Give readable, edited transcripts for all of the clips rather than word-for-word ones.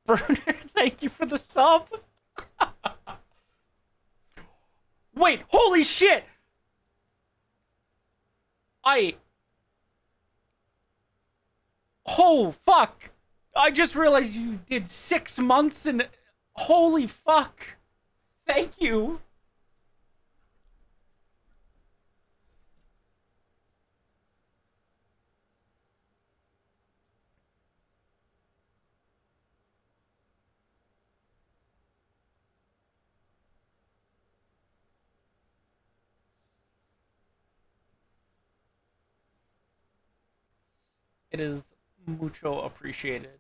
Burner, thank you for the sub. Wait, holy shit! I... Oh, fuck! I just realized you did 6 months and... Holy fuck! Thank you! It is mucho appreciated.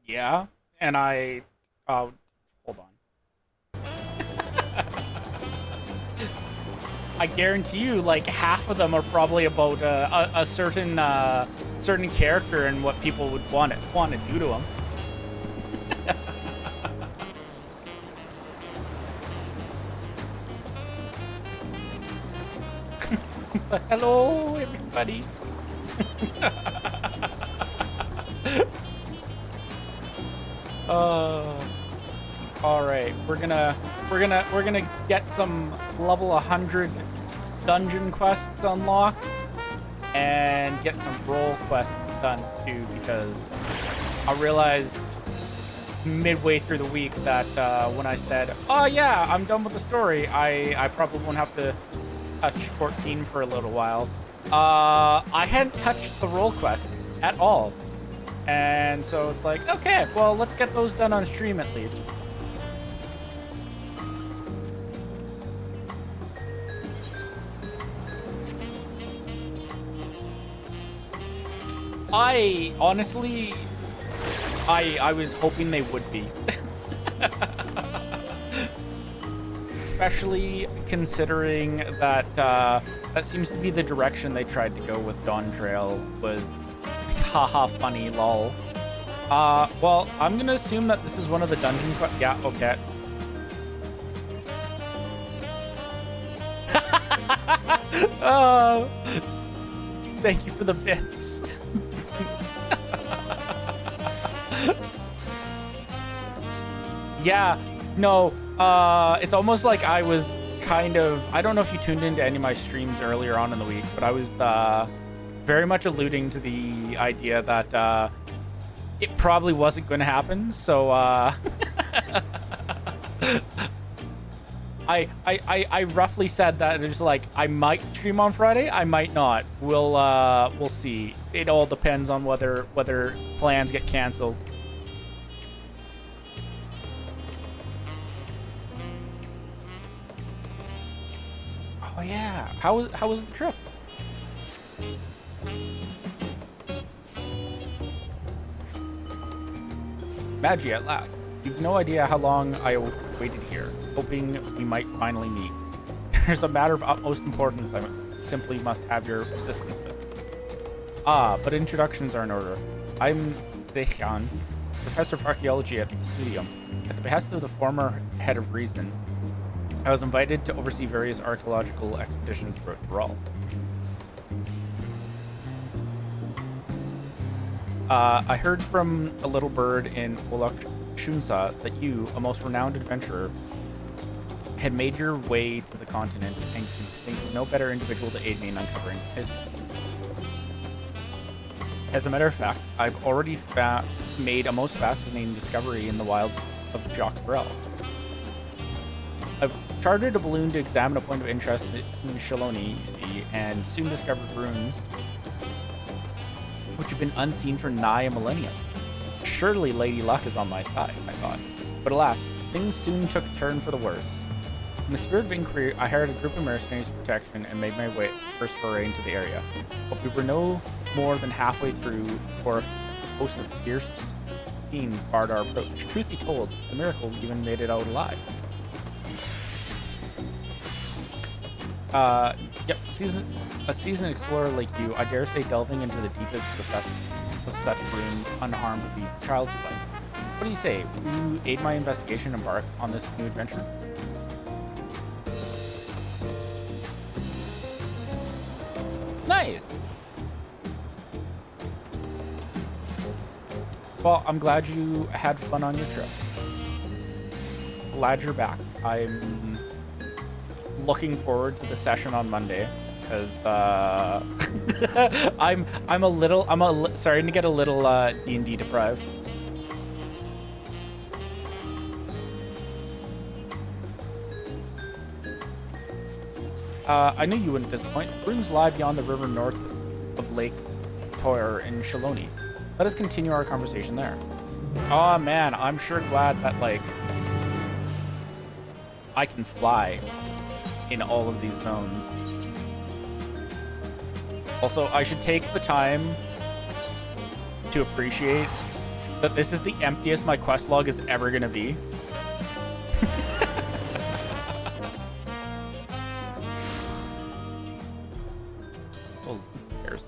Yeah, and I... hold on. I guarantee you, like, half of them are probably about a certain certain character and what people would want to do to him. Hello, everybody. uh, all right, we're gonna get some level 100 dungeon quests unlocked and get some role quests done too, because I realized midway through the week that when I said, "Oh yeah, I'm done with the story," I probably won't have to touch 14 for a little while. I hadn't touched the role quests at all. And so it's like, okay, well, let's get those done on stream at least. I honestly, I was hoping they would be. Especially considering that that seems to be the direction they tried to go with Dawntrail, was haha funny lol. Well, I'm gonna assume that this is one of the dungeon yeah, okay. Oh, thank you for the bits. Yeah, no, it's almost like I was kind of, I don't know if you tuned into any of my streams earlier on in the week, but I was very much alluding to the idea that it probably wasn't going to happen. So I roughly said that it was like, I might stream on Friday, I might not. We'll see. It all depends on whether plans get canceled. Oh yeah, how was the trip? Magi at last. You've no idea how long I waited here, hoping we might finally meet. There's a matter of utmost importance I simply must have your assistance with. But introductions are in order. I'm Dejan, professor of archaeology at the Studium. At the behest of the former head of Reason, I was invited to oversee various archaeological expeditions throughout Tyrol. I heard from a little bird in Olak Shunsa that you, a most renowned adventurer, had made your way to the continent and can think of no better individual to aid me in uncovering its history. As a matter of fact, I've already made a most fascinating discovery in the wilds of Jacques Brel. I've chartered a balloon to examine a point of interest in Shaloni, you see, and soon discovered ruins which have been unseen for nigh a millennium. Surely Lady Luck is on my side, I thought. But alas, things soon took a turn for the worse. In the spirit of inquiry, I hired a group of mercenaries for protection and made my way first foray into the area. But we were no more than halfway through before a host of fierce fiends barred our approach. Truth be told, it's a miracle we even made it out alive. Yep, a seasoned explorer like you, I dare say delving into the deepest of such ruins unharmed would be child's play. What do you say? Will you aid my investigation and embark on this new adventure? Nice! Well, I'm glad you had fun on your trip. Glad you're back. I'm looking forward to the session on Monday because I'm starting to get a little D&D deprived. I knew you wouldn't disappoint. Runes lie beyond the river north of Lake Toyer in Shaloni. Let us continue our conversation there. Oh man, I'm sure glad that like I can fly in all of these zones. Also, I should take the time to appreciate that this is the emptiest my quest log is ever gonna be. Oh, who cares?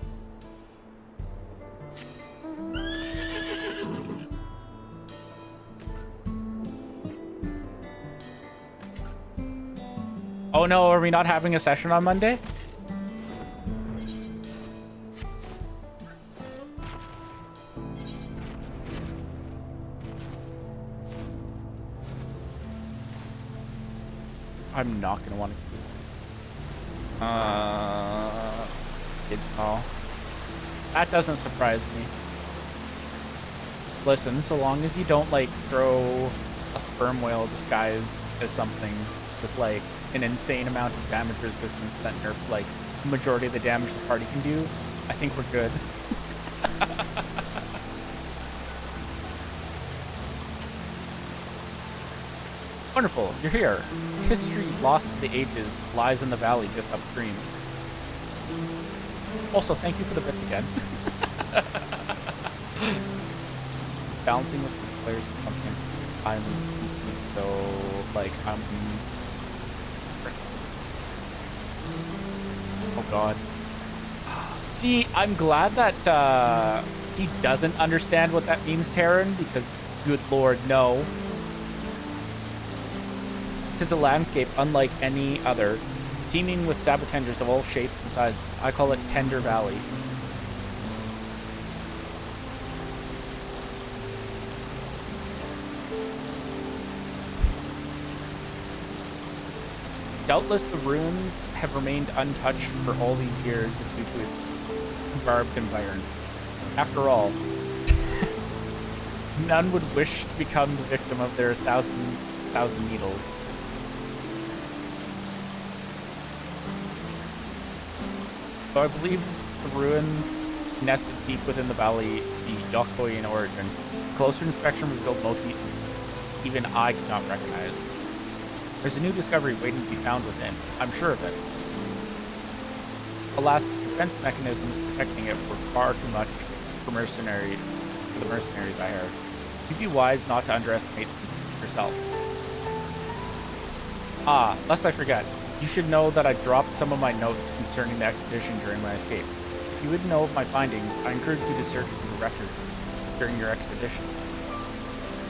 Oh no, are we not having a session on Monday? I'm not gonna want to. Oh, that doesn't surprise me. Listen, so long as you don't like throw a sperm whale disguised as something with like an insane amount of damage resistance that nerfs like the majority of the damage the party can do, I think we're good. Wonderful, you're here. History lost to the ages lies in the valley just upstream. Also, thank you for the bits again. Balancing with the players or something. I'm so like oh god. See, I'm glad that he doesn't understand what that means, Terran, because good lord, no. It is a landscape unlike any other, teeming with sabotenders of all shapes and sizes. I call it Tender Valley. Doubtless the ruins have remained untouched for all these years due to its barbed environment. After all, none would wish to become the victim of their thousand needles. So I believe the ruins nested deep within the valley, the Yokoi in origin. Closer inspection revealed motifs even I could not recognize. There's a new discovery waiting to be found within. I'm sure of it. Alas, the defense mechanisms protecting it were far too much for the mercenaries I hired. You'd be wise not to underestimate yourself. Ah, lest I forget. You should know that I dropped some of my notes concerning the expedition during my escape. If you would know of my findings, I encourage you to search for the record during your expedition.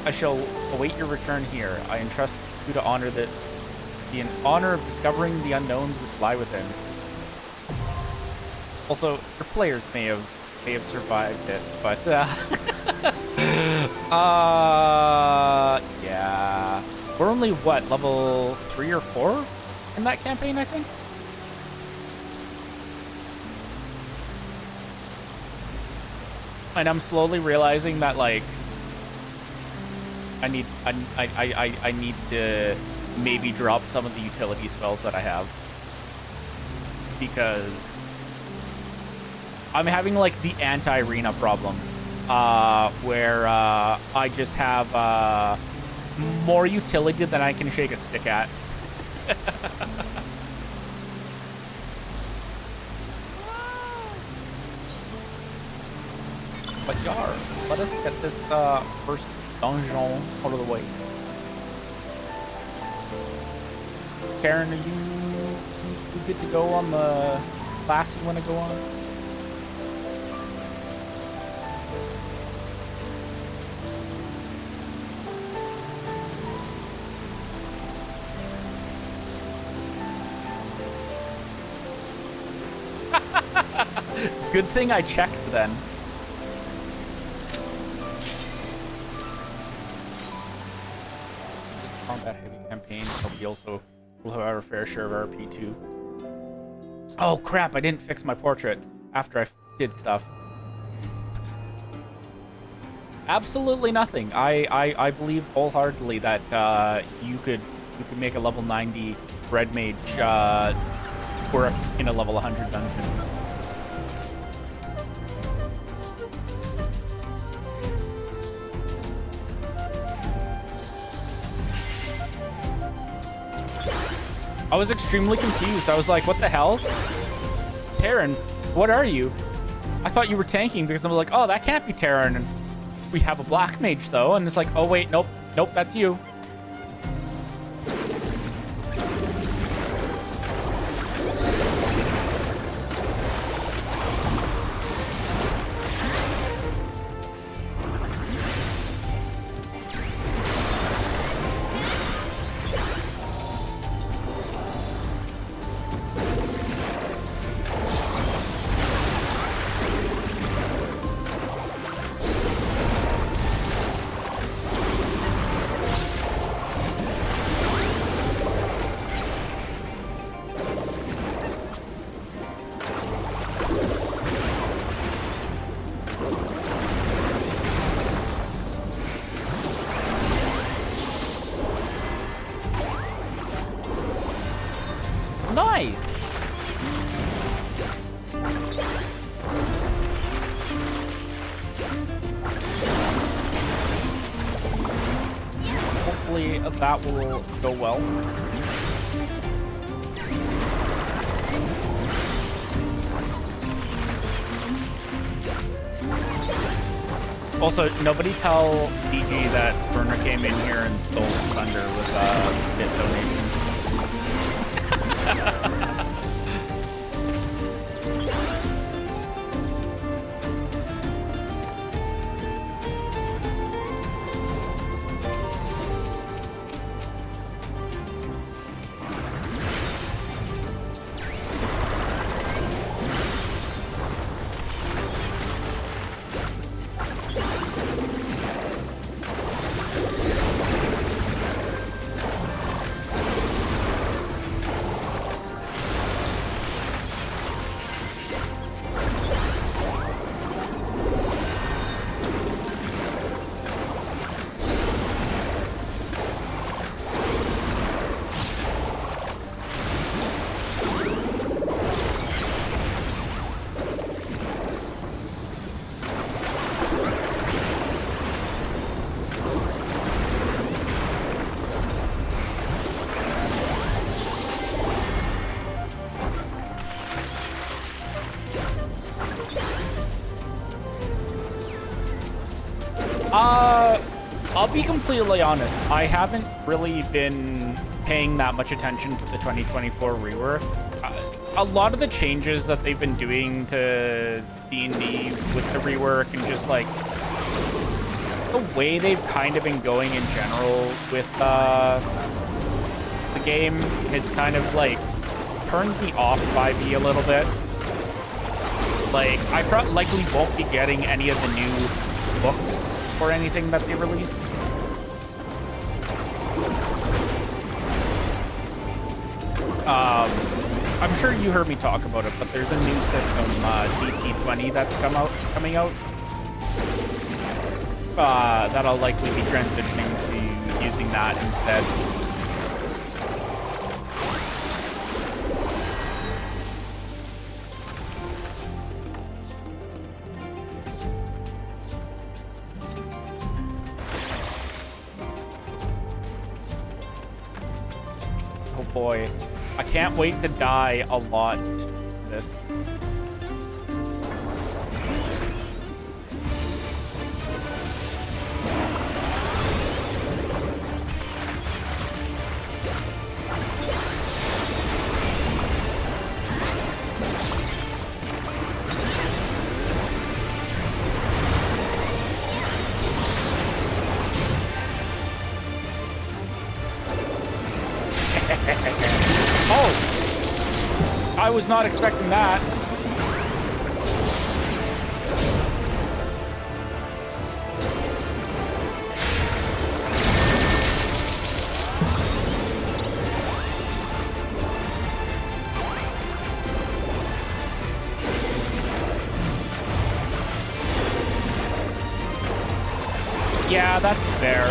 I shall await your return here. I entrust you to honor the honor of discovering the unknowns which lie within. Also, your players may have survived it, but yeah. We're only what, level 3 or 4 in that campaign, I think. And I'm slowly realizing that like I need to maybe drop some of the utility spells that I have, because I'm having like the anti-arena problem where I just have more utility than I can shake a stick at. But Yar, let us get this first donjon out of the way. Karen, are you good to go on the class you want to go on? Good thing I checked then. Combat heavy campaign, but we also will have our fair share of RP too. Oh crap, I didn't fix my portrait after I did stuff. Absolutely nothing. I believe wholeheartedly that you could make a level 90 red mage work in a level 100 dungeon. I was extremely confused. I was like, what the hell? Terran, what are you? I thought you were tanking because I was like, oh, that can't be Terran. And we have a black mage though. And it's like, oh wait, nope, that's you. That will go well. Also, nobody tell DG that Burner came in here and stole his thunder with bit donations. I'll be completely honest. I haven't really been paying that much attention to the 2024 rework. A lot of the changes that they've been doing to D&D with the rework and just like the way they've kind of been going in general with the game has kind of like turned me off 5e a little bit. Like I likely won't be getting any of the new books or anything that they release. I'm sure you heard me talk about it, but there's a new system, DC-20, that's coming out. That I'll likely be transitioning to using that instead. boy. I can't wait to die a lot this. Oh! I was not expecting that. Yeah, that's fair.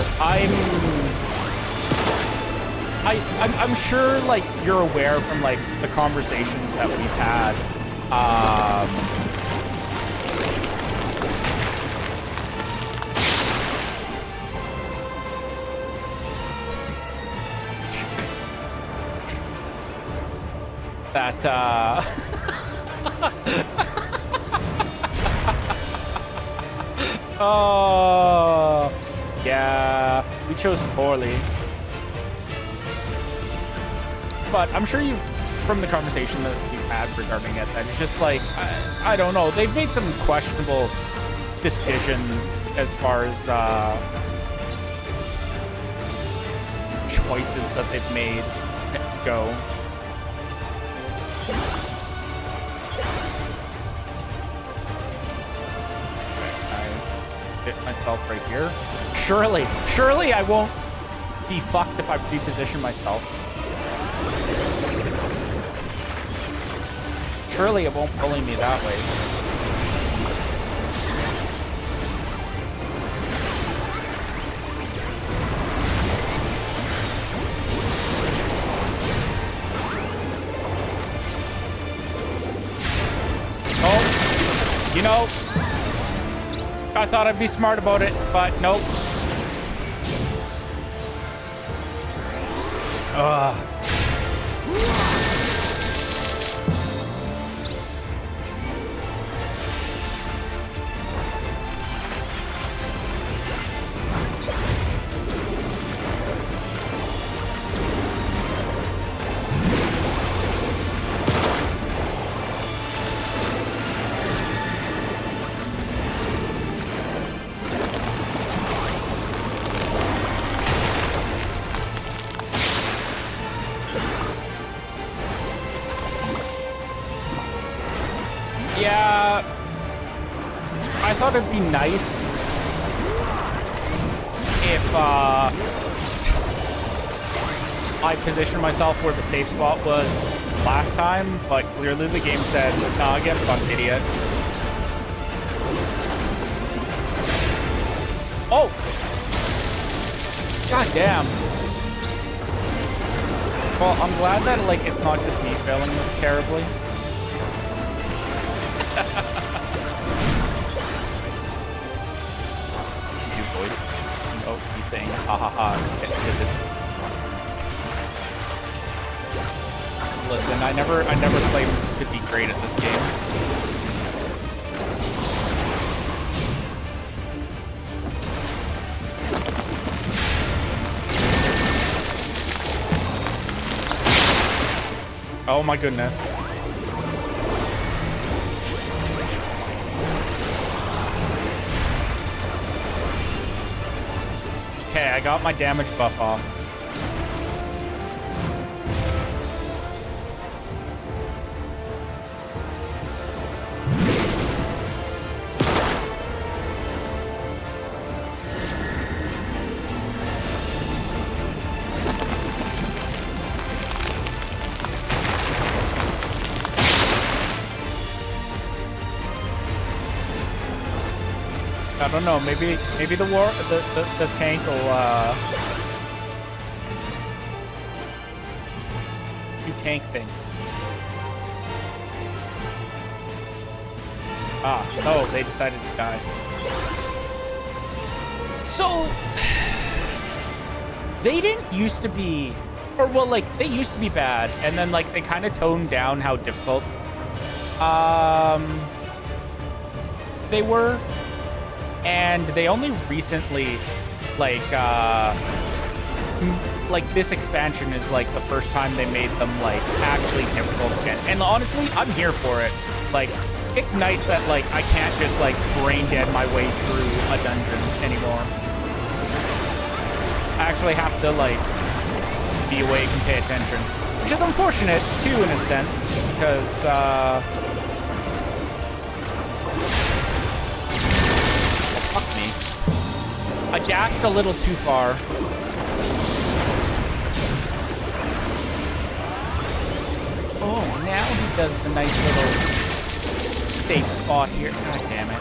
I'm sure, like, you're aware from, like, the conversations that we've had. Oh, yeah, we chose poorly. But I'm sure you've, from the conversation that we've had regarding it, that it's just like, I don't know. They've made some questionable decisions as far as choices that they've made go. I hit myself right here. Surely I won't be fucked if I reposition myself. Surely it won't bully me that way. Oh, you know, I thought I'd be smart about it, but nope. Ugh. Yeah, I thought it'd be nice if I positioned myself where the safe spot was last time, but clearly the game said, nah, get fucked, idiot. Oh! God damn. Well, I'm glad that, like, it's not just me failing this terribly. You boys. Oh, he's saying ha ha ha. Listen, I never claimed to be great at this game. Oh my goodness. Okay, I got my damage buff off. I don't know. Maybe the tank will do tank thing. Ah, no, they decided to die. So they didn't used to be Or, well, like, they used to be bad, and then, like, they kind of toned down how difficult they were. And they only recently, like this expansion is, like, the first time they made them, like, actually difficult again. And honestly, I'm here for it. Like, it's nice that, like, I can't just, like, brain dead my way through a dungeon anymore. I actually have to, like, be awake and pay attention. Which is unfortunate, too, in a sense, because, fuck me. I dashed a little too far. Oh, now he does the nice little safe spot here. God damn it.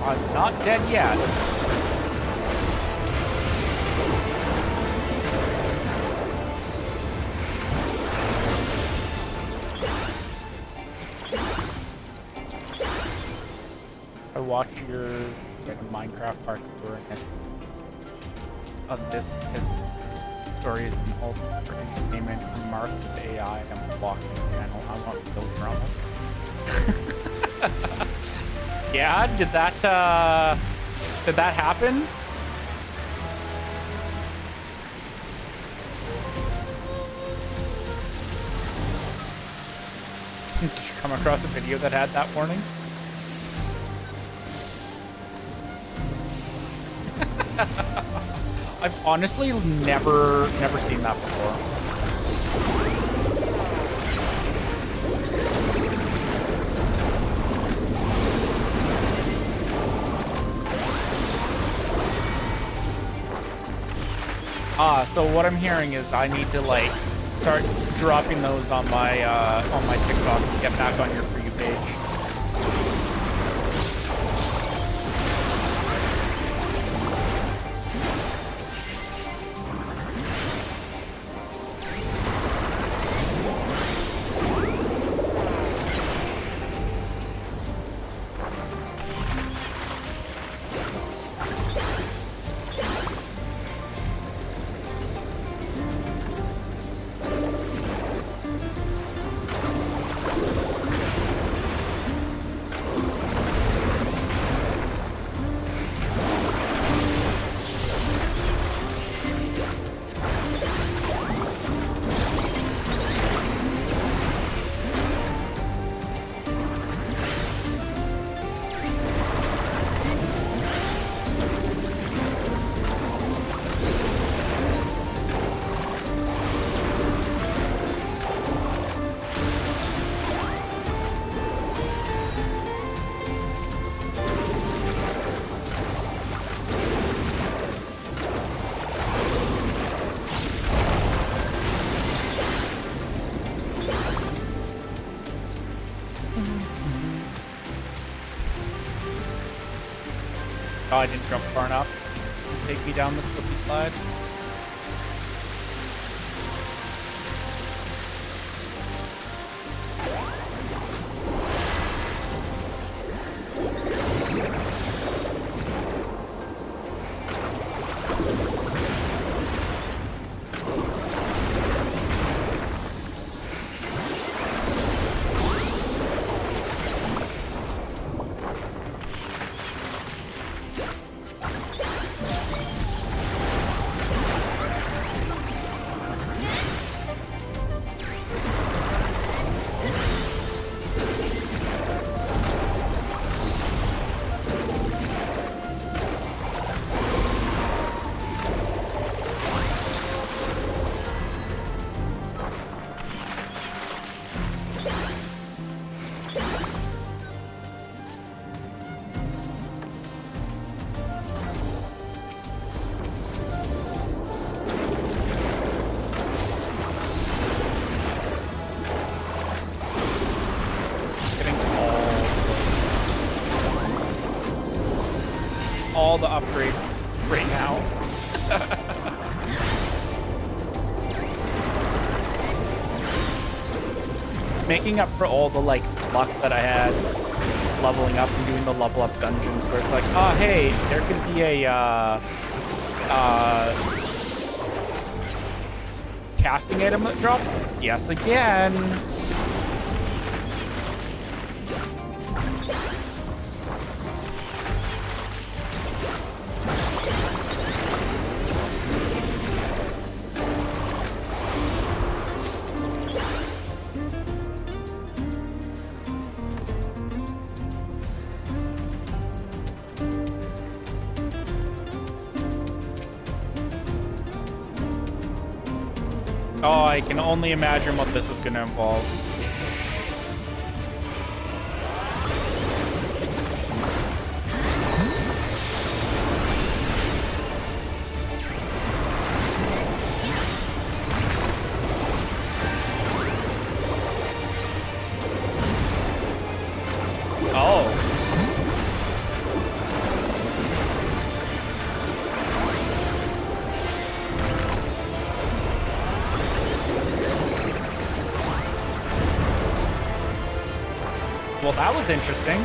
I'm not dead yet. I watch your Minecraft parkour and this story is important for entertainment from Mark's AI. I'm blocking the channel. I want no drama. Yeah, did that happen? Did you come across a video that had that warning? I've honestly never seen that before. So what I'm hearing is I need to, like, start dropping those on my TikTok and get back on your For You page. Oh, I didn't jump far enough. Take me down the slippery slide. All the upgrades right now. Making up for all the like luck that I had leveling up and doing the level up dungeons where it's like, oh hey, there could be a casting item that dropped. Yes again. Oh, I can only imagine what this is going to involve. Oh. Well, that was interesting.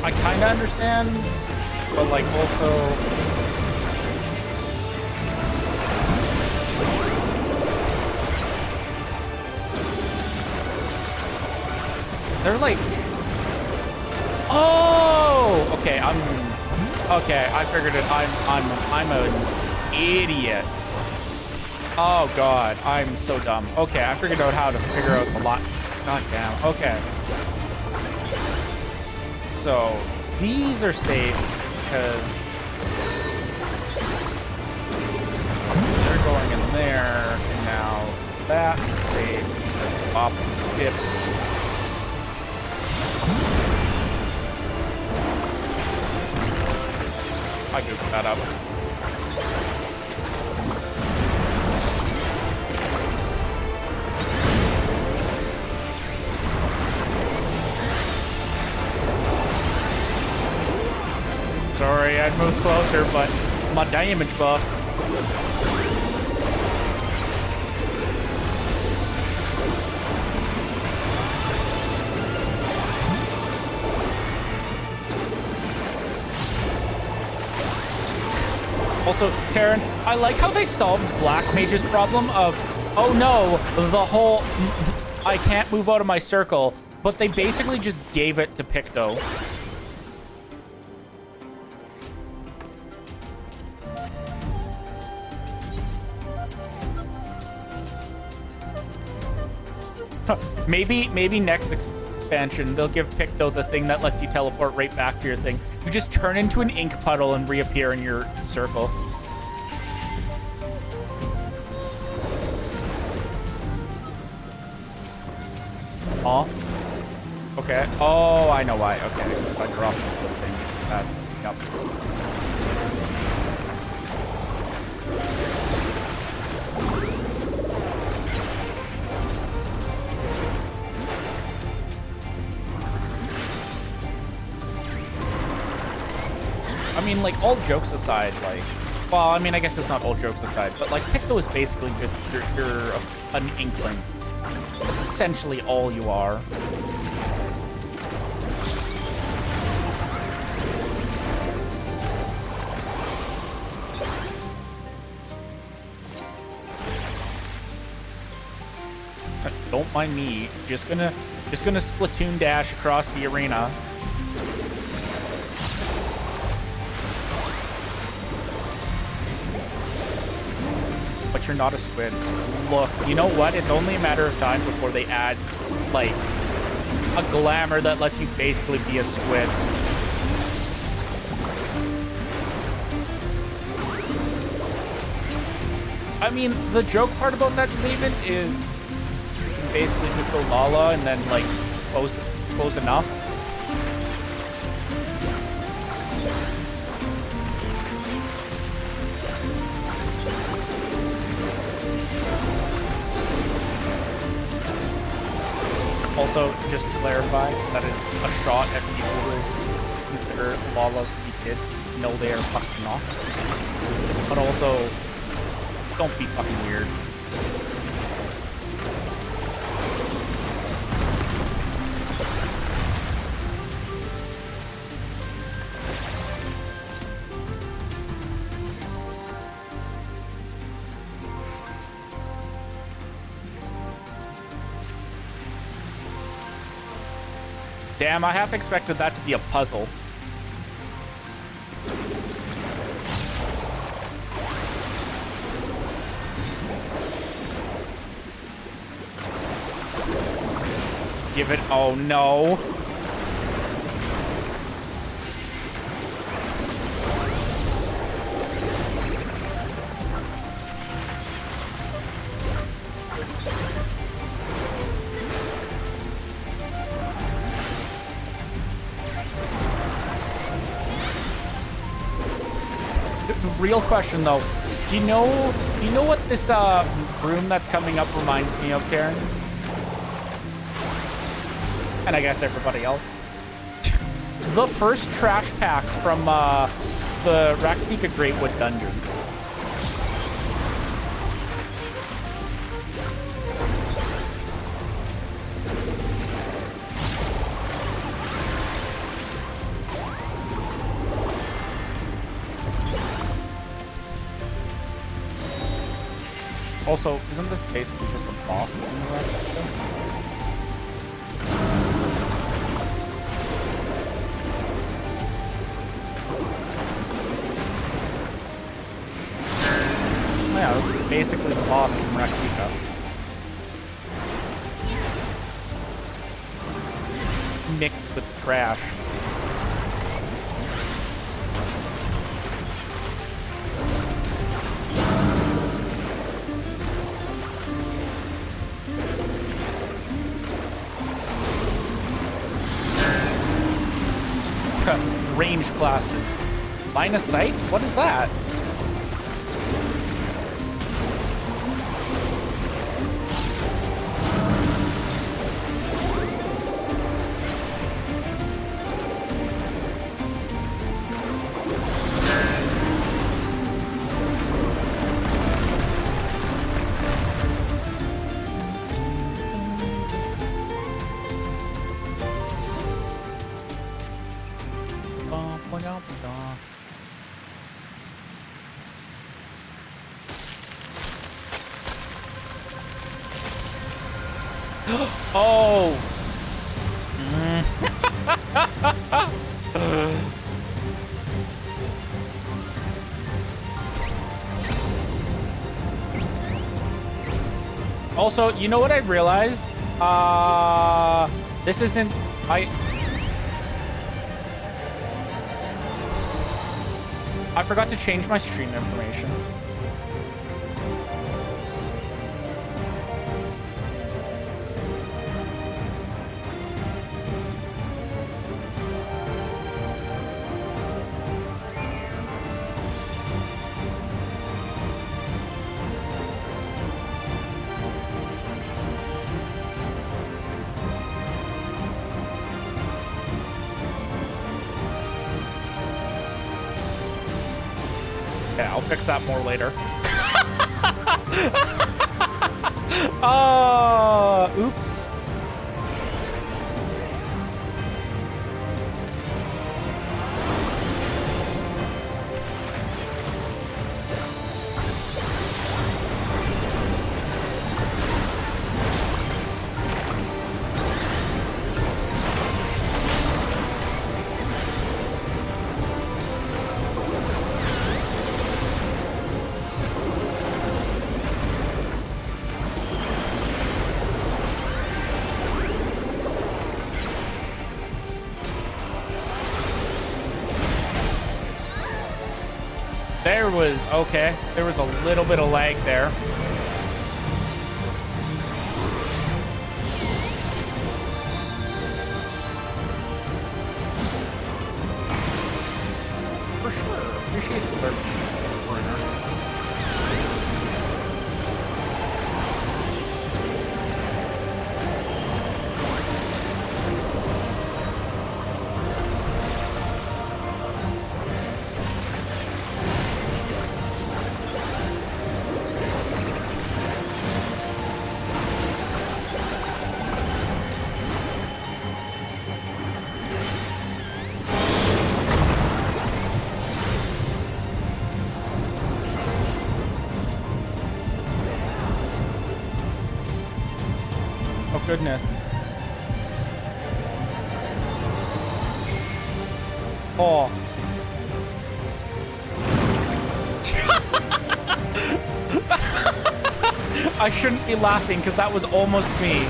I kind of understand, but like also they're like, oh, okay, I figured it. I'm an idiot. Oh god, I'm so dumb. Okay, I figured out how to figure out the lot. God damn. Okay. So these are safe because they're going in there, and now that's safe because up tip. I goofed that up. Sorry, I'd move closer, but my damage buff. Also, Karen, I like how they solved Black Mage's problem of, oh no, the whole, I can't move out of my circle, but they basically just gave it to Picto. Maybe next expansion, they'll give Picto the thing that lets you teleport right back to your thing. You just turn into an ink puddle and reappear in your circle. Oh. Okay. Oh, I know why. Okay. If I drop the thing. Yep. I mean, like, all jokes aside, like... Well, I mean, I guess it's not all jokes aside, but, like, Picto is basically just you're an inkling. That's essentially all you are. Don't mind me. Just gonna Splatoon dash across the arena. But you're not a squid. Look, you know what? It's only a matter of time before they add, like, a glamour that lets you basically be a squid. I mean, the joke part about that statement is you can basically just go Lala and then, like, close enough. Also, just to clarify, that is a shot at people who consider Lalas to be kids. No, they are fucking not. But also, don't be fucking weird. Damn, I half expected that to be a puzzle. Give it... Oh, no. Real question though, do you know what this room that's coming up reminds me of, Karen? And I guess everybody else. The first trash pack from the Raktika Greatwood dungeon. Also, isn't this basically just a boss in the Raktika? Yeah, this is basically the boss in Raktika. Mixed with trash. Range classes. Line of sight? What is that? Oh. Also, you know what I've realized? This isn't... I forgot to change my stream information. I'll fix that more later. Oops. Okay. There was a little bit of lag there. For sure. Appreciate the service. Goodness. Oh. I shouldn't be laughing because that was almost me.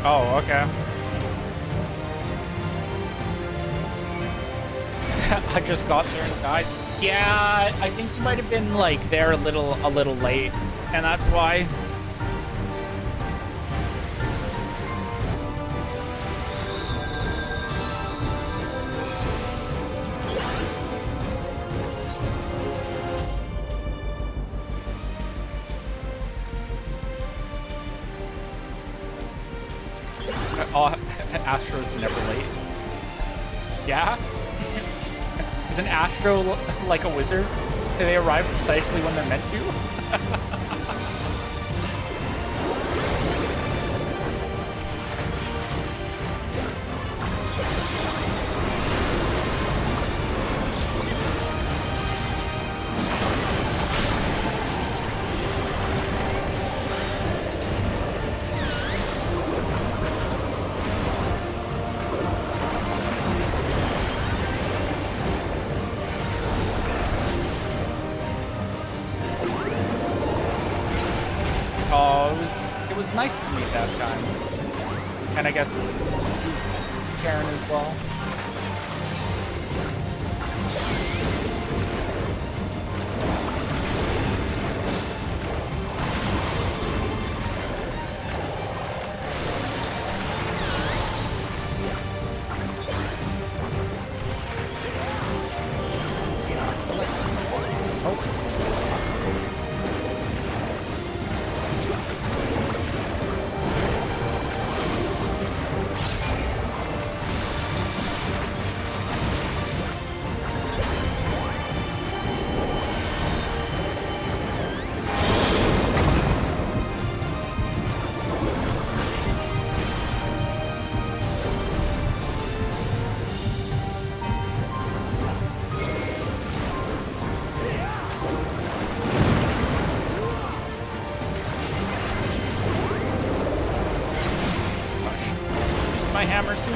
Oh, okay. I just got there and died. Yeah, I think you might have been like there a little late, and that's why. Astro's never late. Yeah? Is an Astro like a wizard? Do they arrive precisely when they're meant to? Nice to meet that time. And I guess Karen as well.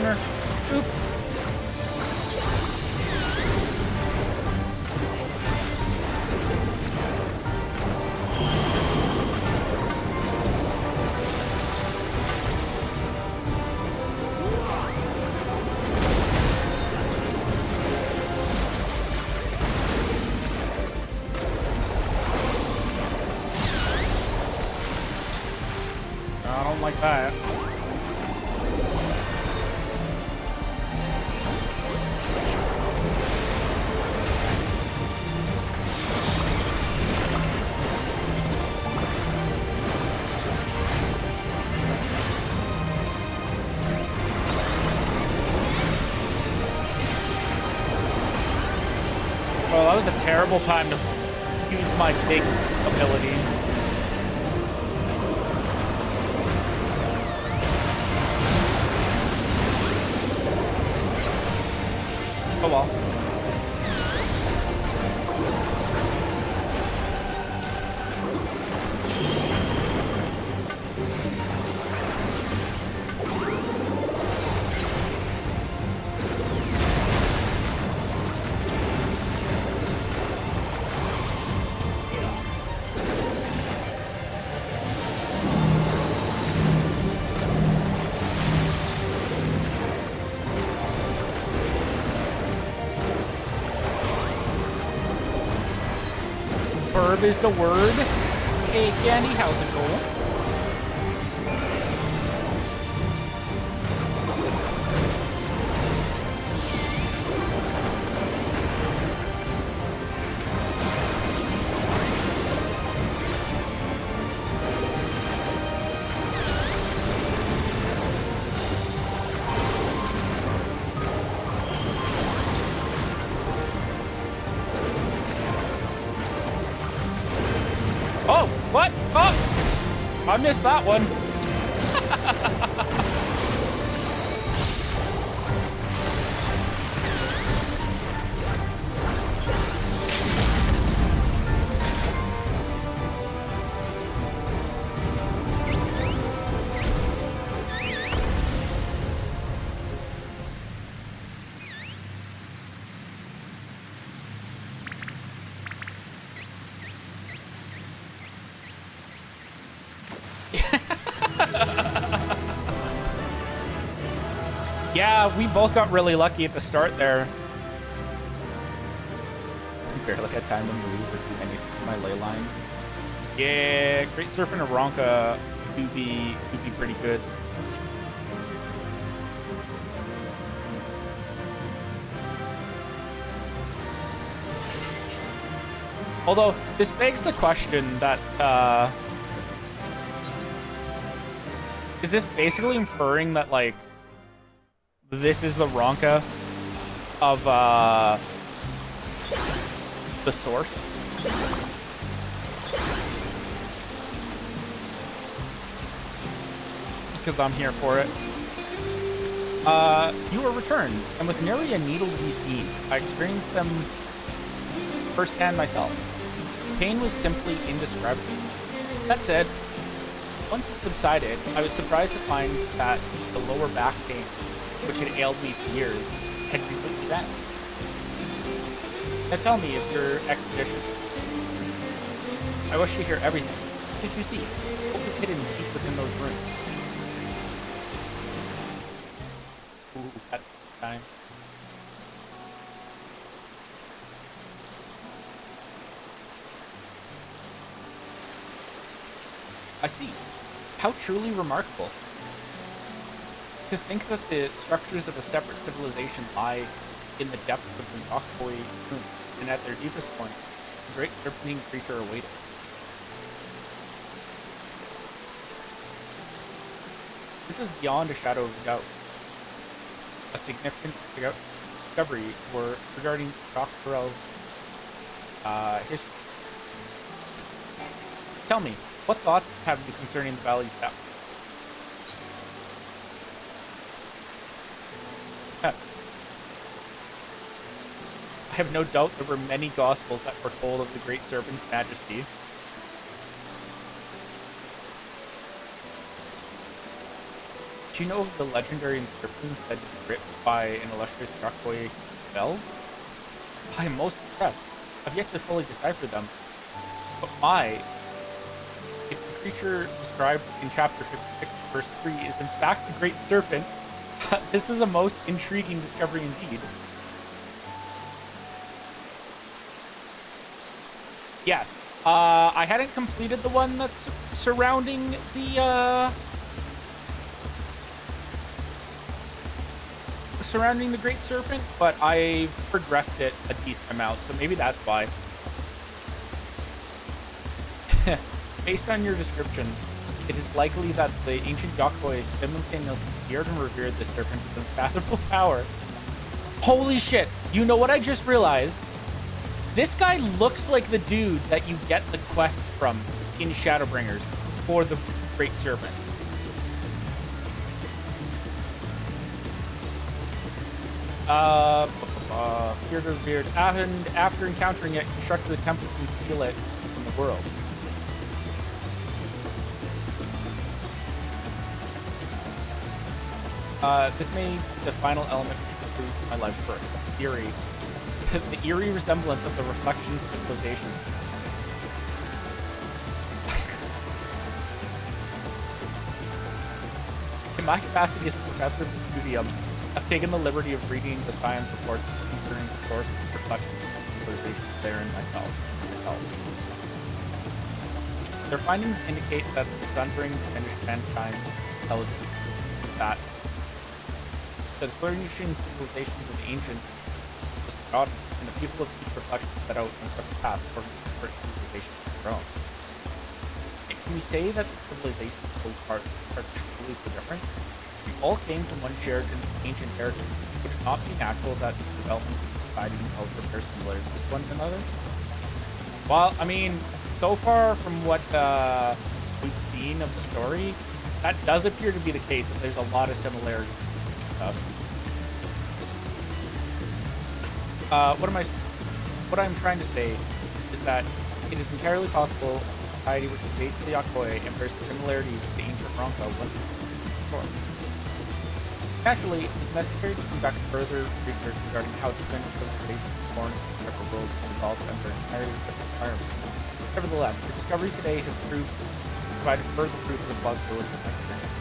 corner. Oops. I don't like that. Well, that was a terrible time to use my big ability. Oh well. Verb is the word. Hey, Candy, how's it going? Oh, what? Oh, I missed that one. Yeah, we both got really lucky at the start there. I barely had time to move or do anything with my ley line. Yeah, Great Serpent of Ronka could be pretty good. Although, this begs the question that, is this basically inferring that, like, this is the Ronka of, the source? Because I'm here for it. You were returned, and with nearly a needle DC, I experienced them firsthand myself. Pain was simply indescribable. That said, once it subsided, I was surprised to find that the lower back pain, which had ailed me for years, had completely vanished. Now tell me of your expedition. I wish to hear everything. What did you see? What was hidden deep within those rooms? Ooh, that's time. I see. How truly remarkable. To think that the structures of a separate civilization lie in the depths of the Noctoy tomb, and at their deepest point, a great serpentine creature awaited. This is beyond a shadow of doubt. A significant discovery regarding Dawntrail's history. Tell me, what thoughts have you concerning the Valley's depth? I have no doubt there were many gospels that foretold of the Great Serpent's majesty. Do you know of the legendary inscriptions that is written by an illustrious Yakoy Bell? I am most impressed. I've yet to fully decipher them. But if the creature described in chapter 56, verse 3 is in fact the Great Serpent, this is a most intriguing discovery indeed. Yes. I hadn't completed the one that's surrounding the Great Serpent, but I've progressed it a decent amount, so maybe that's why. Based on your description, it is likely that the ancient Yokoi simultaneously feared and revered the serpent with unfathomable power. Holy shit! You know what I just realized? This guy looks like the dude that you get the quest from in Shadowbringers for the Great Serpent. Feared or revered. After encountering it, constructed a temple to conceal it from the world. This may be the final element to prove my life's work. Eerie. The eerie resemblance of the reflections civilization. In my capacity as a professor of the studium, I've taken the liberty of reading the science reports concerning the source of this reflection of civilization therein myself. Their findings indicate that the sun brings diminished mankind's intelligence, that the flourishing civilizations of the ancients was forgotten, and the people of each reflection set out on such a path for disparate civilizations of their own. Can we say that the civilizations of both parts are truly so different? We all came from one shared ancient heritage. Would it not be natural that the development of society and culture bear similarities to one another? Well, I mean, so far from what we've seen of the story, that does appear to be the case, that there's a lot of similarities. What I'm trying to say is that it is entirely possible a society which is based on the Yokoi and bears similarities with the ancient Ronka once before. Naturally, it is necessary to conduct further research regarding how different civilizations born in separate worlds evolved under entirely different environments. Nevertheless, your discovery today has provided further proof of the plausibility of my experience.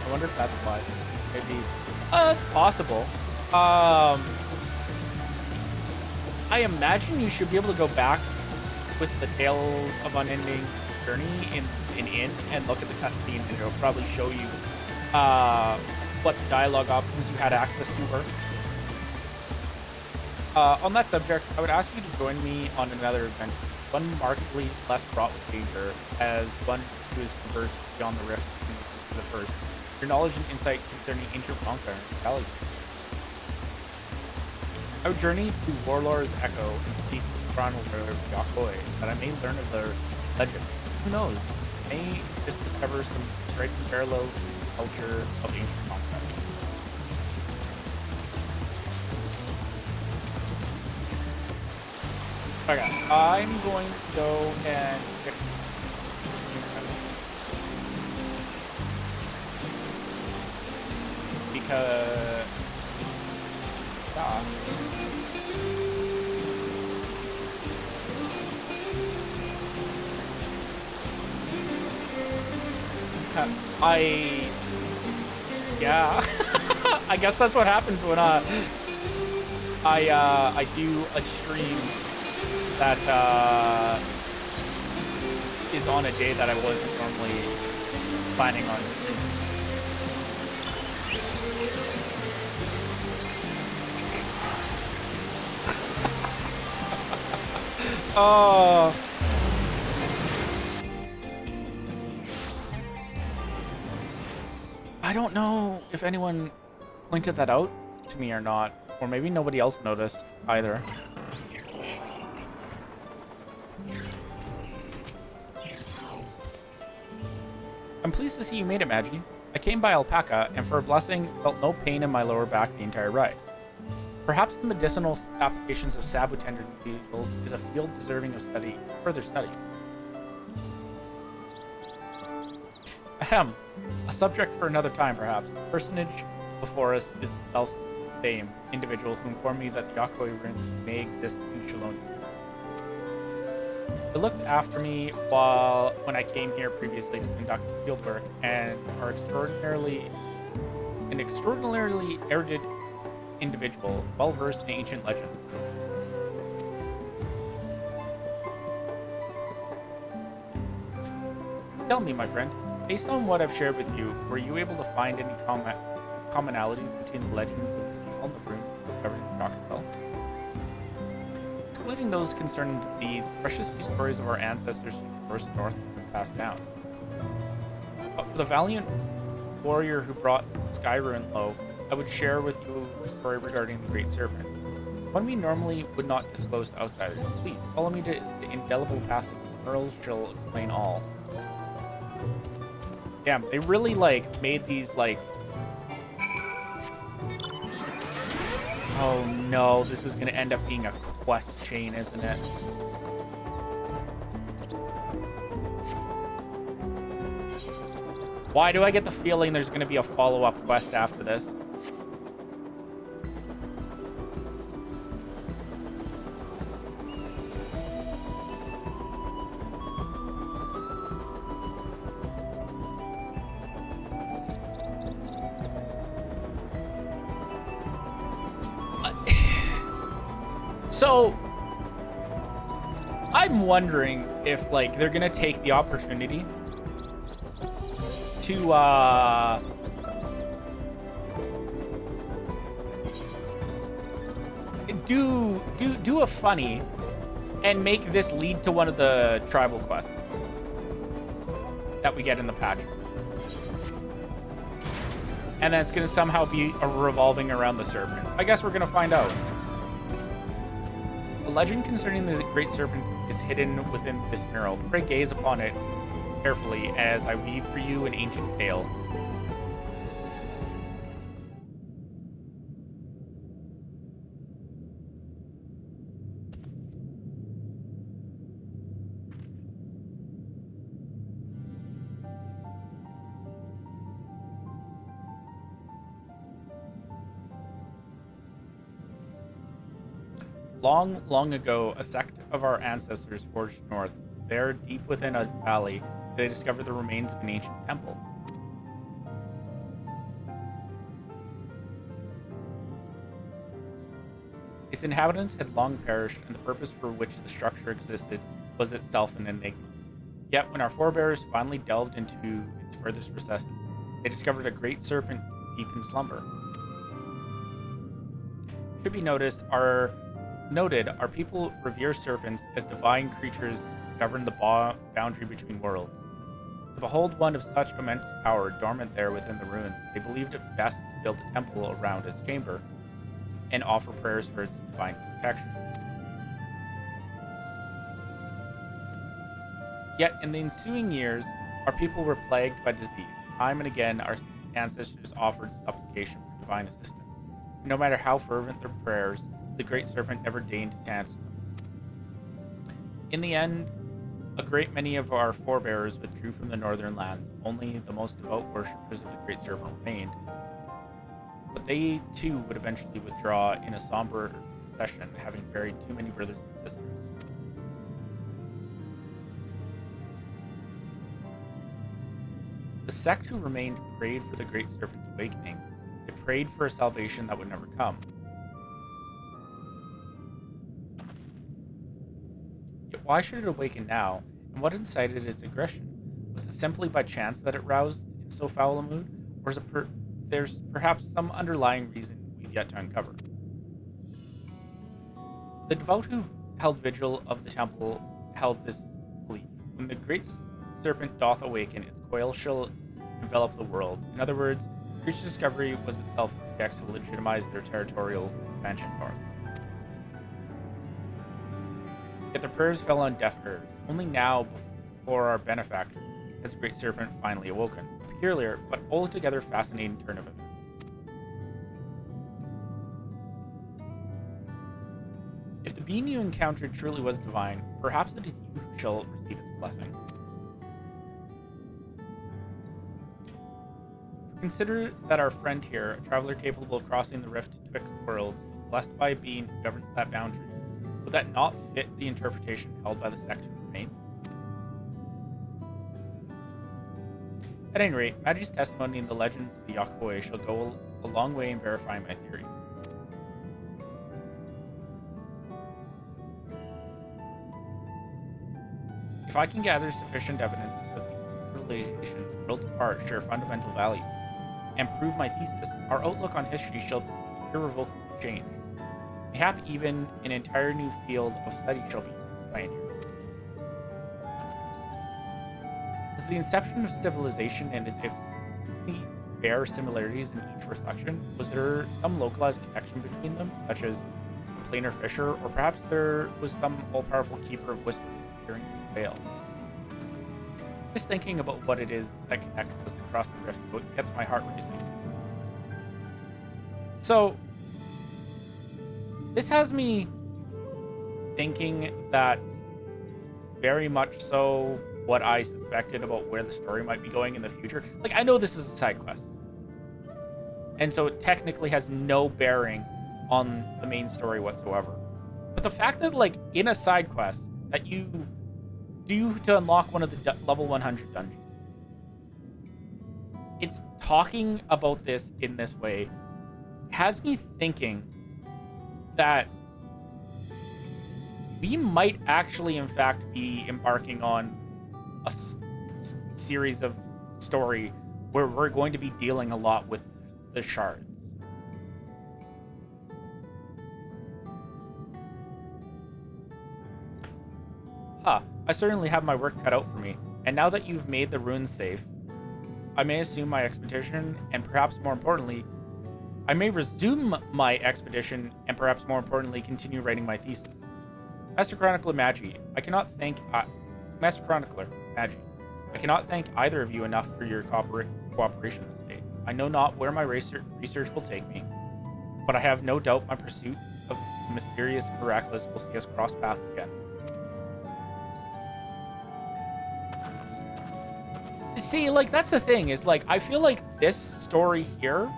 I wonder if that's why. Maybe. It's possible. I imagine you should be able to go back with the Tales of Unending Journey in and look at the cutscene, and it'll probably show you what dialogue options you had access to were. On that subject, I would ask you to join me on another adventure, one markedly less fraught with danger, as one who is conversed beyond the rift to the first. Your knowledge and insight concerning ancient Ronka and galaxies. I would journey to Warlord's Echo and speak with the chronicler of Yokoi, that I may learn of their legend. Who knows? I may just discover some striking parallels to the culture of ancient Ronka. Okay, I'm going to go and fix because yeah, I guess that's what happens when I do a stream that is on a day that I wasn't normally planning on streaming. Oh. I don't know if anyone pointed that out to me or not, or maybe nobody else noticed either. I'm pleased to see you made it, Magi. I came by Alpaca, and for a blessing, felt no pain in my lower back the entire ride. Perhaps the medicinal applications of sabu-tender needles is a field deserving of further study. I Ahem. A subject for another time, perhaps. The personage before us is the self-same individual who informed me that the Yakoi ruins may exist in Shalonia. They looked after me when I came here previously to conduct field work and are an extraordinarily erudite individual, well versed in ancient legends. Tell me, my friend, based on what I've shared with you, were you able to find any commonalities between the legends of the people and the runes discovered in Dawntrail? Excluding those concerning these precious few stories of our ancestors from the first north have been passed down. But for the valiant warrior who brought Skyruin low, I would share with you a story regarding the Great Serpent. One we normally would not disclose to outsiders. Please, follow me to the indelible passage. Earls shall explain all. Damn, they really, made these, Oh no, this is gonna end up being a quest chain, isn't it? Why do I get the feeling there's gonna be a follow-up quest after this? So, I'm wondering if, they're gonna take the opportunity to, do a funny and make this lead to one of the tribal quests that we get in the patch. And then it's gonna somehow be revolving around the serpent. I guess we're gonna find out. A legend concerning the Great Serpent is hidden within this mural. Pray gaze upon it carefully as I weave for you an ancient tale. Long, long ago, a sect of our ancestors forged north. There, deep within a valley, they discovered the remains of an ancient temple. Its inhabitants had long perished, and the purpose for which the structure existed was itself an enigma. Yet, when our forebears finally delved into its furthest recesses, they discovered a great serpent deep in slumber. Should be noted, our people revere serpents as divine creatures that govern the boundary between worlds. To behold one of such immense power dormant there within the ruins, they believed it best to build a temple around its chamber and offer prayers for its divine protection. Yet, in the ensuing years, our people were plagued by disease. Time and again, our ancestors offered supplication for divine assistance. And no matter how fervent their prayers, the Great Serpent never deigned to answer them. In the end, a great many of our forebears withdrew from the northern lands. Only the most devout worshippers of the Great Serpent remained. But they, too, would eventually withdraw in a somber procession, having buried too many brothers and sisters. The sect who remained prayed for the Great Serpent's awakening. They prayed for a salvation that would never come. Yet why should it awaken now, and what incited its aggression? Was it simply by chance that it roused in so foul a mood, or is it there's perhaps some underlying reason we've yet to uncover? The devout who held vigil of the temple held this belief. When the Great Serpent doth awaken, its coil shall envelop the world. In other words, creature discovery was itself a pretext to legitimize their territorial expansion north. Yet their prayers fell on deaf ears. Only now, before our benefactor, has the Great Serpent finally awoken. A peculiar, but altogether fascinating turn of events. If the being you encountered truly was divine, perhaps it is you who shall receive its blessing. Consider that our friend here, a traveler capable of crossing the rift twixt worlds, was blessed by a being who governs that boundary. Would that not fit the interpretation held by the sect who remain? At any rate, Magi's testimony and the legends of the Yakoi shall go a long way in verifying my theory. If I can gather sufficient evidence that these civilizations, worlds apart, share fundamental values, and prove my thesis, our outlook on history shall be irrevocably changed. Mayhap even an entire new field of study shall be pioneered. As the inception of civilization and as if we bear similarities in each reflection, was there some localized connection between them, such as a planar fissure, or perhaps there was some all-powerful keeper of whispers peering through the veil? Just thinking about what it is that connects us across the rift gets my heart racing. So, this has me thinking that very much so what I suspected about where the story might be going in the future. Like, I know this is a side quest, and so it technically has no bearing on the main story whatsoever. But the fact that, like, in a side quest that you do to unlock one of the level 100 dungeons, it's talking about this in this way has me thinking that we might actually, in fact, be embarking on a series of story where we're going to be dealing a lot with the shards. I certainly have my work cut out for me, and now that you've made the ruins safe, I may assume my expedition, and perhaps more importantly, I may resume my expedition, and perhaps more importantly, continue writing my thesis. Master Chronicler Magi, I cannot thank either of you enough for your cooperation this day. I know not where my research will take me, but I have no doubt my pursuit of the mysterious and miraculous will see us cross paths again. See, like, that's the thing, is, like, I feel like this story here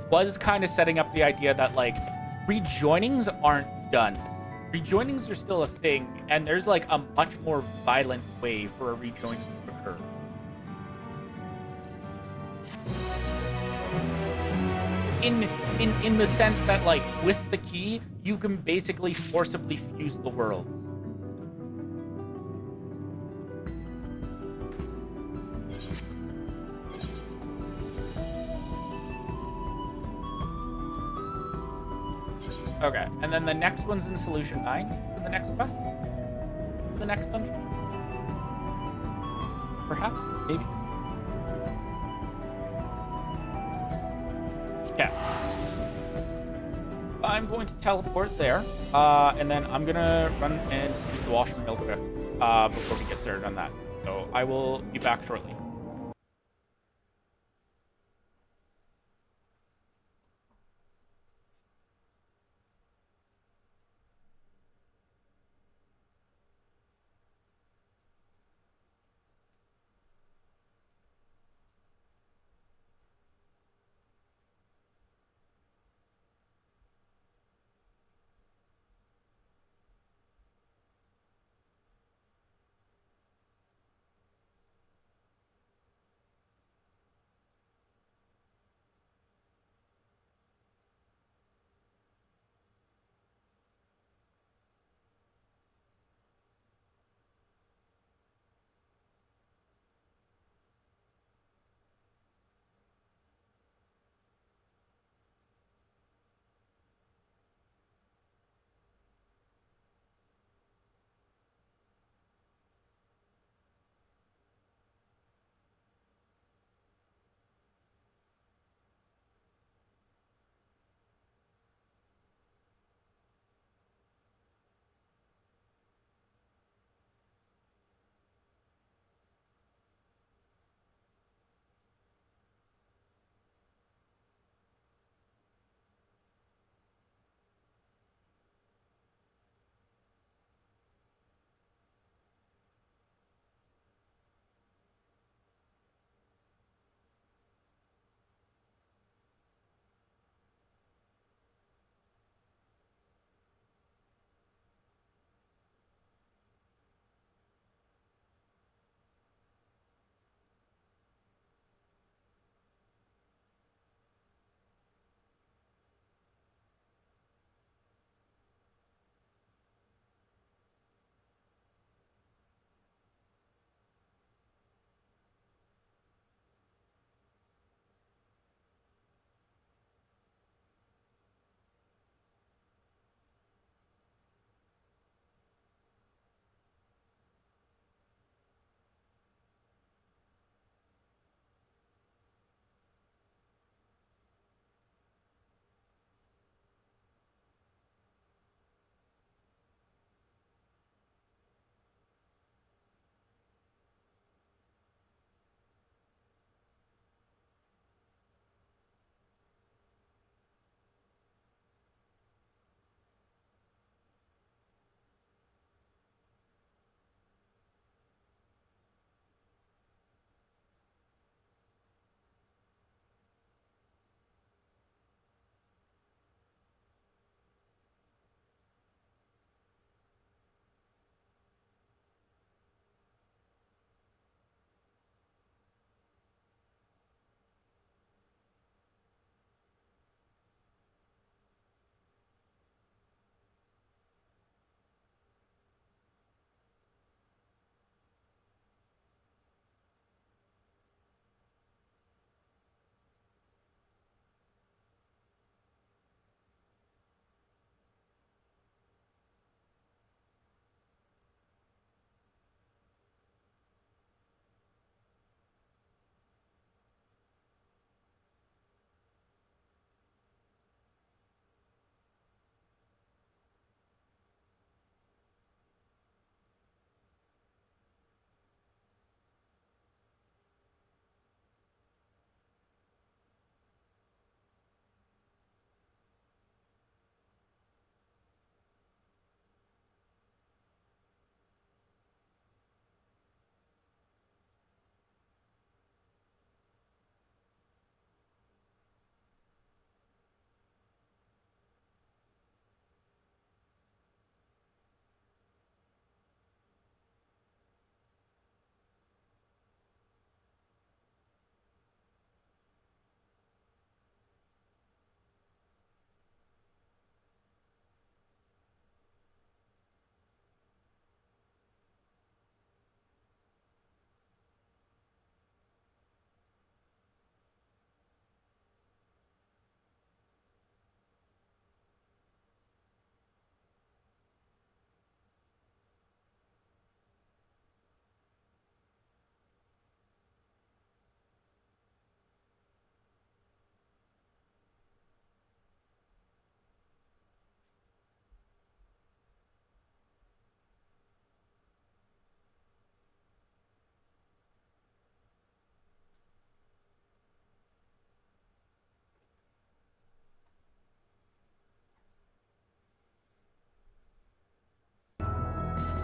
was kind of setting up the idea that, like, rejoinings aren't done. Rejoinings are still a thing, and there's, like, a much more violent way for a rejoining to occur. In the sense that, like, with the key, you can basically forcibly fuse the worlds. Okay, and then the next one's in Solution 9 for the next quest? For the next dungeon? Perhaps? Maybe? Yeah. I'm going to teleport there, and then I'm going to run and use the washroom real quick before we get started on that. So I will be back shortly.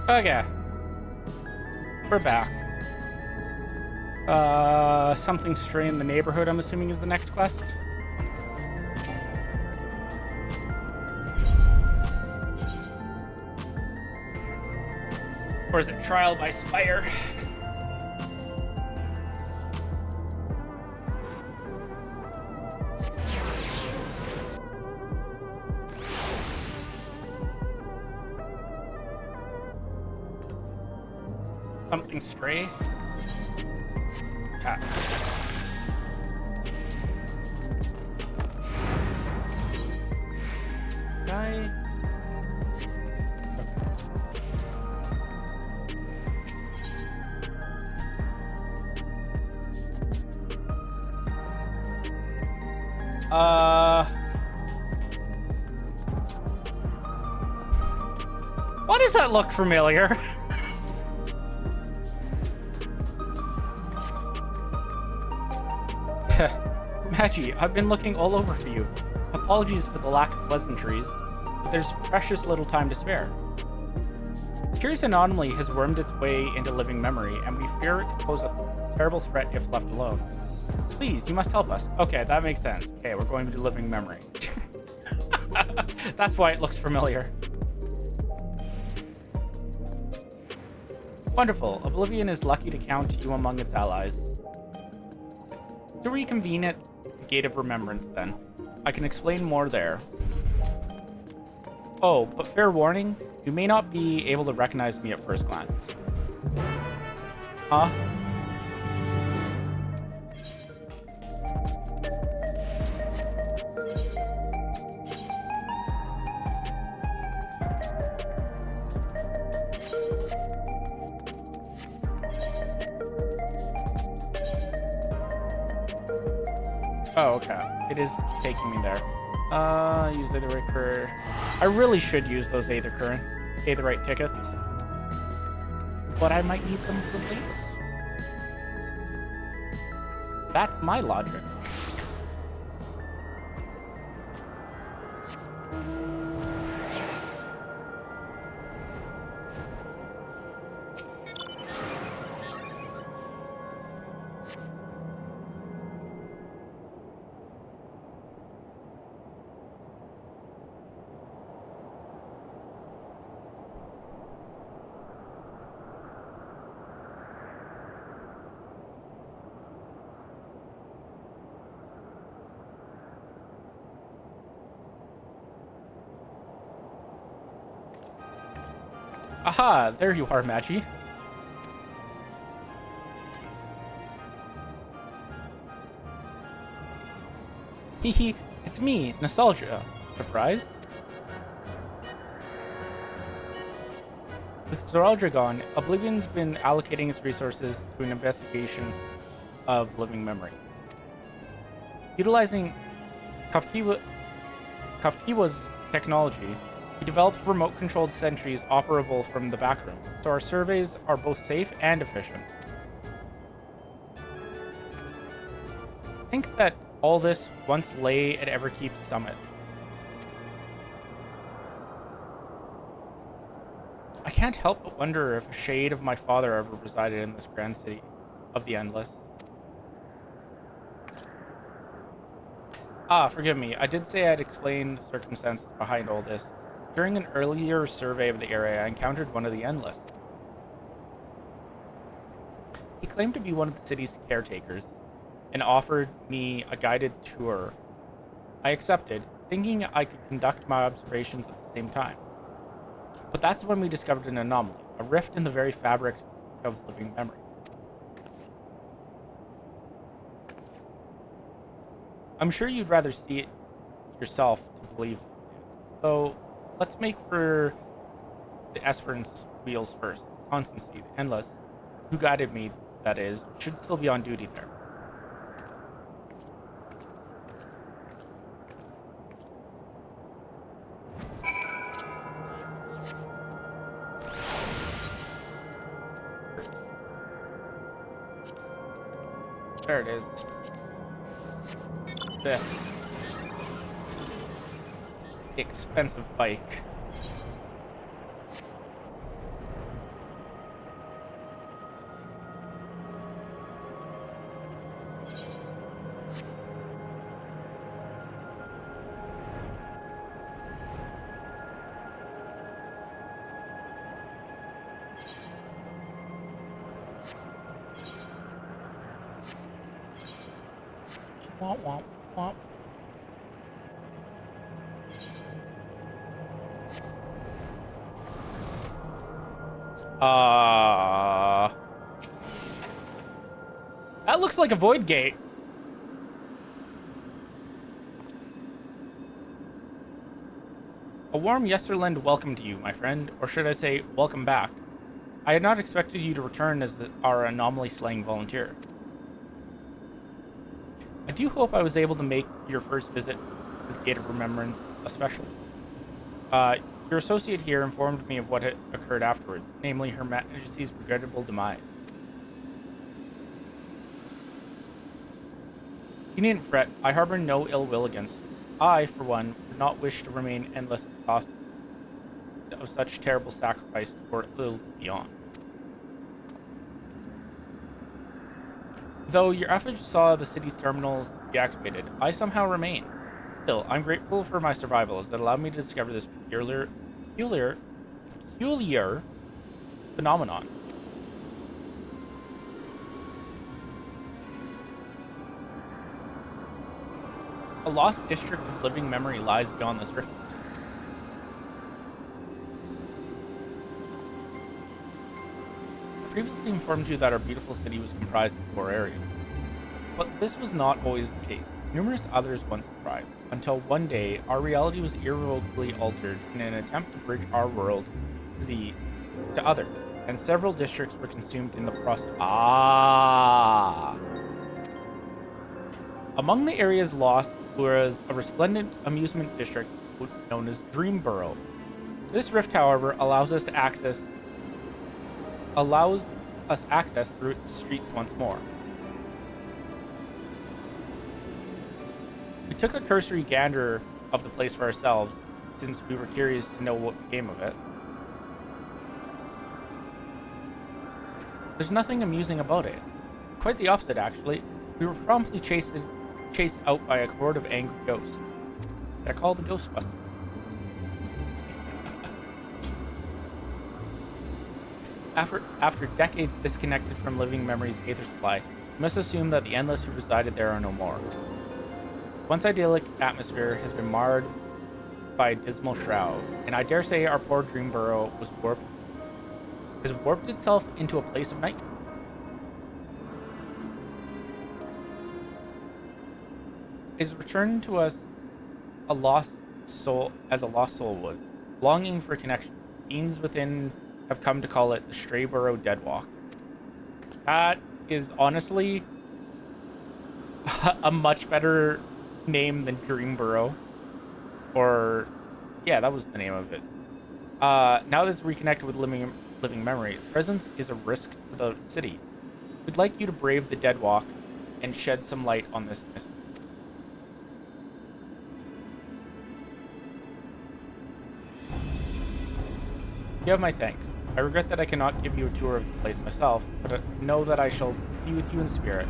Okay. We're back. Something stray in the neighborhood, I'm assuming, is the next quest. Or is it Trial by Spire? Something stray? Cat. Guy. Why does that look familiar? Maggie, I've been looking all over for you. Apologies for the lack of pleasantries, but there's precious little time to spare. Curious anomaly has wormed its way into living memory, and we fear it could pose a terrible threat if left alone. Please, you must help us. Okay, that makes sense. Okay, we're going to living memory. That's why it looks familiar. Wonderful. Oblivion is lucky to count you among its allies. To reconvene at the Gate of Remembrance, then. I can explain more there. Oh, but fair warning, you may not be able to recognize me at first glance. Huh? Oh, okay. It is taking me there. Use Aetherite for... I really should use those Aetherite tickets. But I might need them for later. That's my logic. Aha, there you are, Maggie. Hehe, it's me, Nostalgia. Surprised? With Nostalgia gone, Oblivion's been allocating its resources to an investigation of living memory. Utilizing Kafkiwa's technology, we developed remote-controlled sentries operable from the backroom, so our surveys are both safe and efficient. Think that all this once lay at Everkeep's summit. I can't help but wonder if a shade of my father ever resided in this grand city of the Endless. Ah, forgive me. I did say I'd explain the circumstances behind all this. During an earlier survey of the area, I encountered one of the Endless. He claimed to be one of the city's caretakers and offered me a guided tour. I accepted, thinking I could conduct my observations at the same time. But that's when we discovered an anomaly, a rift in the very fabric of living memory. I'm sure you'd rather see it yourself to believe it, though. Let's make for the Esperance wheels first. Constancy, the Endless, who guided me, that is, should still be on duty there. There it is. This. Expensive bike. Womp, womp, womp. That looks like a void gate. A warm Yesterland welcome to you, my friend, or should I say, welcome back. I had not expected you to return as our anomaly-slaying volunteer. I do hope I was able to make your first visit to the Gate of Remembrance a special. Your associate here informed me of what had occurred afterwards, namely Her Majesty's regrettable demise. You needn't fret. I harbor no ill will against you. I, for one, would not wish to remain endless at the cost of such terrible sacrifice for ills beyond. Though your efforts saw the city's terminals deactivated, I somehow remain. Still, I'm grateful for my survival as it allowed me to discover this peculiar phenomenon. A lost district of living memory lies beyond this rift. I previously informed you that our beautiful city was comprised of 4 areas. But this was not always the case. Numerous others once thrived, until one day our reality was irrevocably altered in an attempt to bridge our world to others, and several districts were consumed in the process. Among the areas lost was a resplendent amusement district known as Dreamborough. This rift, however, allows us access through its streets once more. We took a cursory gander of the place for ourselves, since we were curious to know what became of it. There's nothing amusing about it. Quite the opposite, actually. We were promptly chased out by a horde of angry ghosts. They're called the Ghostbusters. After decades disconnected from living memory's aether supply, we must assume that the endless who resided there are no more. Once idyllic atmosphere has been marred by a dismal shroud, and I dare say our poor Dreamborough has warped itself into a place of nightmares. Is returned to us a lost soul would, longing for connection. Beings within have come to call it the Strayborough Deadwalk. That is honestly a much better name than Dreamborough. Or, yeah, that was the name of it. Now that it's reconnected with living memory, its presence is a risk to the city. We'd like you to brave the Deadwalk and shed some light on this mystery. You have my thanks. I regret that I cannot give you a tour of the place myself, but know that I shall be with you in spirit.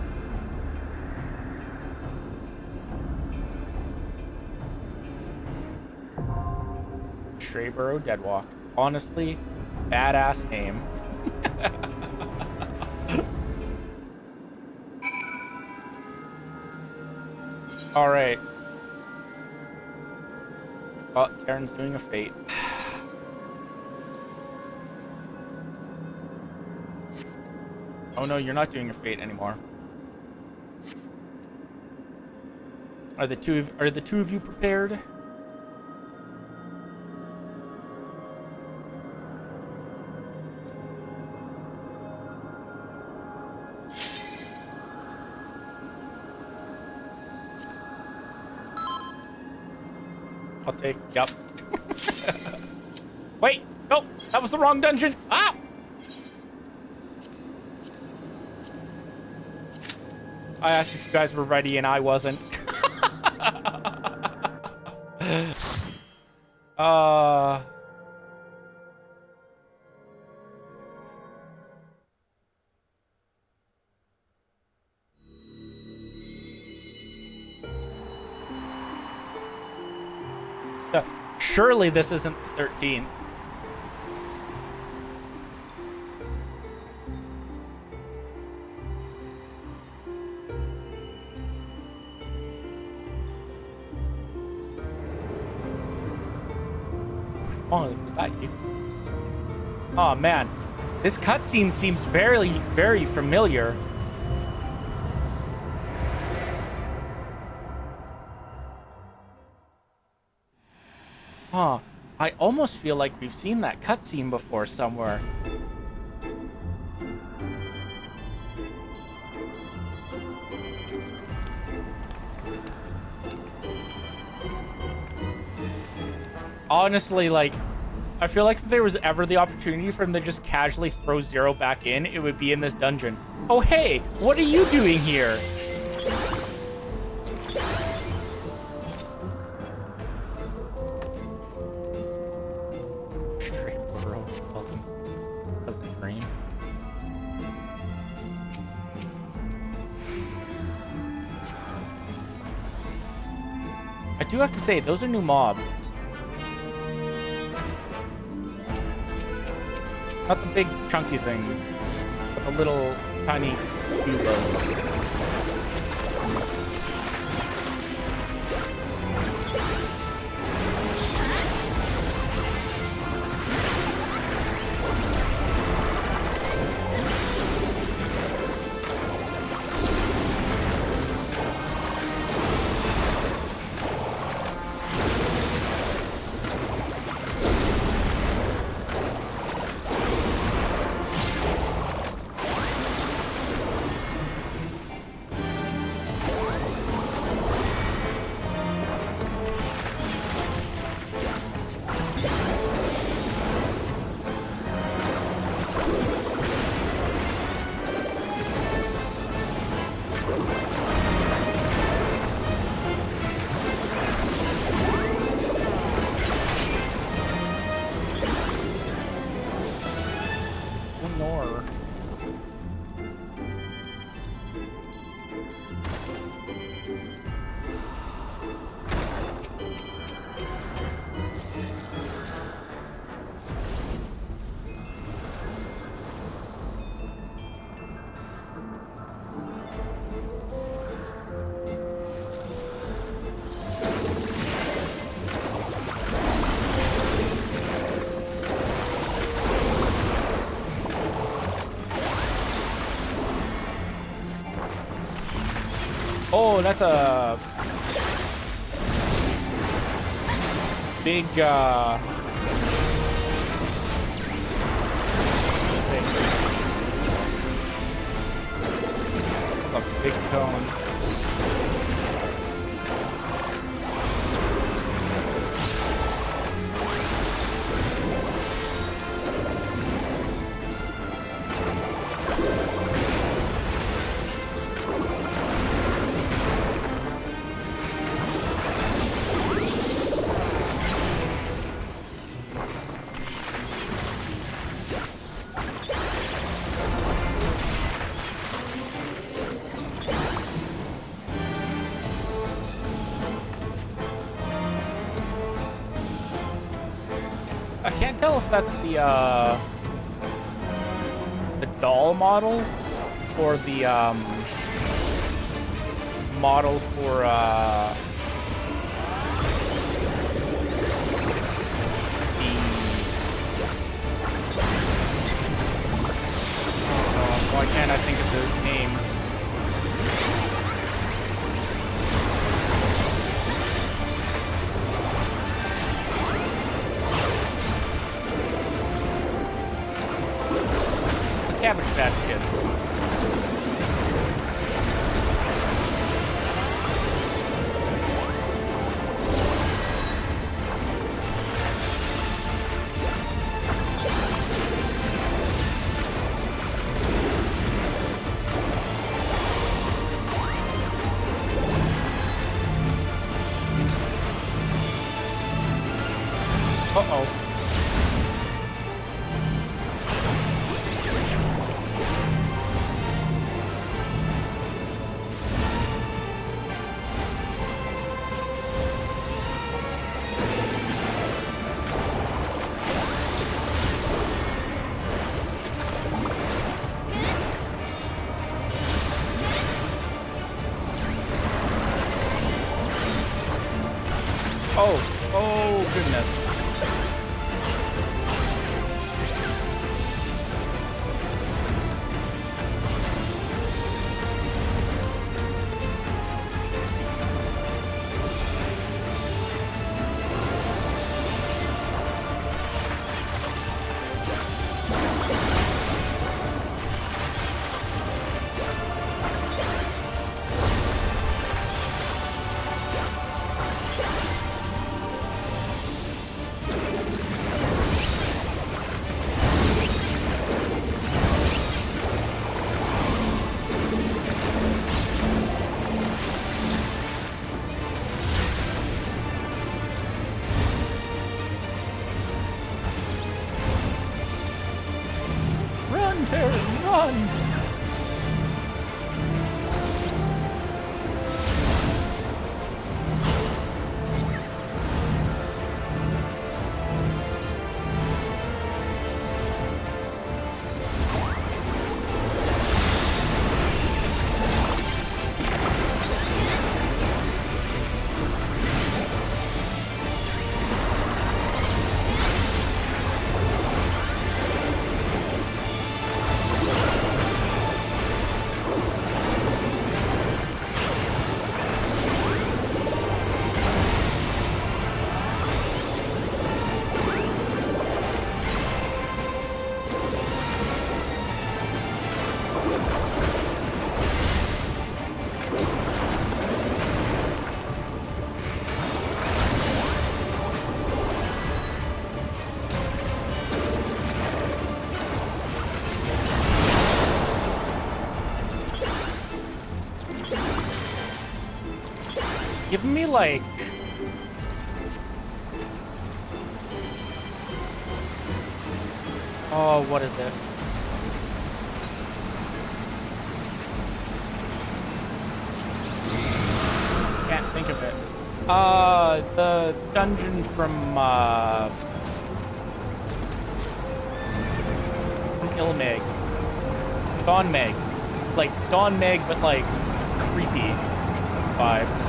Strayborough Deadwalk. Honestly, badass name. Alright. Oh, Karen's doing a fate. Oh no, you're not doing a fate anymore. Are the two of you prepared? I'll take. Yep. Wait, no, that was the wrong dungeon. Ah! I asked if you guys were ready and I wasn't. Surely this isn't 13. Oh, was that you? Oh, man. This cutscene seems very, very familiar. Huh. I almost feel like we've seen that cutscene before somewhere. Honestly, like, I feel like if there was ever the opportunity for him to just casually throw Zero back in, it would be in this dungeon. Oh, hey, what are you doing here? Straight burrow. Doesn't dream. I do have to say, those are new mobs. Not the big chunky thing, but the little tiny cubos. Oh, that's a big thing. A big cone. I can't tell if that's the doll model or the model for why can't I think of the name? Cabbage Patch Kids. Uh-oh. Oh, oh goodness. Terran, run! Giving me like oh, what is it? Can't think of it. The dungeon from Ilmeg. Dawnmeg. Like Dawnmeg, but like creepy vibes.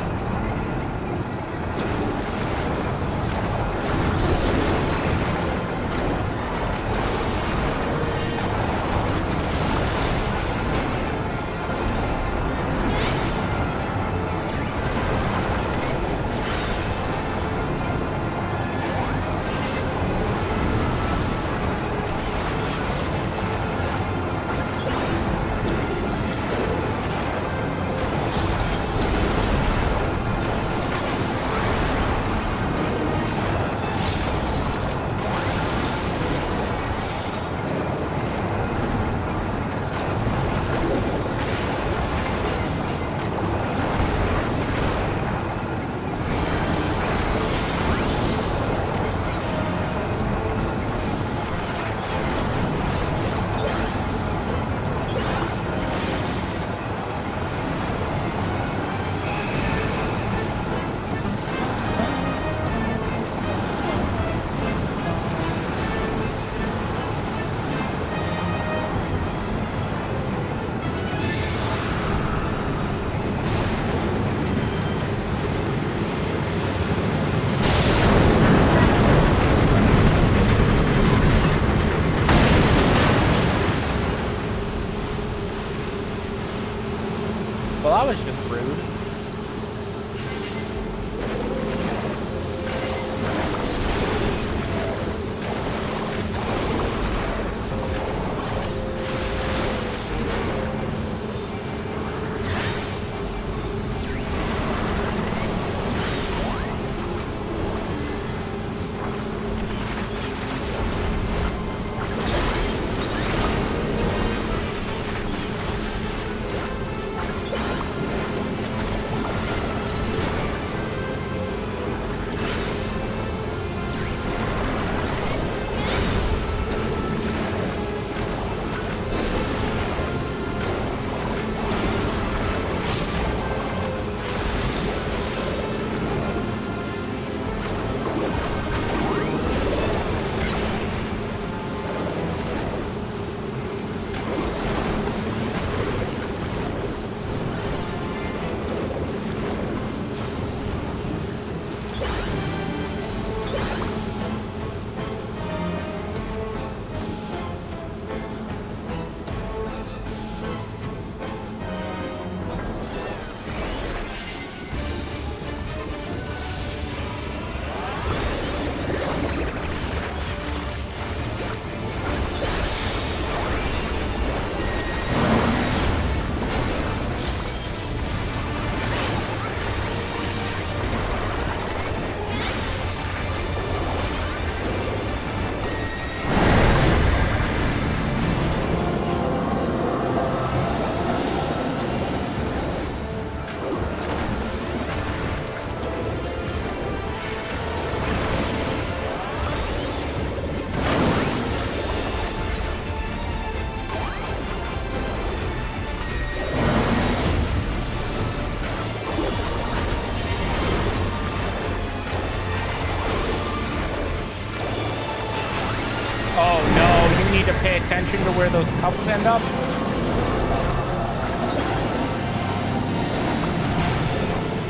need to pay attention to where those cups end up.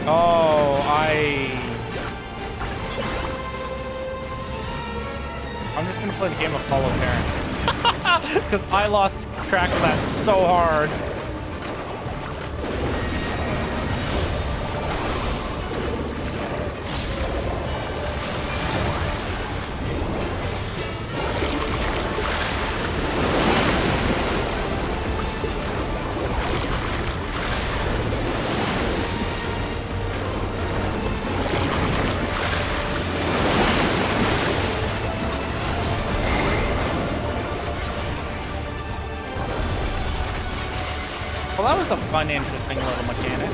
Oh, I'm just gonna play the game of follow parent. Because I lost track of that so hard. Well, that was a fun, interesting little mechanic.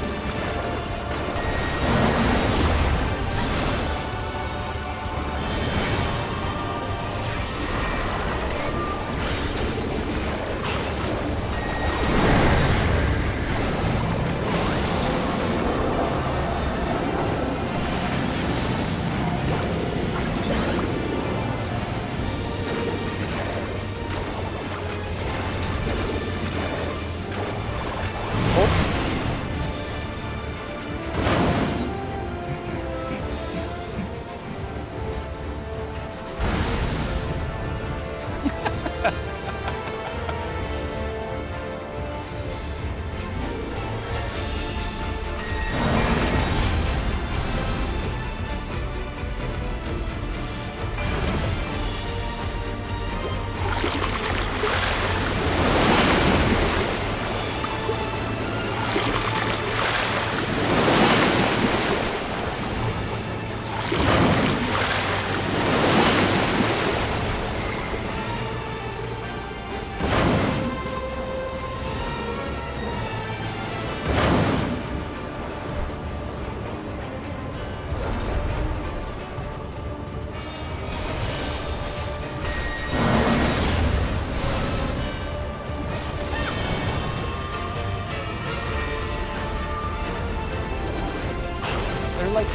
Like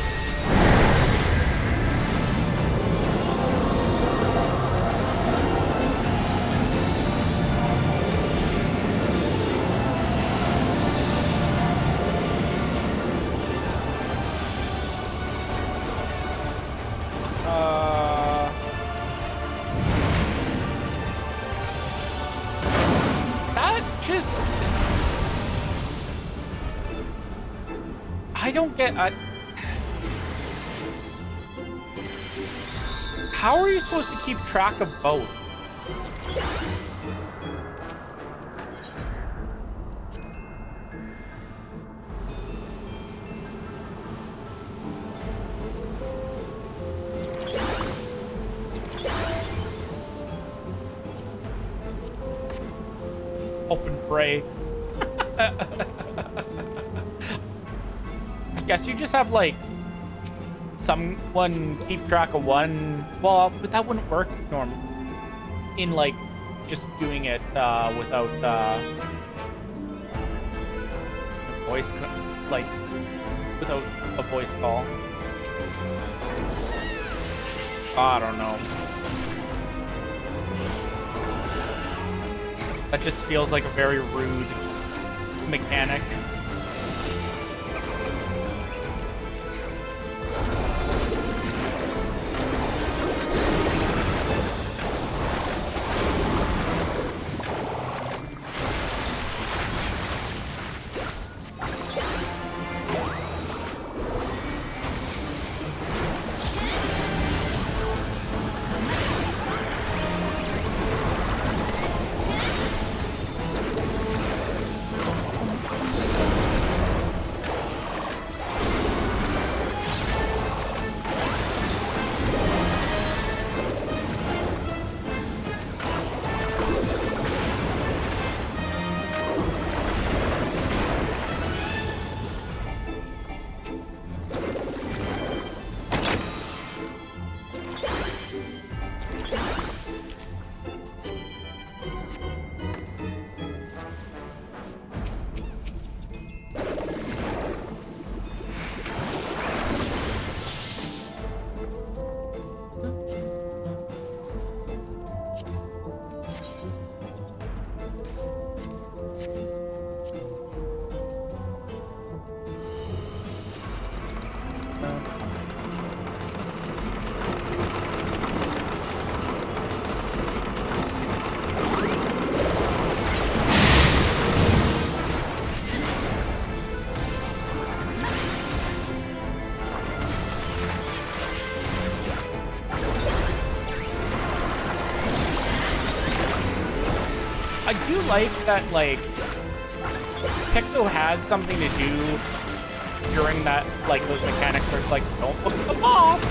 that just I don't get how are you supposed to keep track of both? Hope and pray. I guess you just have like someone keep track of one. Well, but that wouldn't work in like just doing it without like without a voice call. I don't know. That just feels like a very rude mechanic. I do like that, like, Picto has something to do during that, like, those mechanics where it's like, don't put them off.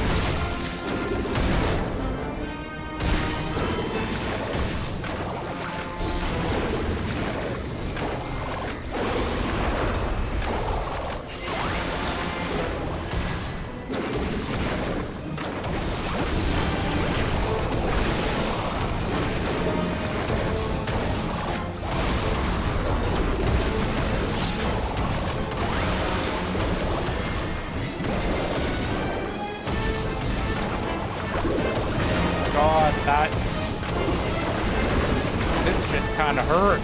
Hurt.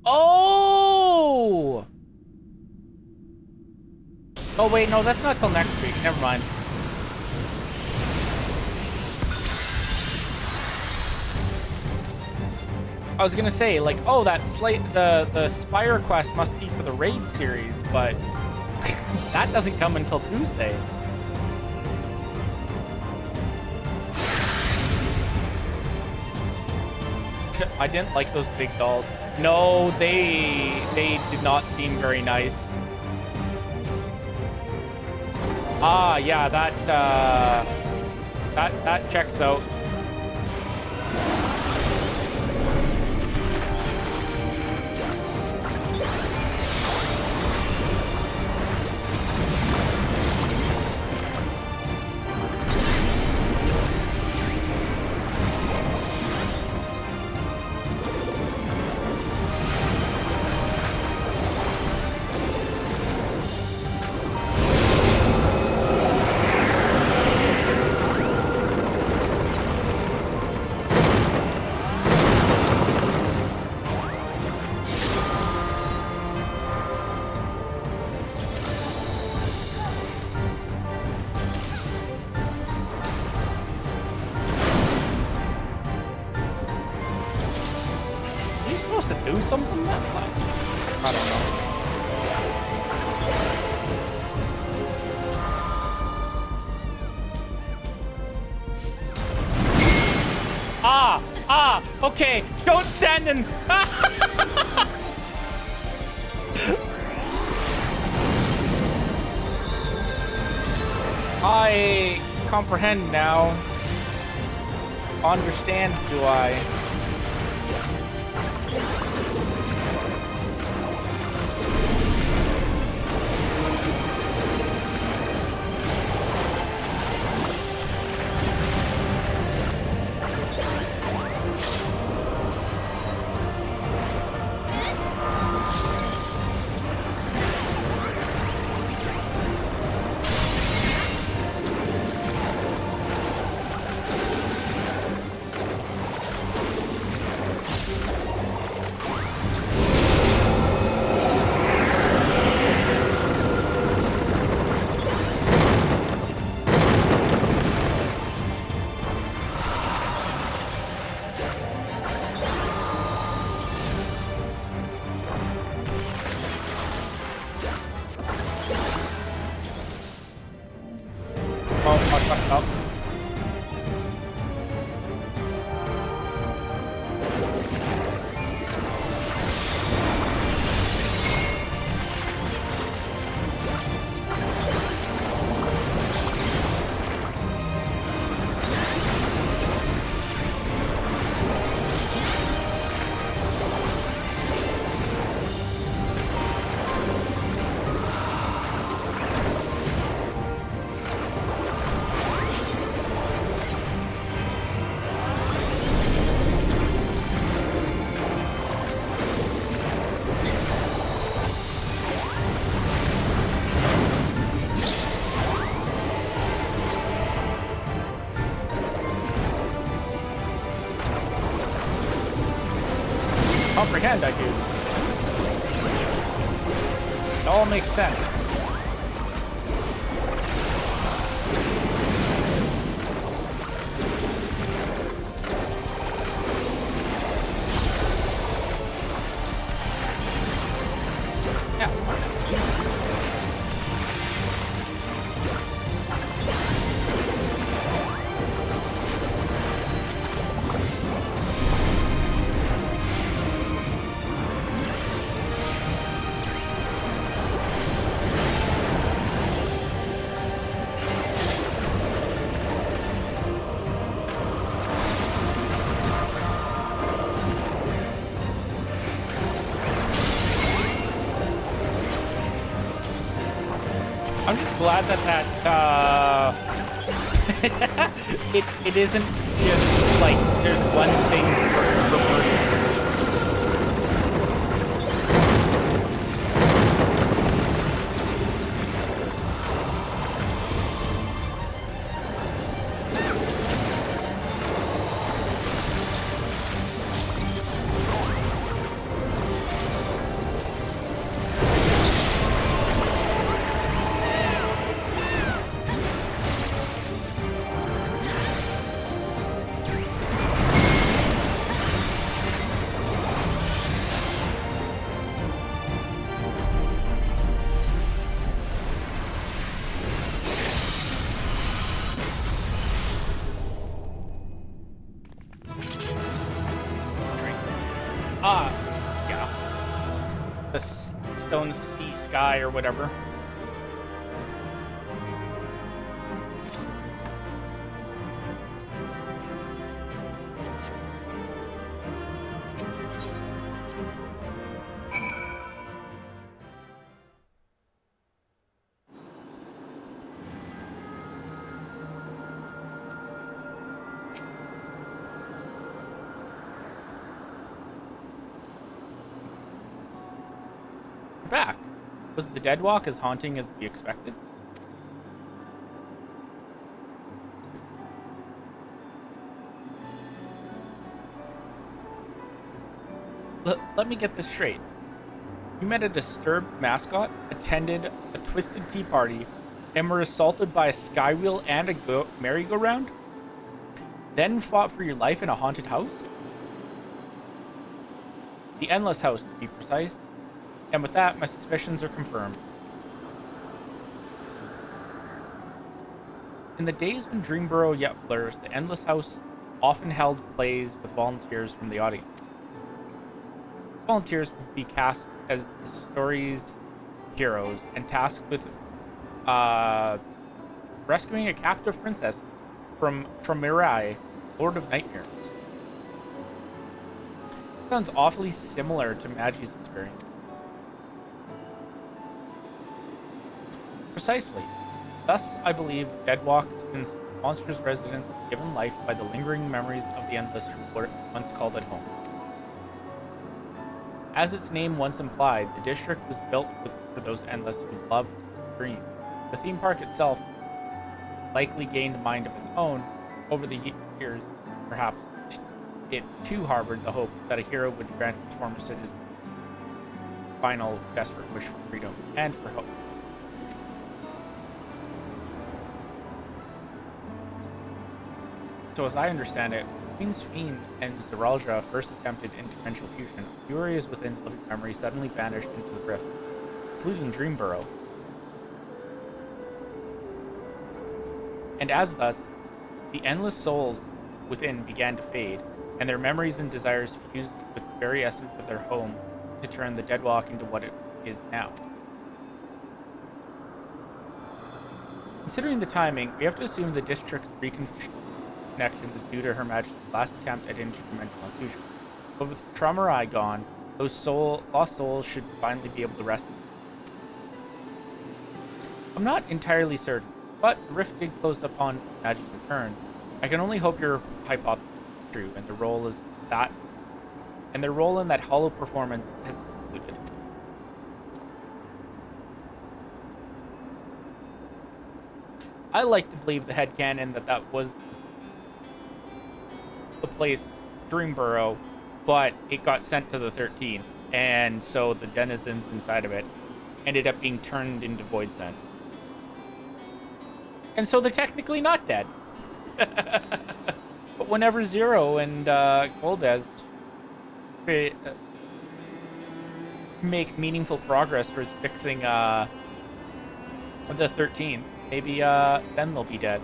Oh! Oh, wait, no, that's not till next week. Never mind. I was gonna say, like, oh, that the Spire quest must be for the raid series, but that doesn't come until Tuesday. I didn't like those big dolls. No, they did not seem very nice. Ah, yeah, that checks out. Do something that way? I don't know. Okay, don't stand in. I comprehend now. Understand, do I? comprehend, I do. It all makes sense. I'm just glad that it isn't just like there's one thing per person. Yeah. The stone sea sky or whatever. Back. Was the dead walk as haunting as we expected? Let me get this straight. You met a disturbed mascot, attended a twisted tea party, and were assaulted by a skywheel and a merry-go-round? Then fought for your life in a haunted house? The Endless House, to be precise. And with that, my suspicions are confirmed. In the days when Dreamborough yet flourished, the Endless House often held plays with volunteers from the audience. Volunteers would be cast as the story's heroes and tasked with rescuing a captive princess from Tromirai, Lord of Nightmares. Sounds awfully similar to Magi's experience. Precisely. Thus, I believe Deadwalk's monstrous residents were given life by the lingering memories of the Endless who were once called it home. As its name once implied, the district was built for those Endless who loved to dream. The theme park itself likely gained a mind of its own over the years. Perhaps it too harbored the hope that a hero would grant its former citizens final desperate wish for freedom and for hope. So as I understand it, Queen Sphene and Zeralja first attempted interdimensional fusion. A few areas within living memory suddenly vanished into the rift, including Dreamborough. And as thus, the endless souls within began to fade, and their memories and desires fused with the very essence of their home to turn the Deadwalk into what it is now. Considering the timing, we have to assume the district's reconnection was due to Her Majesty's last attempt at interdimensional fusion. But with Tromirai gone, those lost souls should finally be able to rest. I'm not entirely certain, but the rift did close upon Magi's return. I can only hope your hypothesis is true, and their role in that hollow performance has concluded. I like to believe the headcanon that was the place, Dreamborough, but it got sent to the 13th, and so the denizens inside of it ended up being turned into void scent. And so they're technically not dead. But whenever Zero and Golbez make meaningful progress towards fixing the 13th, maybe then they'll be dead.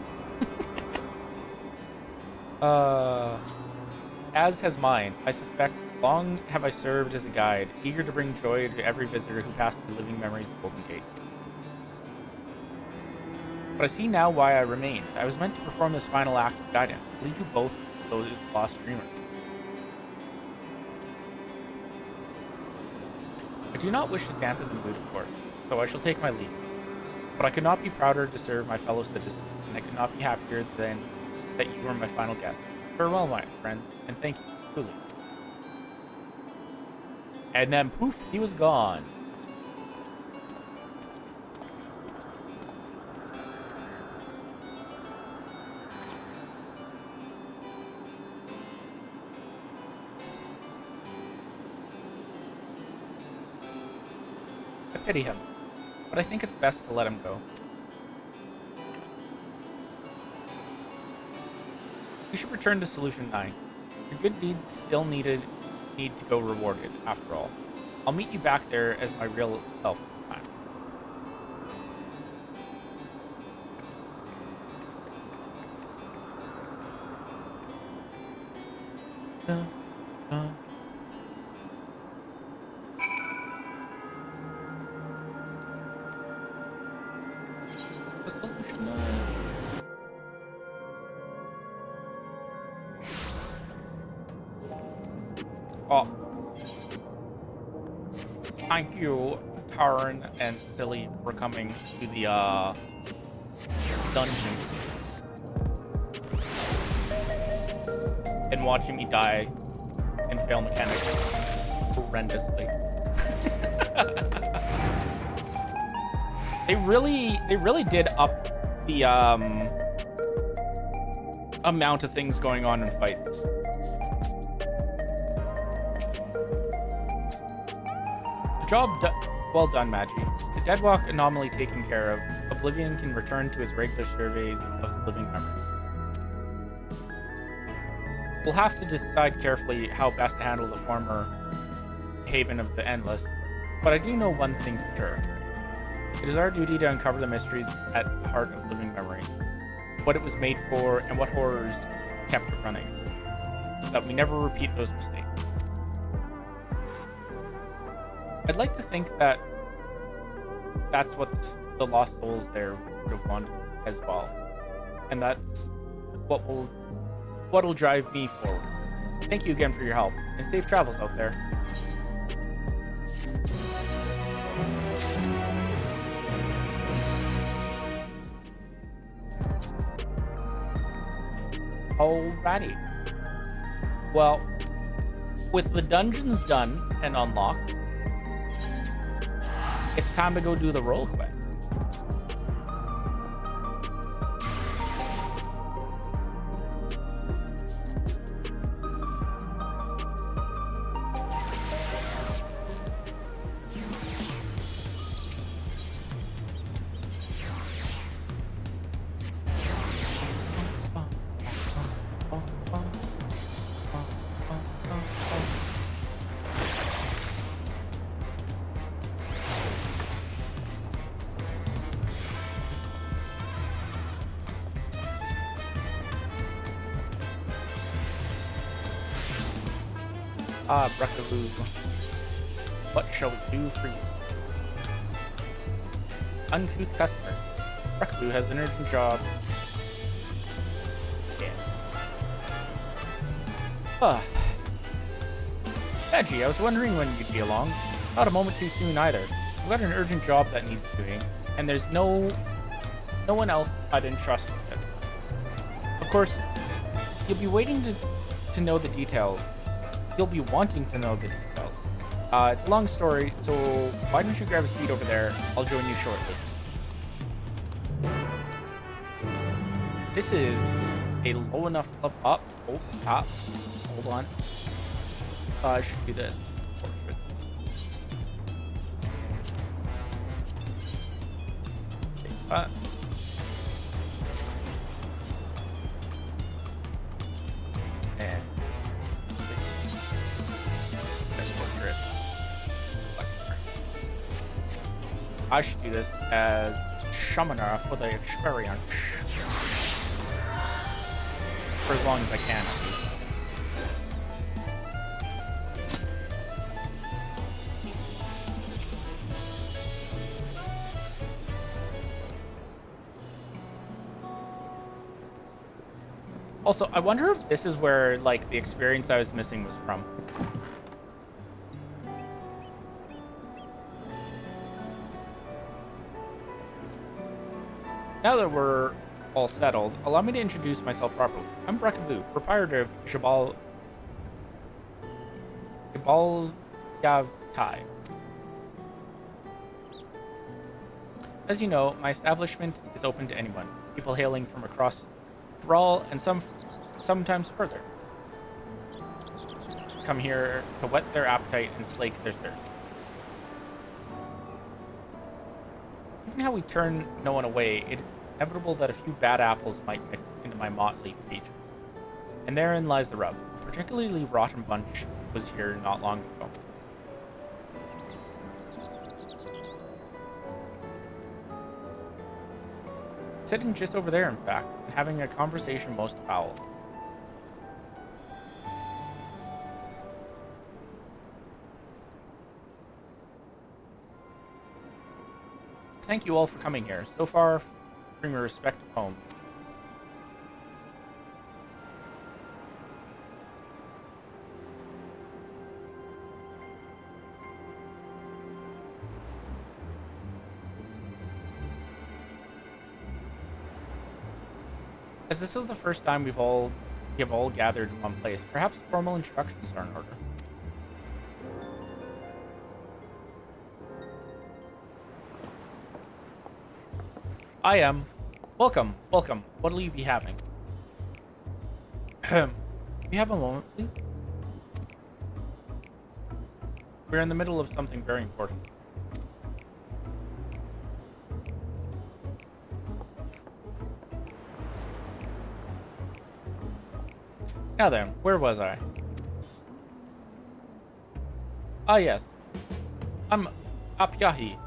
As has mine. I suspect long have I served as a guide, eager to bring joy to every visitor who passed through living memories of Golden Gate. But I see now why I remained. I was meant to perform this final act of guidance, lead you both to those lost dreamers. I do not wish to dampen the mood, of course, so I shall take my leave. But I could not be prouder to serve my fellow citizens, and I could not be happier than that you were my final guest. Farewell, my friend, and thank you, truly. And then, poof, he was gone. I pity him, but I think it's best to let him go. We should return to Solution 9. Your good deeds still need to go rewarded, after all. I'll meet you back there as my real self this time. Dun, dun. Solution 9. Oh. Thank you, Taran and Silly, for coming to the dungeon and watching me die and fail mechanically horrendously. They really did up the amount of things going on in fights. Well done, Magi. The Deadwalk anomaly taken care of, Oblivion can return to its regular surveys of living memory. We'll have to decide carefully how best to handle the former haven of the Endless, but I do know one thing for sure. It is our duty to uncover the mysteries at the heart of living memory, what it was made for, and what horrors kept it running, so that we never repeat those mistakes. I'd like to think that that's what the Lost Souls there would have wanted as well. And that's what'll drive me forward. Thank you again for your help, and safe travels out there. Alrighty. Well, with the dungeons done and unlocked, it's time to go do the role quest. Ah, Breckaroo. What shall we do for you? Uncouth customer. Breckaroo has an urgent job. Yeah. Veggie, I was wondering when you'd be along. Not a moment too soon either. I've got an urgent job that needs doing, and there's no one else I'd entrust with it. Of course, you'll be waiting to know the details. You'll be wanting to know the details. It's a long story, so why don't you grab a seat over there? I'll join you shortly. This is a low enough up. Oh, top. Hold on. I should do this. Portrait. Take that. And portrait. I should do this as Shamana for the experience. For as long as I can. Also, I wonder if this is where, like, the experience I was missing was from. Now that we're all settled, allow me to introduce myself properly. I'm Brekavu, proprietor of Jabal Yavtai. As you know, my establishment is open to anyone, people hailing from across Thrall and sometimes further. Come here to whet their appetite and slake their thirst. Given how we turn no one away, it is inevitable that a few bad apples might mix into my motley patrons. And therein lies the rub. A particularly rotten bunch was here not long ago. Sitting just over there, in fact, and having a conversation most foul. Thank you all for coming here. So far, bring your respective homes. As this is the first time we have all gathered in one place, perhaps formal introductions are in order. I am. Welcome, welcome. What'll you be having? You have a moment, please? We're in the middle of something very important. Now then, where was I? Ah, yes. I'm Apyahi.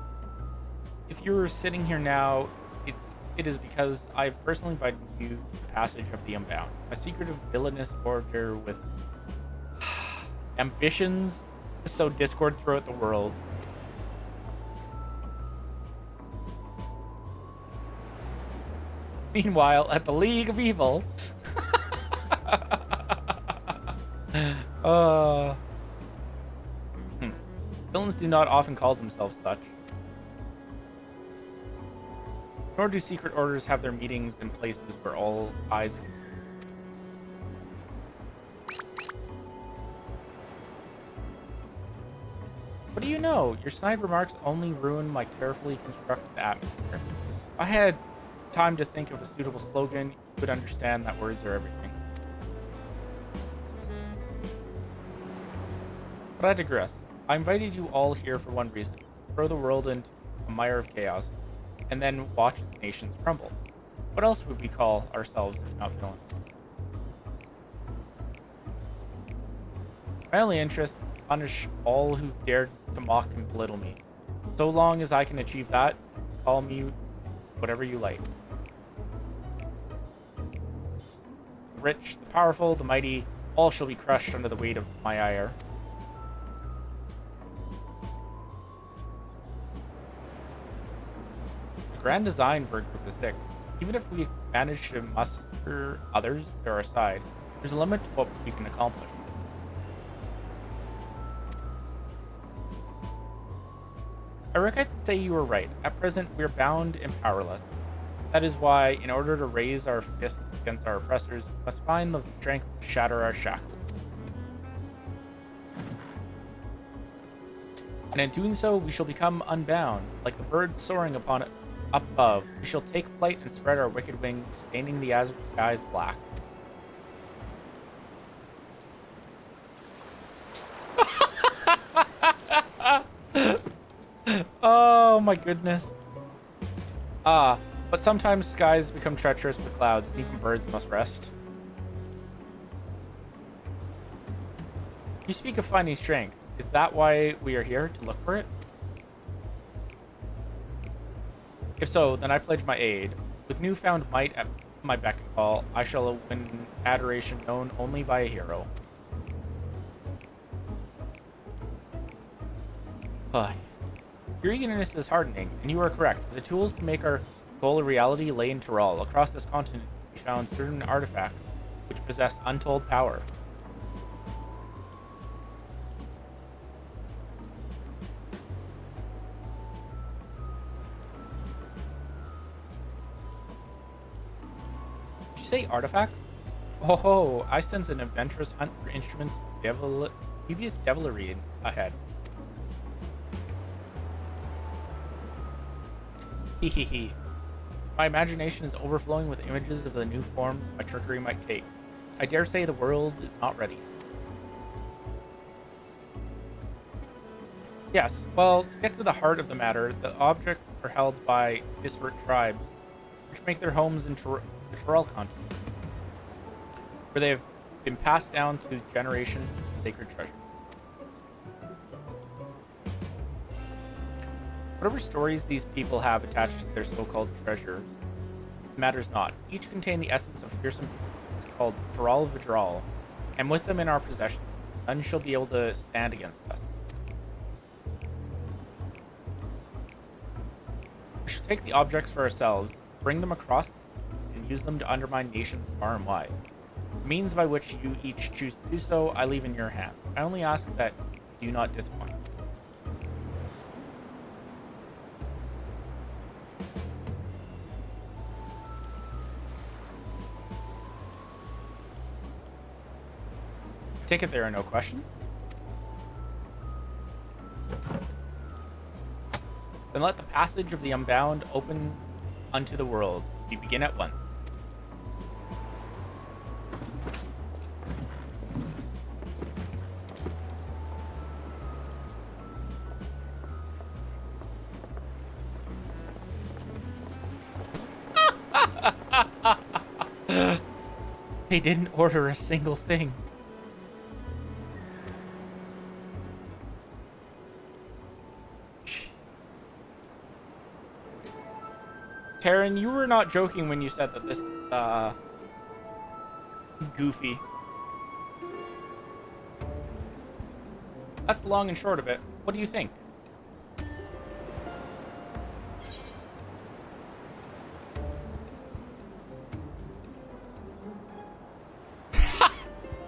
If you're sitting here now, it is because I've personally invited you to the passage of the Unbound, a secretive villainous order with ambitions to sow discord throughout the world. Meanwhile, at the League of Evil... Villains do not often call themselves such. Nor do secret orders have their meetings in places where all eyes... What do you know? Your snide remarks only ruin my carefully constructed atmosphere. If I had time to think of a suitable slogan, you would understand that words are everything. But I digress. I invited you all here for one reason. To throw the world into a mire of chaos, and then watch its nations crumble. What else would we call ourselves if not villains? My only interest is to punish all who dared to mock and belittle me. So long as I can achieve that, call me whatever you like. The rich, the powerful, the mighty, all shall be crushed under the weight of my ire. Grand design for a group of 6. Even if we manage to muster others to our side, there's a limit to what we can accomplish. I regret to say you were right. At present, we are bound and powerless. That is why, in order to raise our fists against our oppressors, we must find the strength to shatter our shackles. And in doing so, we shall become unbound, like the birds soaring upon it. Up above, we shall take flight and spread our wicked wings, staining the azure skies black. Oh my goodness. Ah, but sometimes skies become treacherous with clouds, and even birds must rest. You speak of finding strength. Is that why we are here, to look for it? If so, then I pledge my aid. With newfound might at my beck and call, I shall win adoration known only by a hero. Huh. Your eagerness is hardening, and you are correct. The tools to make our goal a reality lay in Tyrol. Across this continent, we found certain artifacts which possess untold power. Did you say artifacts? Oh ho, I sense an adventurous hunt for instruments of devious devilry ahead. Hehehe. My imagination is overflowing with images of the new forms my trickery might take. I dare say the world is not ready. Yes, well, to get to the heart of the matter, the objects are held by disparate tribes, which make their homes in the Tyrell continent, where they have been passed down to generations of sacred treasures. Whatever stories these people have attached to their so-called treasures matters not. Each contain the essence of fearsome beasts called Tyrell Vidral, and with them in our possession, none shall be able to stand against us. We shall take the objects for ourselves, bring them across the sea, and use them to undermine nations far and wide. The means by which you each choose to do so, I leave in your hands. I only ask that you do not disappoint. Take it there are no questions. Then let the passage of the unbound open unto the world. We begin at once. They didn't order a single thing. Taryn, you were not joking when you said that this is, goofy. That's the long and short of it. What do you think?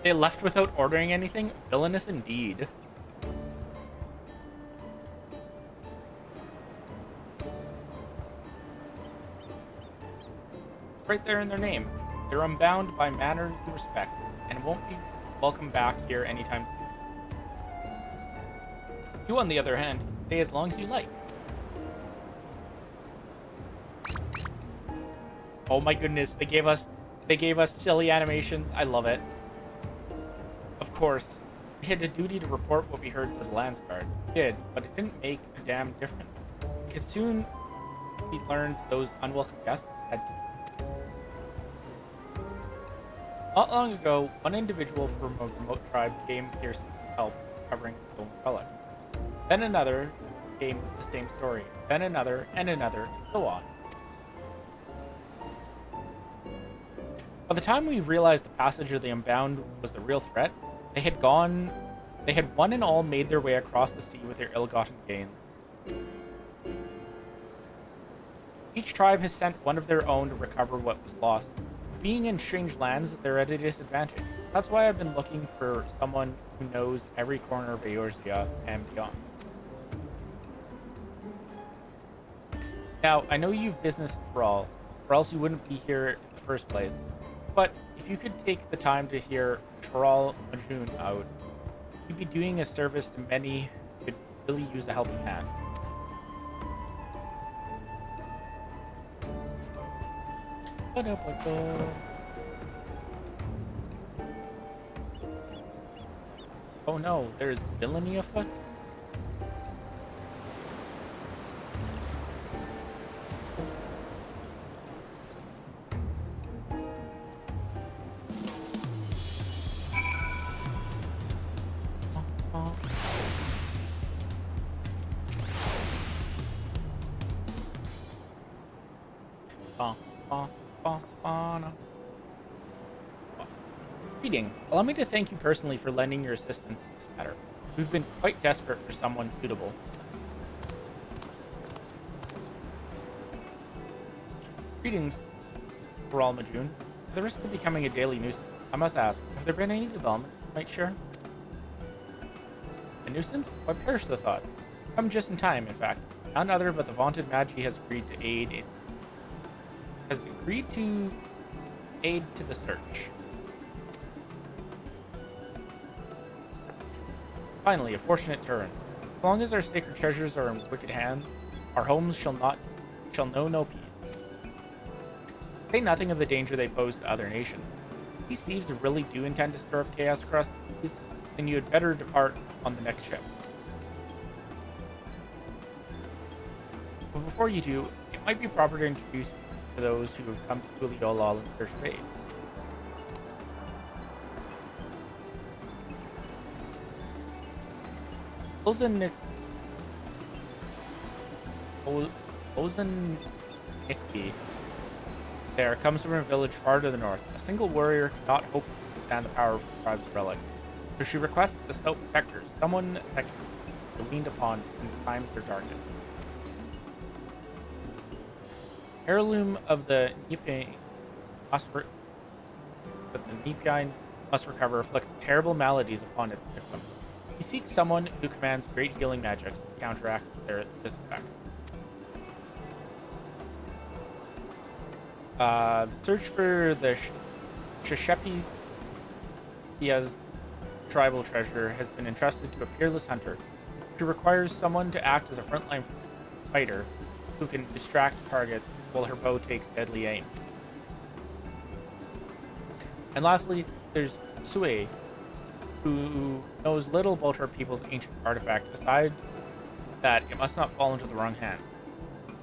They left without ordering anything? Villainous indeed. Right there in their name. They're unbound by manners and respect, and won't be welcome back here anytime soon. You, on the other hand, stay as long as you like. Oh my goodness, they gave us silly animations. I love it. Of course, we had a duty to report what we heard to the Landsguard. We did, but it didn't make a damn difference. Because soon we learned those unwelcome guests had Not long ago, one individual from a remote tribe came here seeking help recovering a stolen relic. Then another came with the same story. Then another, and so on. By the time we realized the passage of the Unbound was the real threat, they had one and all made their way across the sea with their ill-gotten gains. Each tribe has sent one of their own to recover what was lost. Being in strange lands, they're at a disadvantage. That's why I've been looking for someone who knows every corner of Eorzea and beyond. Now, I know you've business in Thrall, or else you wouldn't be here in the first place. But if you could take the time to hear Thrall Majun out, you'd be doing a service to many who could really use a helping hand. Oh no, there's villainy afoot? Ba, ba, no. Greetings. Allow me to thank you personally for lending your assistance in this matter. We've been quite desperate for someone suitable. Greetings, Baral Majoon. At the risk of becoming a daily nuisance, I must ask, have there been any developments you might share? A nuisance? Why perish the thought? Come just in time, in fact. None other but the vaunted Magi has agreed to aid to the search. Finally, a fortunate turn. As long as our sacred treasures are in wicked hands, our homes shall know no peace. Say nothing of the danger they pose to other nations. If these thieves really do intend to stir up chaos across the seas, then you had better depart on the next ship. But before you do, it might be proper to introduce you to those who have come to Uliolal in search of aid. Ozanikbi there comes from a village far to the north. A single warrior cannot hope to stand the power of the tribe's relic. So she requests the stout protector, someone that can be leaned upon in times their darkest. Heirloom of the Nepean must recover afflicts terrible maladies upon its victim. He seeks someone who commands great healing magics to counteract this effect. Search for the Sheshepia's tribal treasure has been entrusted to a peerless hunter. She requires someone to act as a frontline fighter who can distract targets while her bow takes deadly aim. And lastly, there's Sui, who knows little about her people's ancient artifact, aside that it must not fall into the wrong hand.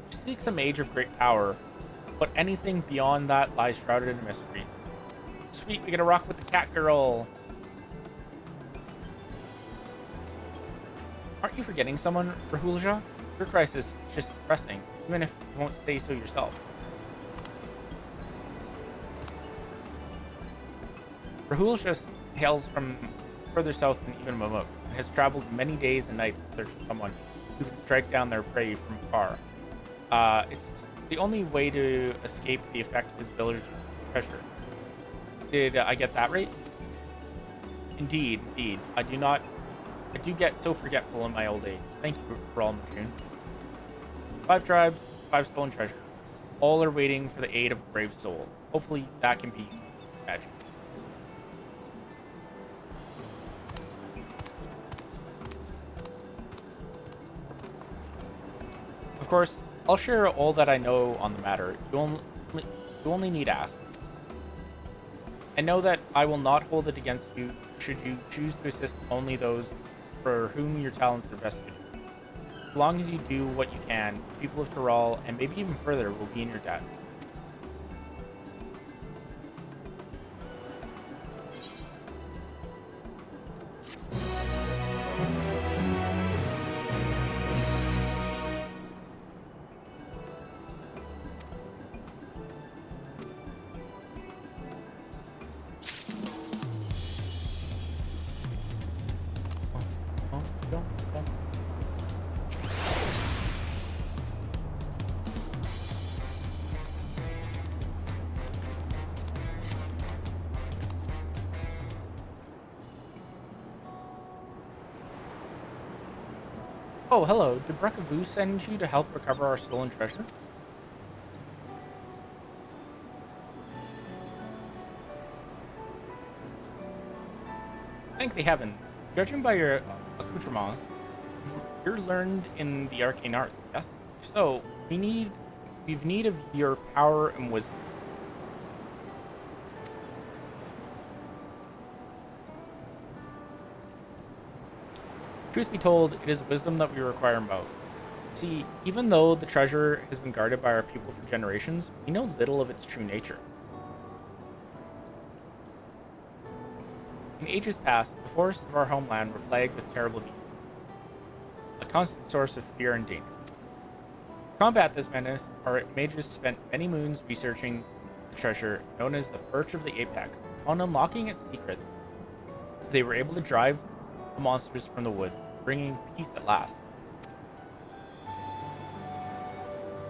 She seeks a mage of great power, but anything beyond that lies shrouded in mystery. Sweet, we gotta rock with the cat girl. Aren't you forgetting someone, Rahulja? Your crisis is just pressing, even if you won't say so yourself. Rahulja hails from further south than even Mamuk, and has traveled many days and nights in search of someone who can strike down their prey from afar. It's the only way to escape the effect of his village's treasure. Did I get that right? Indeed. I do get so forgetful in my old age. Thank you, Baral Majoon. 5 tribes, 5 stolen treasures. All are waiting for the aid of a brave soul. Hopefully that can be magic. Of course, I'll share all that I know on the matter. You only need ask. I know that I will not hold it against you should you choose to assist only those for whom your talents are best suited. As long as you do what you can, the people of Taral, and maybe even further, will be in your debt. Oh, hello. Did Brekkavu send you to help recover our stolen treasure? Thank the heavens. Judging by your accoutrements, you're learned in the arcane arts, yes? If so, we've need of your power and wisdom. Truth be told, it is wisdom that we require most. See, even though the treasure has been guarded by our people for generations, we know little of its true nature. In ages past, the forests of our homeland were plagued with terrible beasts, a constant source of fear and danger. Combat this menace, our mages spent many moons researching the treasure known as the Perch of the Apex. On unlocking its secrets, they were able to drive the monsters from the woods, bringing peace at last.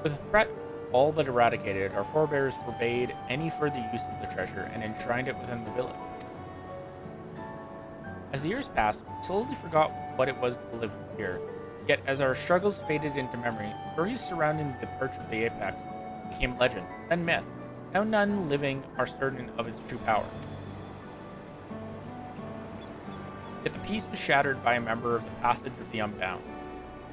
With the threat all but eradicated, our forebears forbade any further use of the treasure and enshrined it within the village. As the years passed, we slowly forgot what it was to live in fear. Yet, as our struggles faded into memory, stories surrounding the Perch of the Apex became legend, then myth. Now none living are certain of its true power. Yet the peace was shattered by a member of the Passage of the Unbound.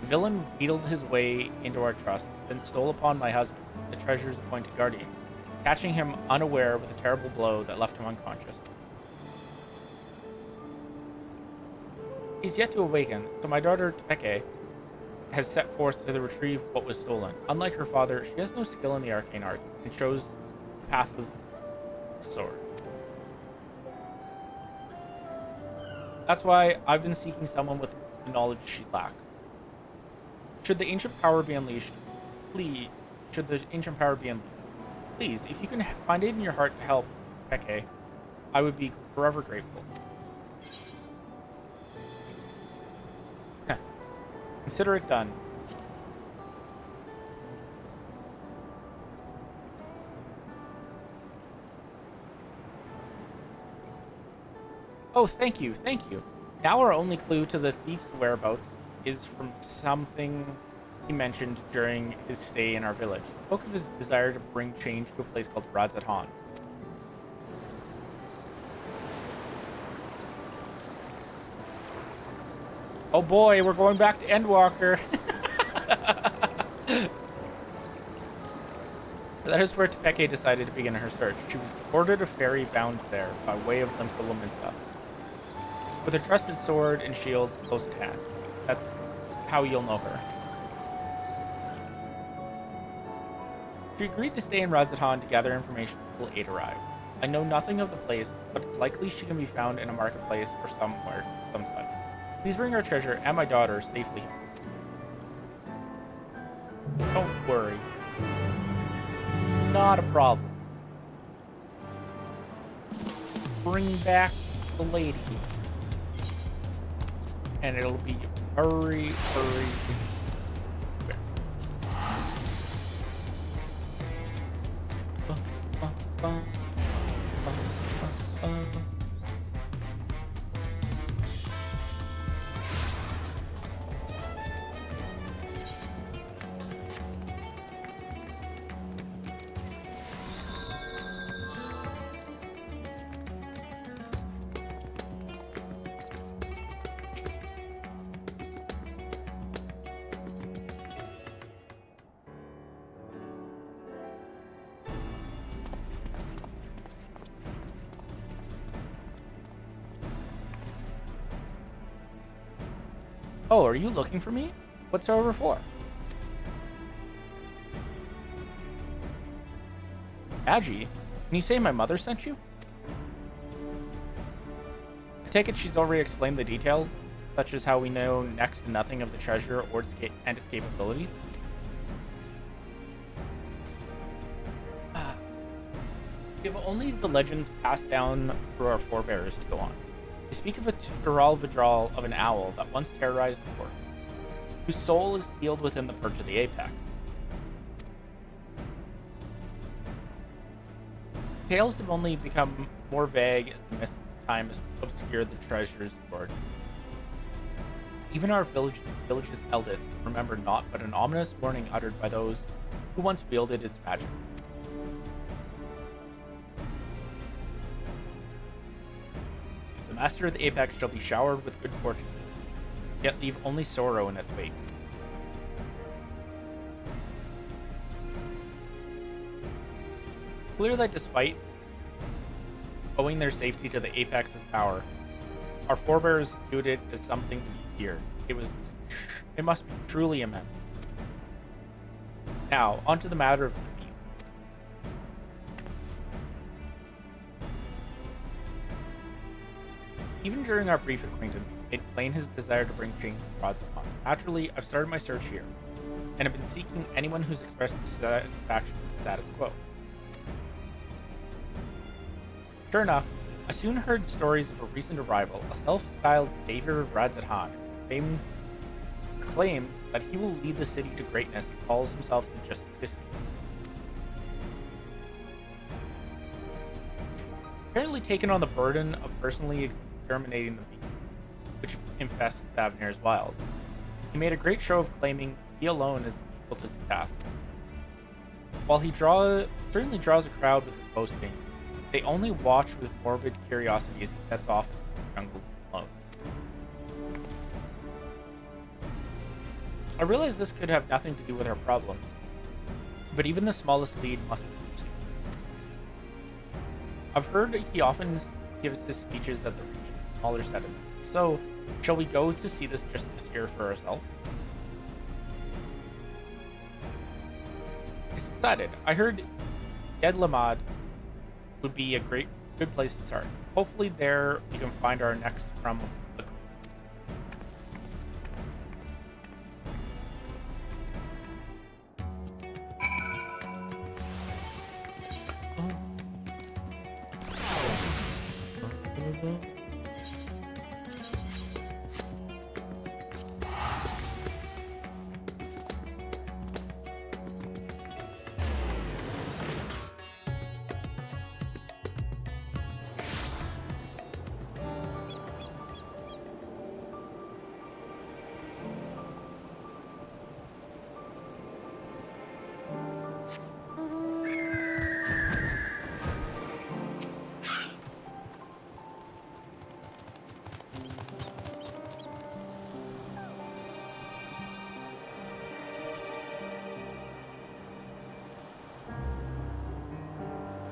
The villain wheedled his way into our trust, then stole upon my husband, the treasure's appointed guardian, catching him unaware with a terrible blow that left him unconscious. He's yet to awaken, so my daughter Tepeke has set forth to retrieve what was stolen. Unlike her father, she has no skill in the arcane arts and chose the path of the sword. That's why I've been seeking someone with the knowledge she lacks. Should the ancient power be unleashed, please, if you can find it in your heart to help Tepeke, I would be forever grateful. Consider it done. Oh, thank you, thank you. Now our only clue to the thief's whereabouts is from something he mentioned during his stay in our village. He spoke of his desire to bring change to a place called Radzaton. Oh boy, we're going back to Endwalker. That is where Tepeke decided to begin her search. She was ordered a ferry bound there by way of Limsa, with her trusted sword and shield close at hand. That's how you'll know her. She agreed to stay in Radzaton to gather information until aid arrived. I know nothing of the place, but it's likely she can be found in a marketplace or somewhere, some such. Please bring our treasure and my daughter safely. Don't worry. Not a problem. Bring back the lady. And it'll be very, very quick. Oh, are you looking for me? What's over for? Agi, can you say my mother sent you? I take it she's already explained the details, such as how we know next to nothing of the treasure or its escape abilities. We have only the legends passed down through our forebears to go on. They speak of a Tural Vidral of an owl that once terrorized the court, whose soul is sealed within the Perch of the Apex. Tales have only become more vague as the mists of time has obscured the treasure's hoard. Even our village's eldest remember naught but an ominous warning uttered by those who once wielded its magic. The master of the Apex shall be showered with good fortune, yet leave only sorrow in its wake. Clear that despite owing their safety to the Apex's power, our forebears viewed it as something to be feared. It must be truly immense. Now, onto the matter of the thief. Even during our brief acquaintance, it made plain his desire to bring change to Radzaton. Naturally, I've started my search here. and have been seeking anyone who's expressed dissatisfaction with the status quo. Sure enough, I soon heard stories of a recent arrival, a self-styled savior of Radzatan, who claims that he will lead the city to greatness and calls himself the Justiciar. Apparently taken on the burden of personally exterminating the beasts, which infest Thavnir's wild. He made a great show of claiming he alone is equal to the task. While he certainly draws a crowd with his boasting, they only watch with morbid curiosity as he sets off into the jungles alone. I realize this could have nothing to do with our problem, but even the smallest lead must be pursued. I've heard he often gives his speeches at the region's smaller settlements, so shall we go to see this Justiciar for ourselves? It's decided. I heard Edlamad would be a good place to start. Hopefully there we can find our next crumb of the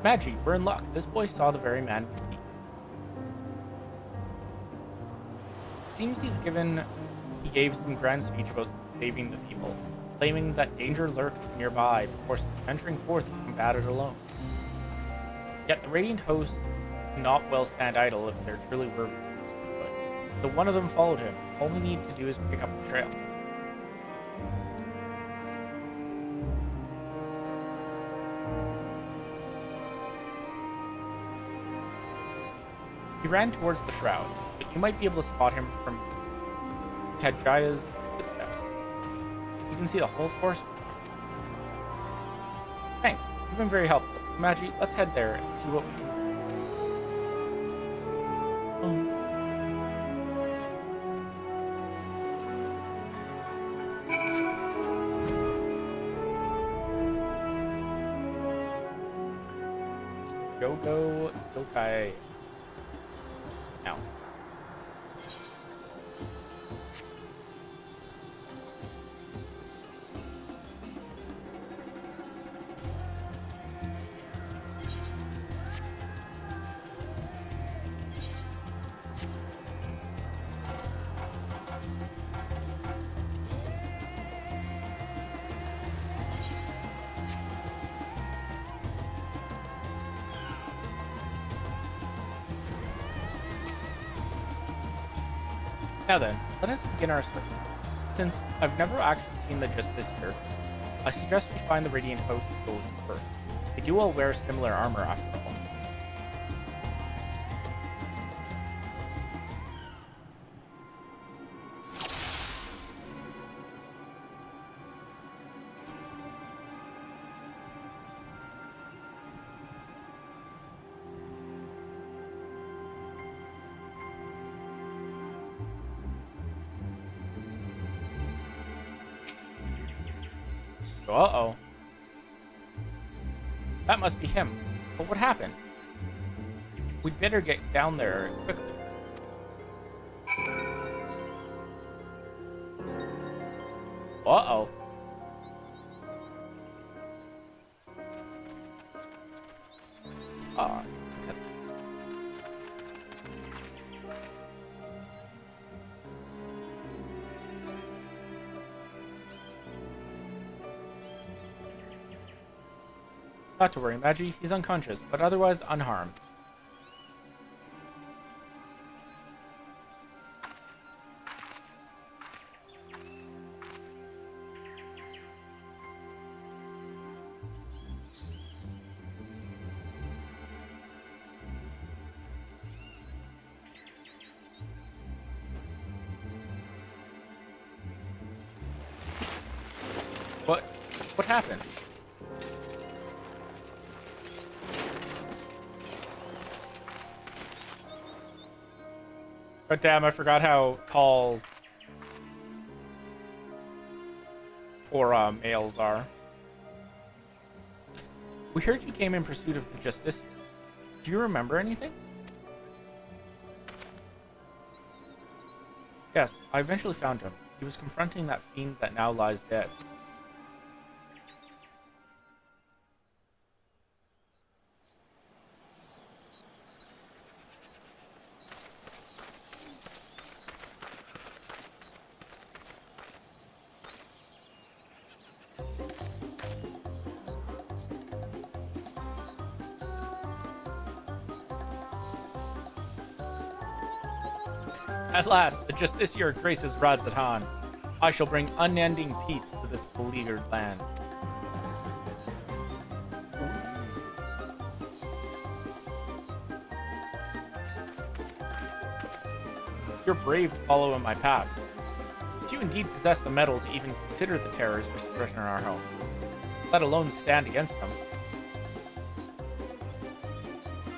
Magi, we're in luck. This boy saw the very man we seek. Seems he gave some grand speech about saving the people, claiming that danger lurked nearby before venturing forth to combat it alone. Yet the Radiant host could not well stand idle if there truly were beasts afoot. So one of them followed him. All we need to do is pick up the trail. He ran towards the shroud, but you might be able to spot him from Kajaya's footsteps. You can see the whole force. Thanks, you've been very helpful. Magi, let's head there and see what we can do. Jogo Yokai. Now. Now then, let us begin our search. Since I've never actually seen the Justiciar, I suggest we find the Radiant host goals first. They do all wear similar armor after all. Uh-oh. That must be him. But what happened? We'd better get down there quickly. Uh-oh. Ah. Not to worry, Magi. He's unconscious, but otherwise unharmed. What happened? But damn, I forgot how tall poor males are. We heard you came in pursuit of the Justice. Do you remember anything? Yes, I eventually found him. He was confronting that fiend that now lies dead. At last, the Justiciar graces Radzatan. I shall bring unending peace to this beleaguered land. You're brave to follow in my path. If you indeed possess the mettle to even consider the terrors which threaten our home, let alone stand against them.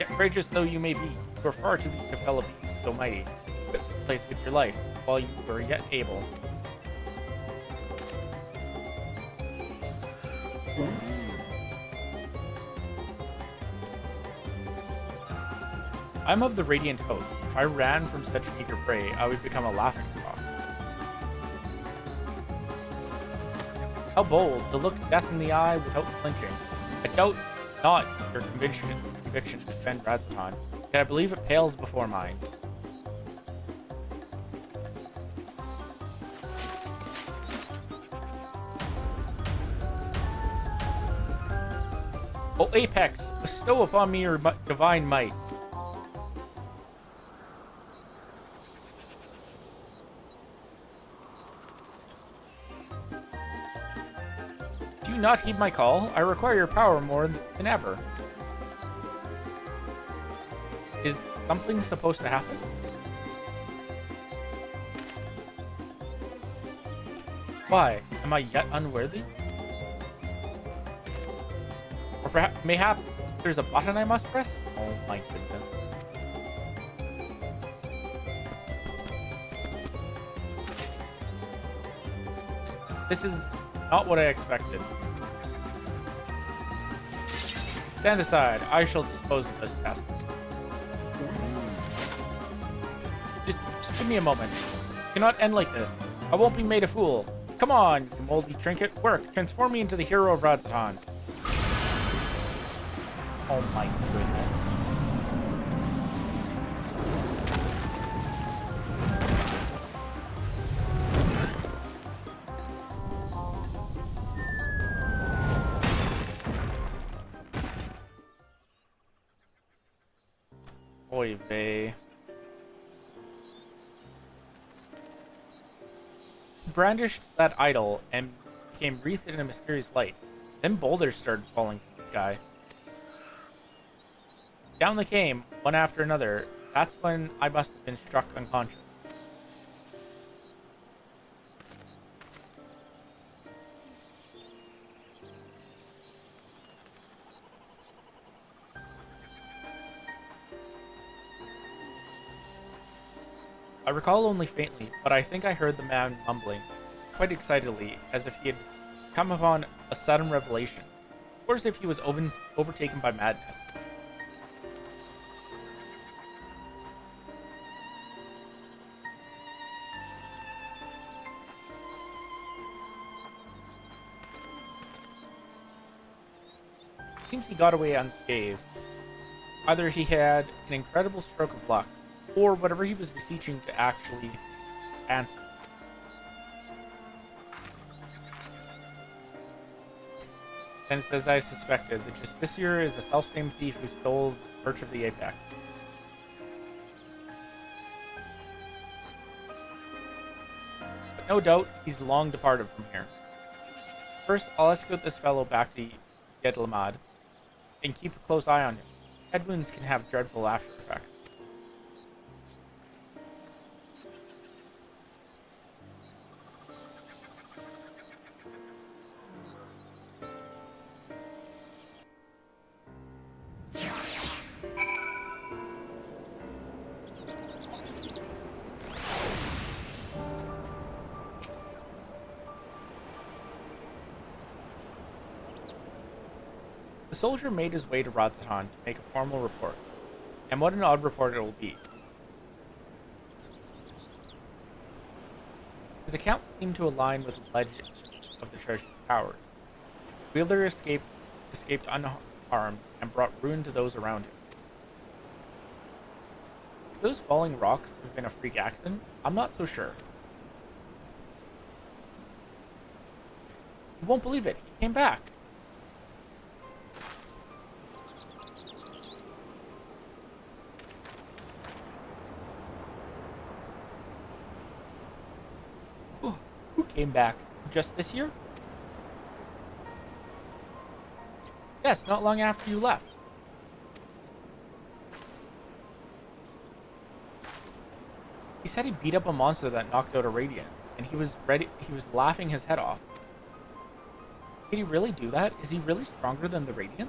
Yet courageous though you may be, you are far too weak to fell a beast so mighty. Place with your life while you were yet able. I'm of the Radiant Host. If I ran from such meager prey, I would become a laughingstock. How bold to look death in the eye without flinching. I doubt not your conviction to defend Radzatan, yet I believe it pales before mine. O Apex, bestow upon me your divine might. Do you not heed my call? I require your power more than ever. Is something supposed to happen? Why? Am I yet unworthy? Or perhaps, mayhap, there's a button I must press? Oh my goodness. This is not what I expected. Stand aside. I shall dispose of this pest. Just give me a moment. It cannot end like this. I won't be made a fool. Come on, you moldy trinket. Work. Transform me into the hero of Radzatan. Oh my goodness. Oy vey. He brandished that idol and became wreathed in a mysterious light. Then boulders started falling from the sky. Down they came, one after another. That's when I must have been struck unconscious. I recall only faintly, but I think I heard the man mumbling, quite excitedly, as if he had come upon a sudden revelation, or as if he was overtaken by madness. Seems he got away unscathed. Either he had an incredible stroke of luck, or whatever he was beseeching to actually answer. And as I suspected, the Justiciar is a self-same thief who stole the Birch of the Apex. But no doubt, he's long departed from here. First, I'll escort this fellow back to Yedlamad, and keep a close eye on him. Head wounds can have dreadful after effects. The soldier made his way to Radzahan to make a formal report. And what an odd report it will be. His account seemed to align with the legend of the treasure's powers. Wielder escaped unharmed and brought ruin to those around him. If those falling rocks have been a freak accident, I'm not so sure. You won't believe it, he came back. Who came back? Just this year? Yes, not long after you left. He said he beat up a monster that knocked out a Radiant, and he was laughing his head off. Did he really do that? Is he really stronger than the Radiant?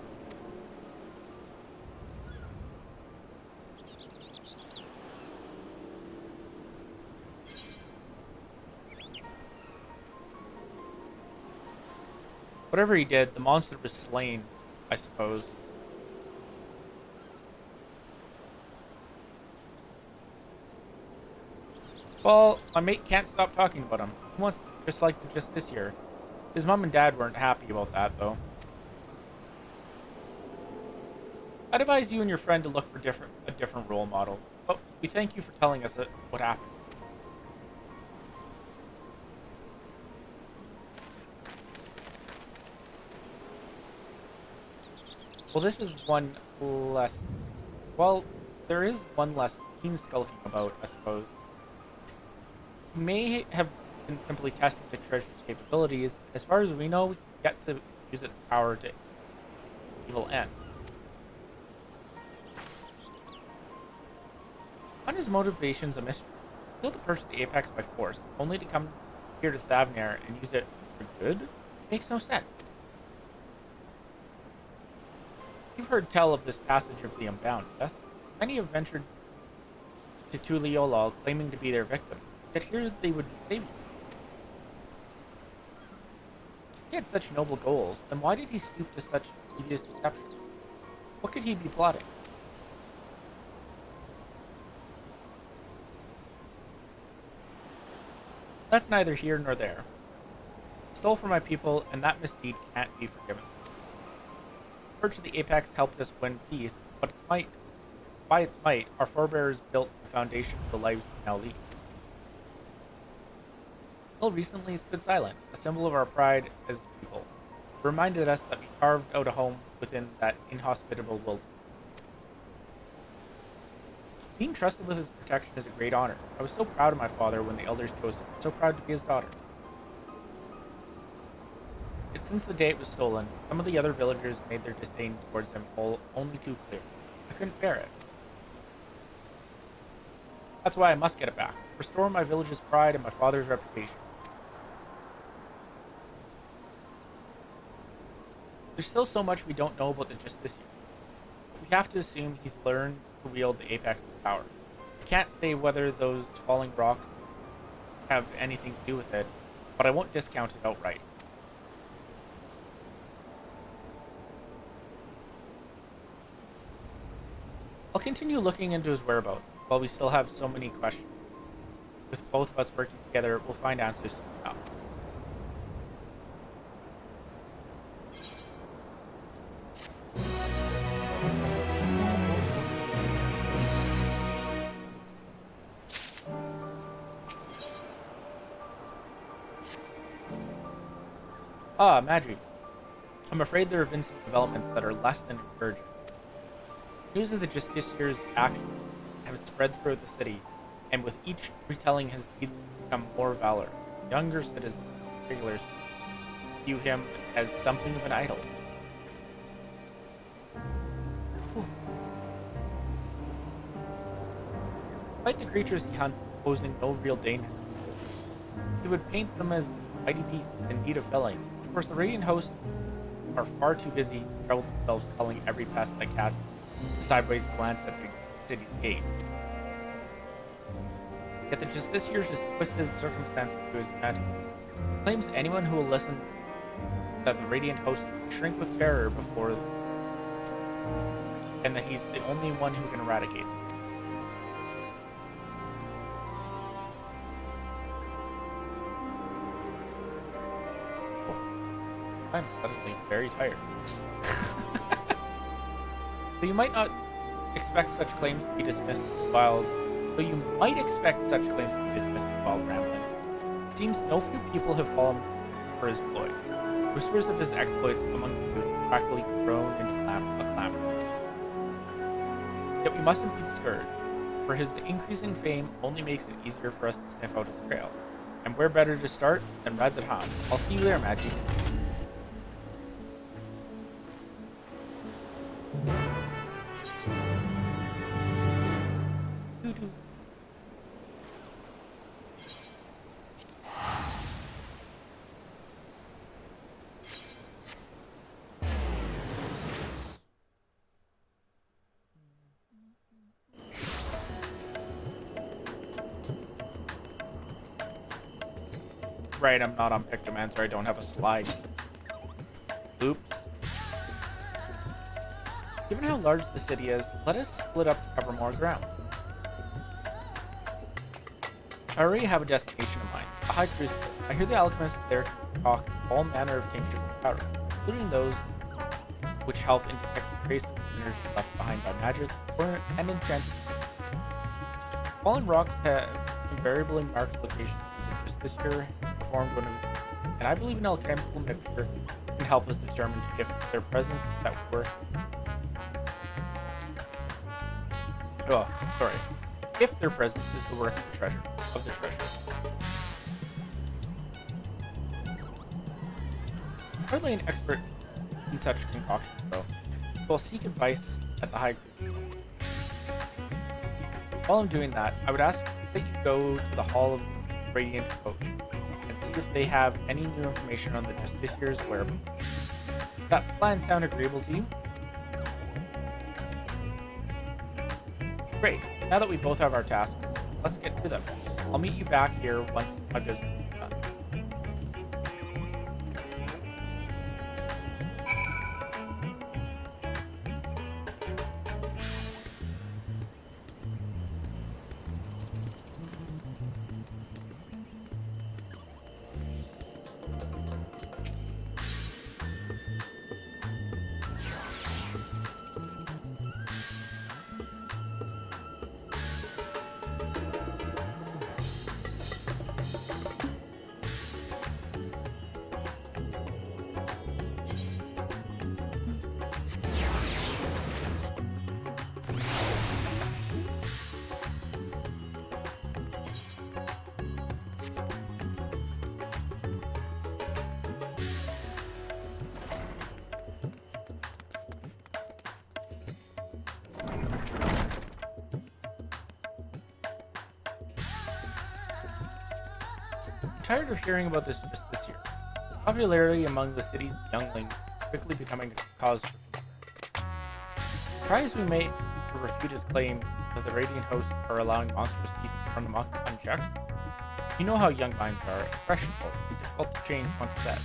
Whatever he did, the monster was slain, I suppose. Well, my mate can't stop talking about him. He wants just this year. His mom and dad weren't happy about that, though. I'd advise you and your friend to look for a different role model. But we thank you for telling us what happened. Well, this is one less... Well, there is one less teen skulking about, I suppose. He may have been simply testing the treasure's capabilities. As far as we know, we can get to use its power to evil end. On his motivations a mystery. He killed a person at the Apex by force, only to come here to Thavnair and use it for good? Makes no sense. You've heard tell of this passage of the Unbound, yes? Many have ventured to Tuliolal claiming to be their victims, yet here they would be saving. He had such noble goals, then why did he stoop to such devious deception? What could he be plotting? That's neither here nor there. He stole from my people, and that misdeed can't be forgiven. The Purge of the Apex helped us win peace, but by its might, our forebears built the foundation for the lives we now lead. Until recently stood silent, a symbol of our pride as people. It reminded us that we carved out a home within that inhospitable wilderness. Being trusted with his protection is a great honor. I was so proud of my father when the elders chose him, so proud to be his daughter. Yet since the day it was stolen, some of the other villagers made their disdain towards him only too clear. I couldn't bear it. That's why I must get it back. Restore my village's pride and my father's reputation. There's still so much we don't know about the Justice year. We have to assume he's learned to wield the Apex's power. I can't say whether those falling rocks have anything to do with it, but I won't discount it outright. I'll continue looking into his whereabouts, while we still have so many questions. With both of us working together, we'll find answers soon enough. Ah, Madri. I'm afraid there have been some developments that are less than encouraging. News of the Justicier's actions have spread throughout the city, and with each retelling his deeds become more valor. Younger citizens, regulars, view him as something of an idol. Despite the creatures he hunts posing no real danger, he would paint them as mighty beasts in need of felling. Of course, the Radiant hosts are far too busy to trouble themselves culling every pest that casts a sideways glance at the city's gate. Yet the Justiciar has twisted the circumstances to his advantage. He claims anyone who will listen that the Radiant hosts shrink with terror before and that he's the only one who can eradicate them. Oh, I'm suddenly very tired. So you might not expect such claims to be dismissed as wild, though you might expect such claims to be dismissed as wild rambling. It seems no few people have fallen for his ploy. Whispers of his exploits among the youth have practically grown into a clamor. Yet we mustn't be discouraged, for his increasing fame only makes it easier for us to sniff out his trail. And where better to start than Rad's at Hans? I'll see you there, Maggie. Right, I'm not on Pictomancer. I don't have a slide. Oops. Given how large the city is, let us split up to cover more ground. I already have a destination in mind, a high crucible. I hear the alchemists there concoct all manner of tinctures and powders, including those which help in detecting traces of energy left behind by magics and enchantments. Fallen rocks have invariably marked locations that just this year performed one of his, and I believe an alchemical mixture can help us determine if their presence is at work. If their presence is the work of the treasure. Hardly an expert in such concoctions, though, so I'll seek advice at the High Crucible. While I'm doing that, I would ask that you go to the Hall of Radiant Coach and see if they have any new information on the Justicier's whereabouts. Does that plan sound agreeable to you? Great. Now that we both have our tasks, let's get to them. I'll meet you back here once my business is done. Tired of hearing about this just this year. Popularity among the city's younglings is quickly becoming a cause for concern. Try as we may to refute his claim that the Radiant Hosts are allowing monstrous beasts from the muck unchecked. You know how young minds are, impressionable and difficult to change once set.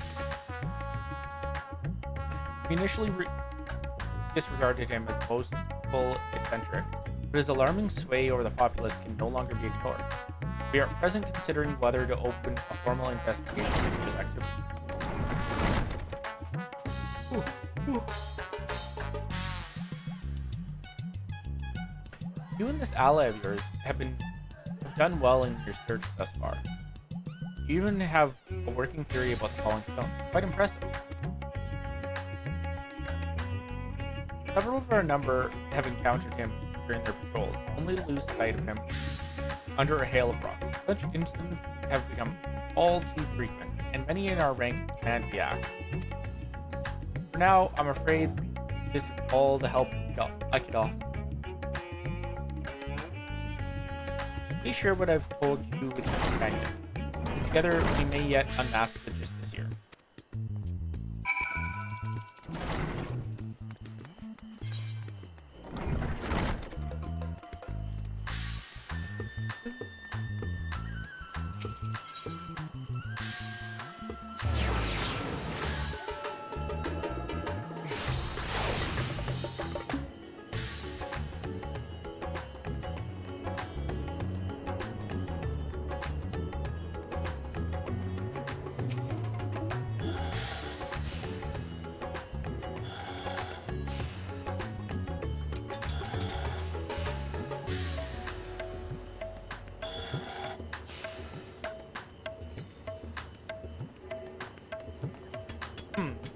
We initially disregarded him as boastful eccentric, but his alarming sway over the populace can no longer be ignored. We are at present considering whether to open a formal investigation into his activities. You and this ally of yours have done well in your search thus far. You even have a working theory about the falling stone. Quite impressive. Several of our number have encountered him during their patrols, only to lose sight of him under a hail of rocks. Such incidents have become all too frequent, and many in our rank demand the act. For now, I'm afraid this is all the help I could offer. Please share what I've told you with your companion. Together, we may yet unmask the Justiciar.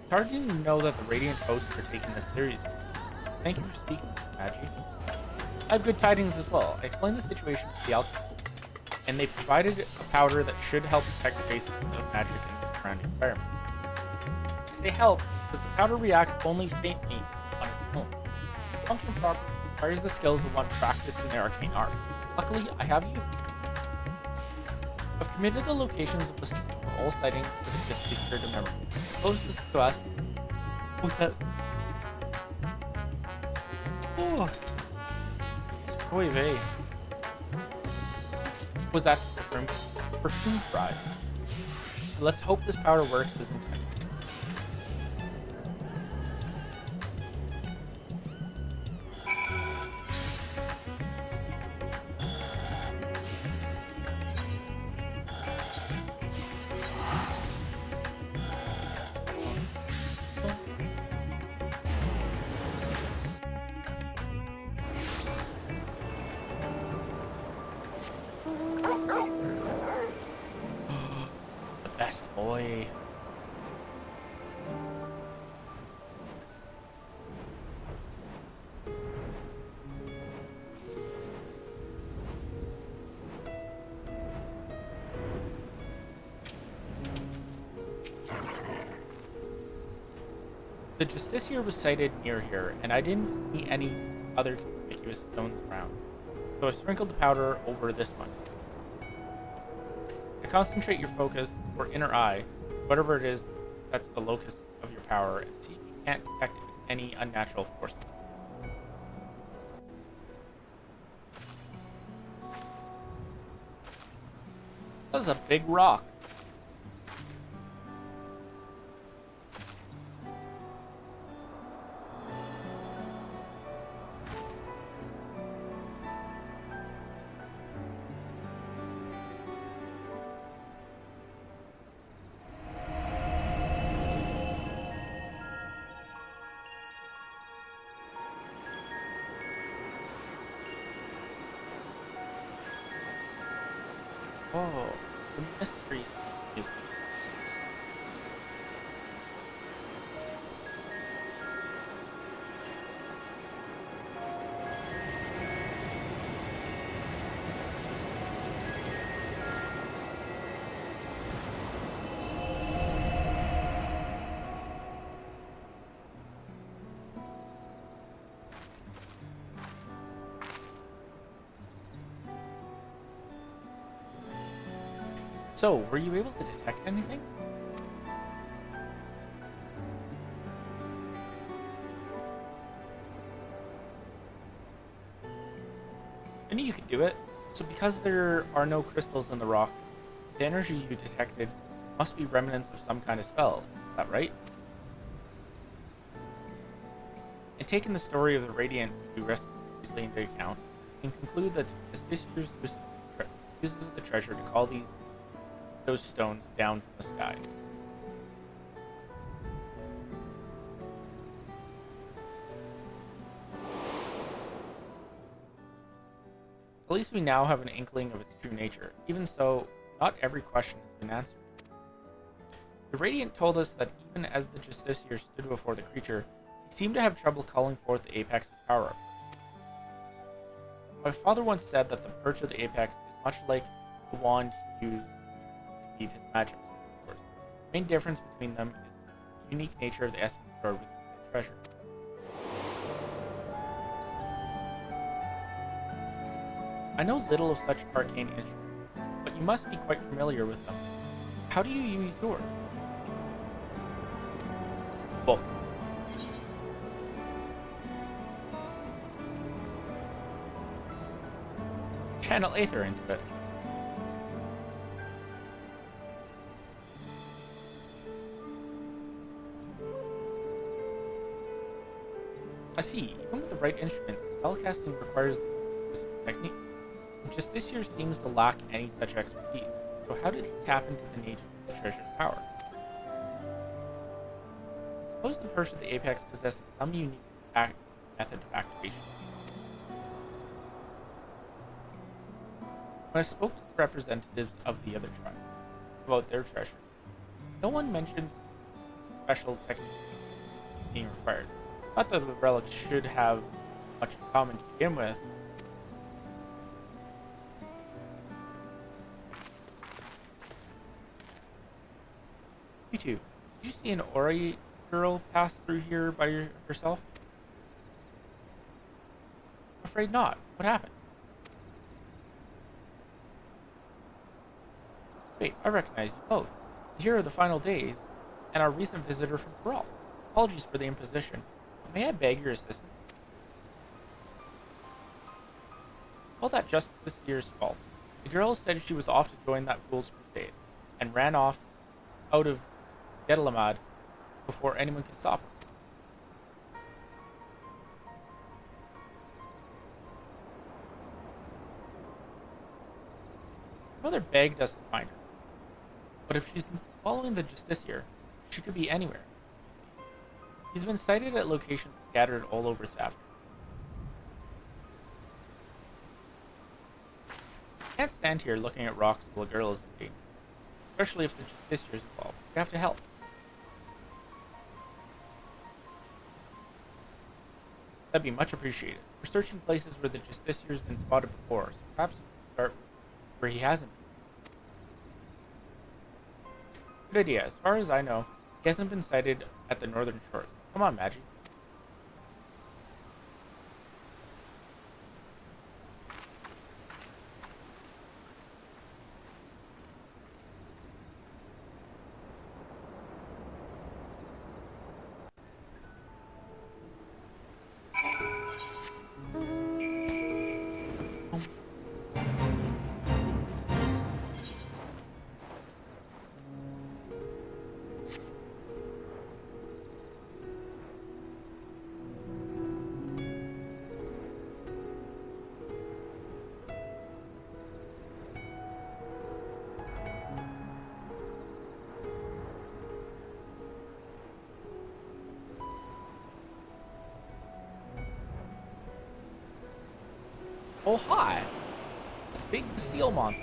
It's hard to know that the Radiant hosts are taking this seriously. Thank you for speaking, Magi. I have good tidings as well. I explained the situation to the alchemist, and they provided a powder that should help protect the basics of magic in the surrounding environment. I say help because the powder reacts only faintly on its own. To function properly requires the skills of one practiced in their arcane art. Luckily, I have you. I've committed the locations of all sightings to the distillery to memory. Closest to us. What's that? Oh. Oy vey. Was that perfume fry? Let's hope this powder works as intended. The best boy. The Justiciar was sighted near here, and I didn't see any other conspicuous stones around, so I sprinkled the powder over this one. To concentrate your focus, or inner eye, whatever it is that's the locus of your power, and see if you can't detect any unnatural forces. That was a big rock. Oh, the mystery music. So, were you able to detect anything? I knew you could do it. So because there are no crystals in the rock, the energy you detected must be remnants of some kind of spell. Is that right? And taking the story of the Radiant we rescued previously into account, we can conclude that Justiciar uses the treasure to call those stones down from the sky. At least we now have an inkling of its true nature. Even so, not every question has been answered. The Radiant told us that even as the Justiciar stood before the creature, he seemed to have trouble calling forth the Apex's power at first. My father once said that the perch of the Apex is much like the wand he used his magics, of course. The main difference between them is the unique nature of the essence stored within the treasure. I know little of such arcane instruments, but you must be quite familiar with them. How do you use yours? Book. Channel Aether into it. I see. Even with the right instruments, spellcasting requires specific techniques. Justiciar seems to lack any such expertise. So how did he tap into the nature of the treasure's power? Suppose the Perch of the Apex possesses some unique method of activation. When I spoke to the representatives of the other tribes about their treasures, no one mentioned special techniques being required. Not that the relics should have much in common to begin with. You two, did you see an Ori girl pass through here by herself? I'm afraid not. What happened? Wait, I recognize you both. Here are the final days, and our recent visitor from Peral. Apologies for the imposition. May I beg your assistance? All that just this year's fault. The girl said she was off to join that fool's crusade, and ran off out of Gedlamad before anyone could stop her. Mother begged us to find her, but if she's following the Justiciar, she could be anywhere. He's been sighted at locations scattered all over Thavnair. I can't stand here looking at rocks while a girl is in danger, especially if the Justiciar's involved. We have to help. That'd be much appreciated. We're searching places where the Justiciar's been spotted before, so perhaps we can start where he hasn't been. Good idea. As far as I know, he hasn't been sighted at the northern shores. Come on, Magi. Oh, hi. Big seal monster.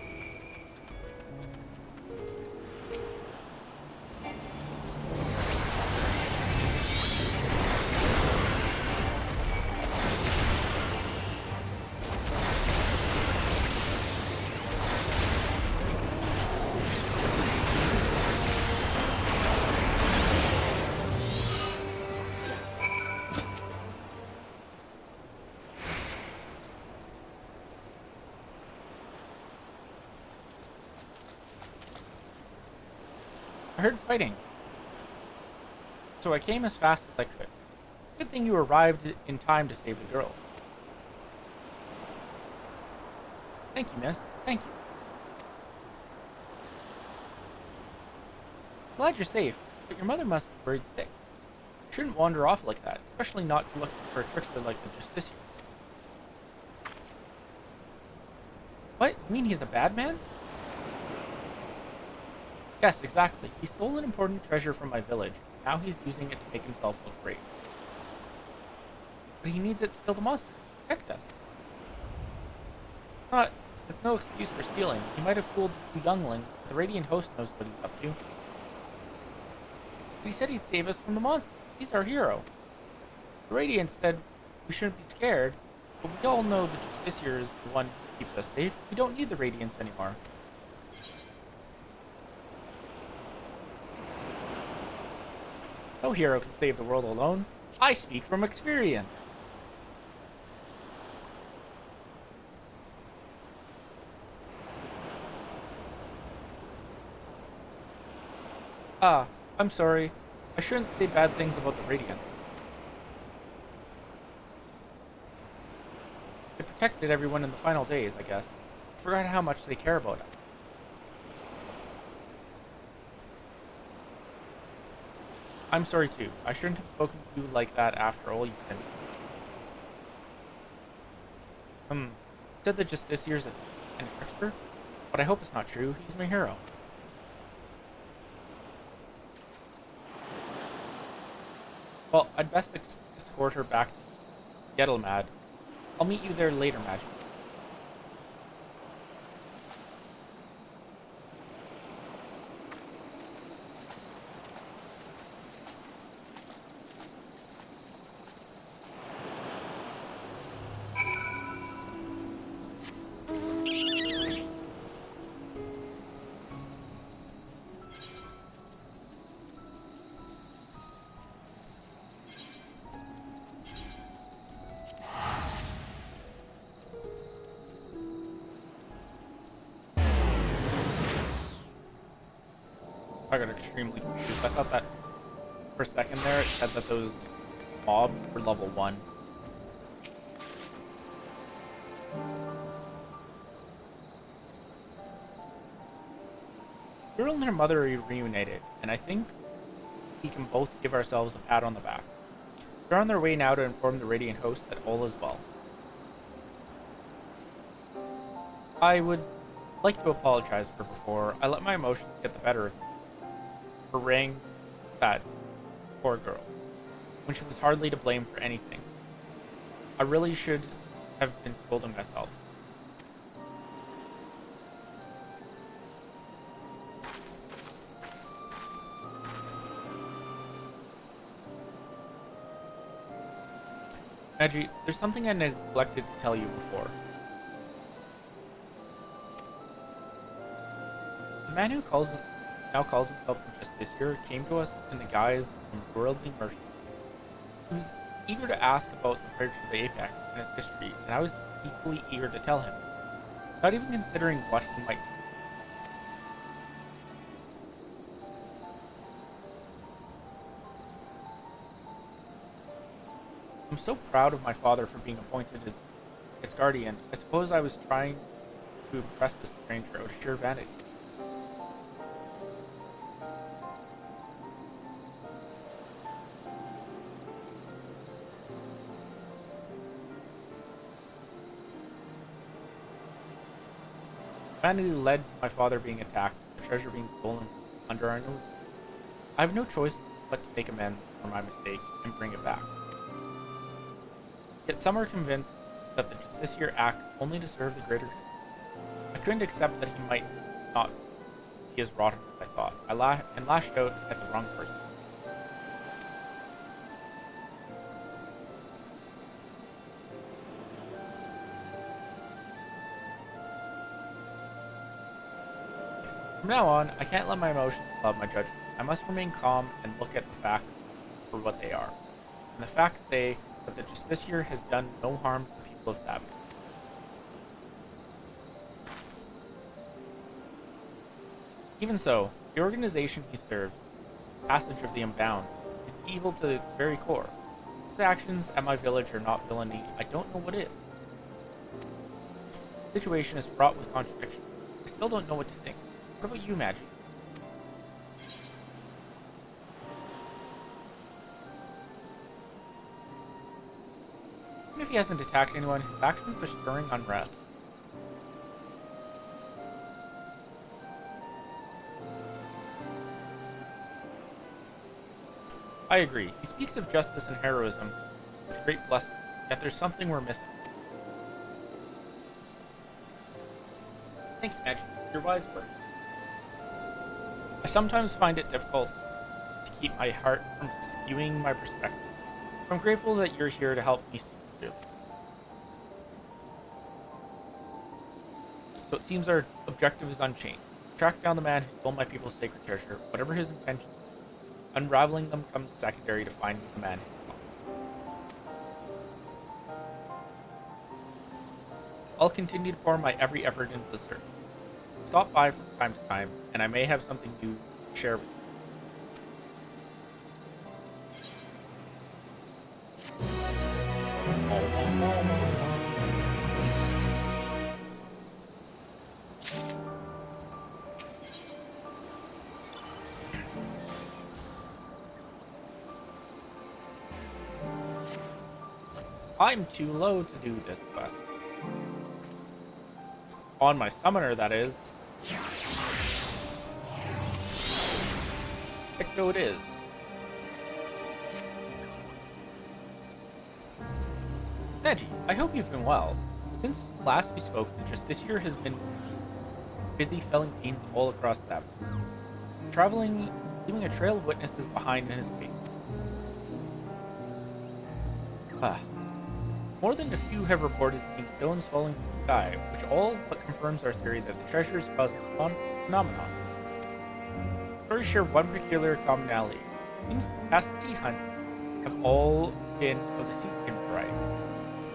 I heard fighting, so I came as fast as I could. Good thing you arrived in time to save the girl. Thank you, miss. Thank you. Glad you're safe, but your mother must be worried sick. You shouldn't wander off like that, especially not to look for a trickster like the Justiciar. What? You mean he's a bad man? Yes, exactly. He stole an important treasure from my village. Now he's using it to make himself look great. But he needs it to kill the monster, to protect us. It's no excuse for stealing. He might have fooled the youngling. The Radiant Host knows what he's up to. But he said he'd save us from the monster. He's our hero. The Radiant said we shouldn't be scared, but we all know that Justiciar is the one who keeps us safe. We don't need the Radiants anymore. No hero can save the world alone. I speak from experience. Ah, I'm sorry. I shouldn't say bad things about the Radiant. They protected everyone in the final days, I guess. I forgot how much they care about us. I'm sorry too. I shouldn't have spoken to you like that after all you've been. You said that Justiciar's an trickster, but I hope it's not true. He's my hero. Well, I'd best escort her back to Gedlamad. I'll meet you there later, Magic. I got extremely confused. I thought that for a second there it said that those mobs were level 1. Girl and her mother are reunited, and I think we can both give ourselves a pat on the back. They're on their way now to inform the Radiant host that all is well. I would like to apologize for before. I let my emotions get the better of me. Haranguing that poor girl, when she was hardly to blame for anything. I really should have been scolding myself. Maggie, there's something I neglected to tell you before. The man who now calls himself the Justiciar came to us in the guise of a worldly merchant. He was eager to ask about the Pirates of the Apex and its history, and I was equally eager to tell him, not even considering what he might do. I'm so proud of my father for being appointed as its guardian. I suppose I was trying to impress this stranger out of sheer vanity. Vanity led to my father being attacked, the treasure being stolen under our nose. I have no choice but to make amends for my mistake and bring it back. Yet some are convinced that the Justiciar acts only to serve the greater good. I couldn't accept that he might not be as rotten as I thought. I lashed out at the wrong person. From now on, I can't let my emotions cloud my judgment. I must remain calm and look at the facts for what they are. And the facts say that the Justiciar has done no harm to the people of Thavin. Even so, the organization he serves, Passage of the Unbound, is evil to its very core. His actions at my village are not villainy. I don't know what is. The situation is fraught with contradiction. I still don't know what to think. What about you, Maggie? Even if he hasn't attacked anyone, his actions are stirring unrest. I agree. He speaks of justice and heroism with great blessing, yet there's something we're missing. Thank you, Maggie, for your wise words. I sometimes find it difficult to keep my heart from skewing my perspective. I'm grateful that you're here to help me see clearly. So it seems our objective is unchanged. Track down the man who stole my people's sacred treasure, whatever his intentions. Unraveling them comes secondary to finding the man himself. I'll continue to pour my every effort into the search. Stop by from time to time, and I may have something new to share with you. I'm too low to do this quest. On my summoner, that is. So it is. Neji, I hope you've been well. Since last we spoke, the Justiciar has been busy felling fiends all across the map, traveling, leaving a trail of witnesses behind in his wake. More than a few have reported seeing stones falling from the sky, which all but confirms our theory that the treasure is causing a phenomenon. Stories share one peculiar commonality. It seems the past sea hunts have all been of the seakin variety.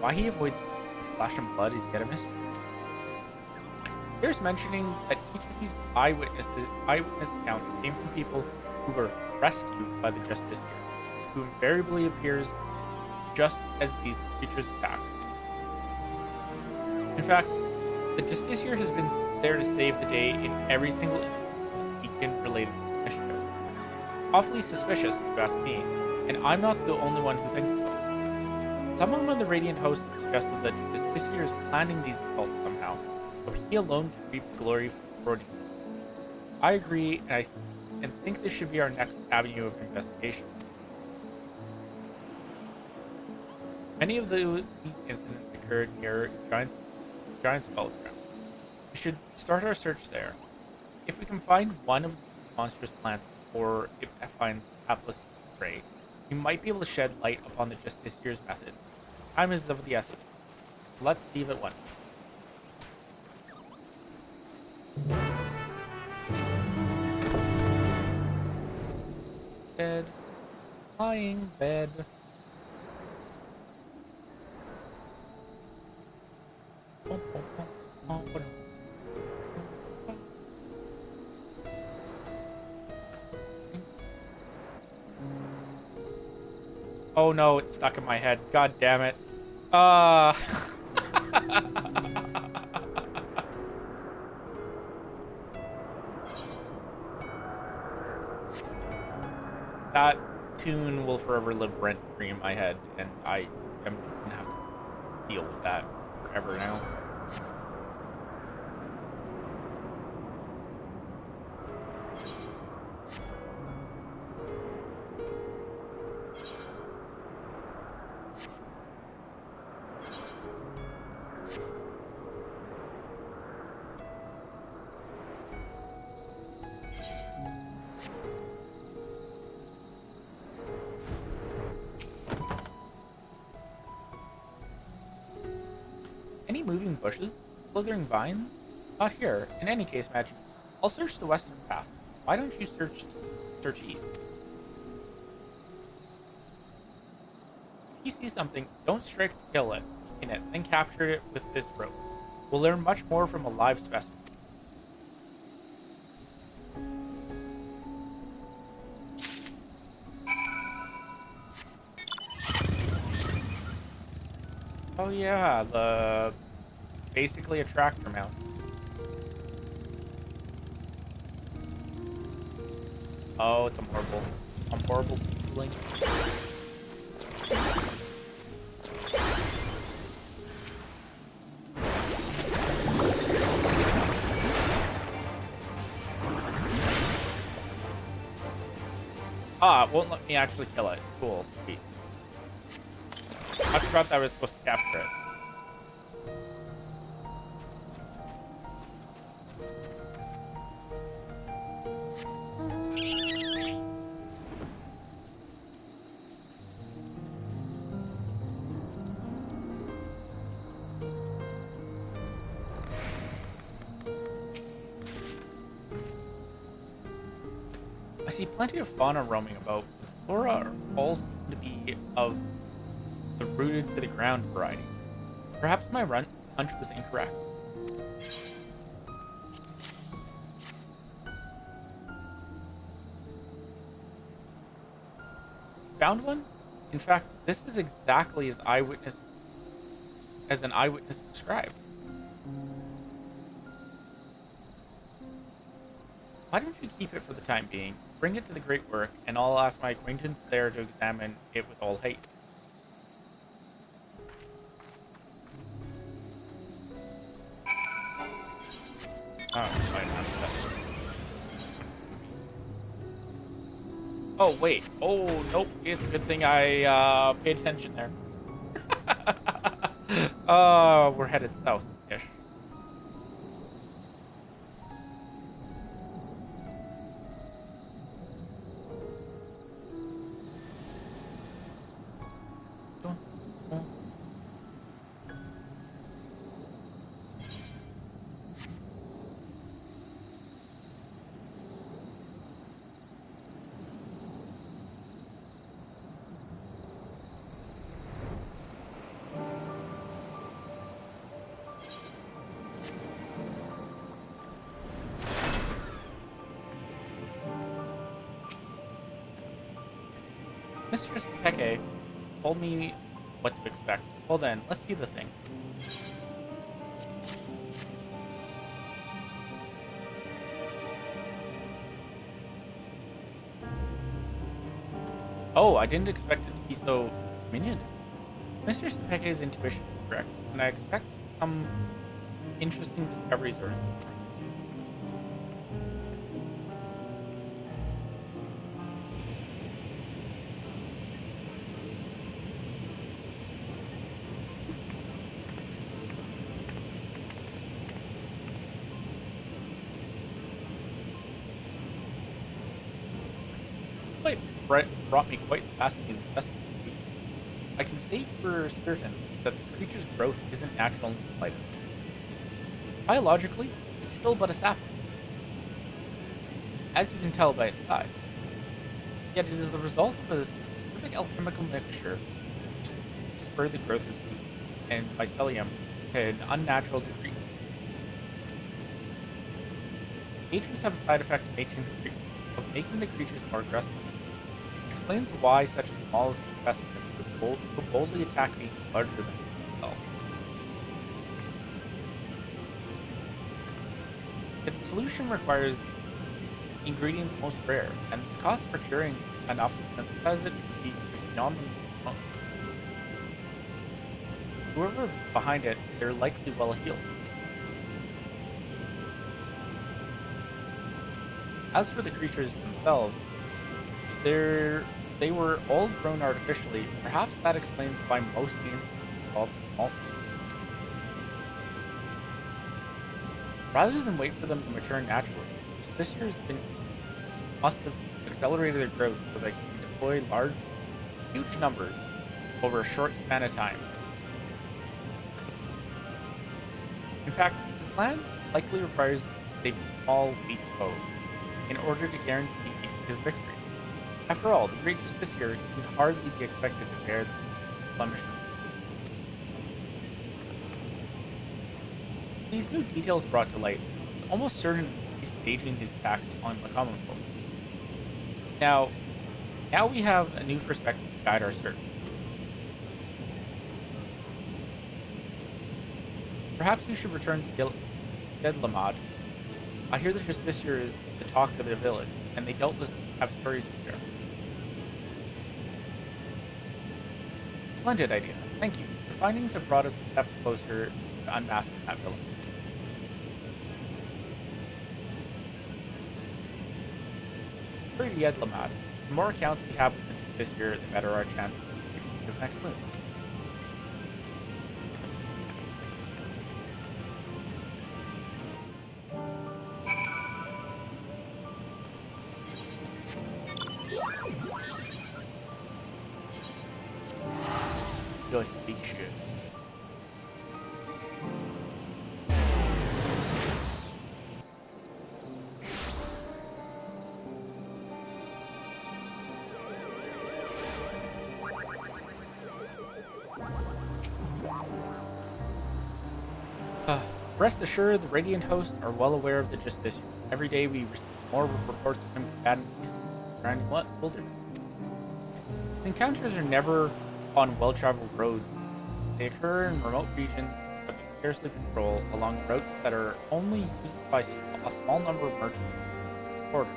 Why he avoids flesh and blood is yet a mystery. Here's mentioning that each of these eyewitness accounts came from people who were rescued by the Justiciar, who invariably appears just as these creatures attack. In fact, the Justiciar has been there to save the day in every single instance of Seekin-related mischief. Awfully suspicious, if you ask me, and I'm not the only one who thinks so. Someone on the Radiant Host suggested that Justiciar is planning these assaults somehow, so he alone can reap the glory for thwarting them. I agree, and think this should be our next avenue of investigation. Many of these incidents occurred near Giant Skull Ground. We should start our search there. If we can find one of the monstrous plants before it finds hapless prey, we might be able to shed light upon the Justiciar's methods. Time is of the essence. Let's leave at once. Bed. Lying bed. Oh no, it's stuck in my head. God damn it. That tune will forever live rent-free in my head, and I am just gonna have to deal with that forever now. Any moving bushes? Slithering vines? Not here. In any case, Magic, I'll search the western path. Why don't you search east? If you see something, don't strike to kill it, weaken it, then capture it with this rope. We'll learn much more from a live specimen. Oh yeah, basically a tractor mount. Oh, it's a horrible feeling. Ah, it won't let me actually kill it. Cool, sweet. I forgot that I was supposed to capture it. I see plenty of fauna roaming about, but flora all seem to be of the rooted to the ground variety. Perhaps my hunch was incorrect. Found one? In fact, this is exactly as an eyewitness described. Why don't you keep it for the time being? Bring it to the Great Work, and I'll ask my acquaintance there to examine it with all haste. Oh, wait. Oh, nope. It's a good thing I paid attention there. We're headed south-ish. Mistress Peke told me what to expect. Well then, let's see the thing. Oh, I didn't expect it to be so minion. Mr. Stepeke's intuition is correct, and I expect some interesting discoveries are in store. But Brett brought me quite fascinating specimen. I can say for certain that the creature's growth isn't natural in the slightest. Biologically, it's still but a sapling, as you can tell by its size. Yet it is the result of a specific alchemical mixture which spurred the growth of seed and mycelium to an unnatural degree. Agents have a side effect of making the creatures more aggressive, which explains why such a small specimen would so boldly attack beings larger than itself. Its solution requires ingredients most rare, and the cost for curing enough to synthesize it would be beyond the most. Whoever's behind it, they're likely well healed. As for the creatures themselves, if they were all grown artificially, perhaps that explains why most games involve small seeds. Rather than wait for them to mature naturally, this year's been must have accelerated their growth so they can deploy huge numbers over a short span of time. In fact, his plan likely requires a small, weak foe in order to guarantee his victory. After all, the great Justiciar can hardly be expected to bear the blemishes. These new details brought to light, it's almost certain he's staging his attacks on the common folk. Now we have a new perspective to guide our search. Perhaps you should return to Dedlamad. I hear that Justiciar is the talk of the village, and they doubtless have stories to share. Splendid idea. Thank you. Your findings have brought us a step closer to unmasking that villain. For Yedlamad, the more accounts we have with this year, the better our chances of his next move. Just big shit. Rest assured, the Radiant Host are well aware of the Justiciar. Every day we receive more reports of him combating beasts surrounding wilderness. His encounters are never on well-traveled roads. They occur in remote regions that we scarcely control, along routes that are only used by a small number of merchants and porters.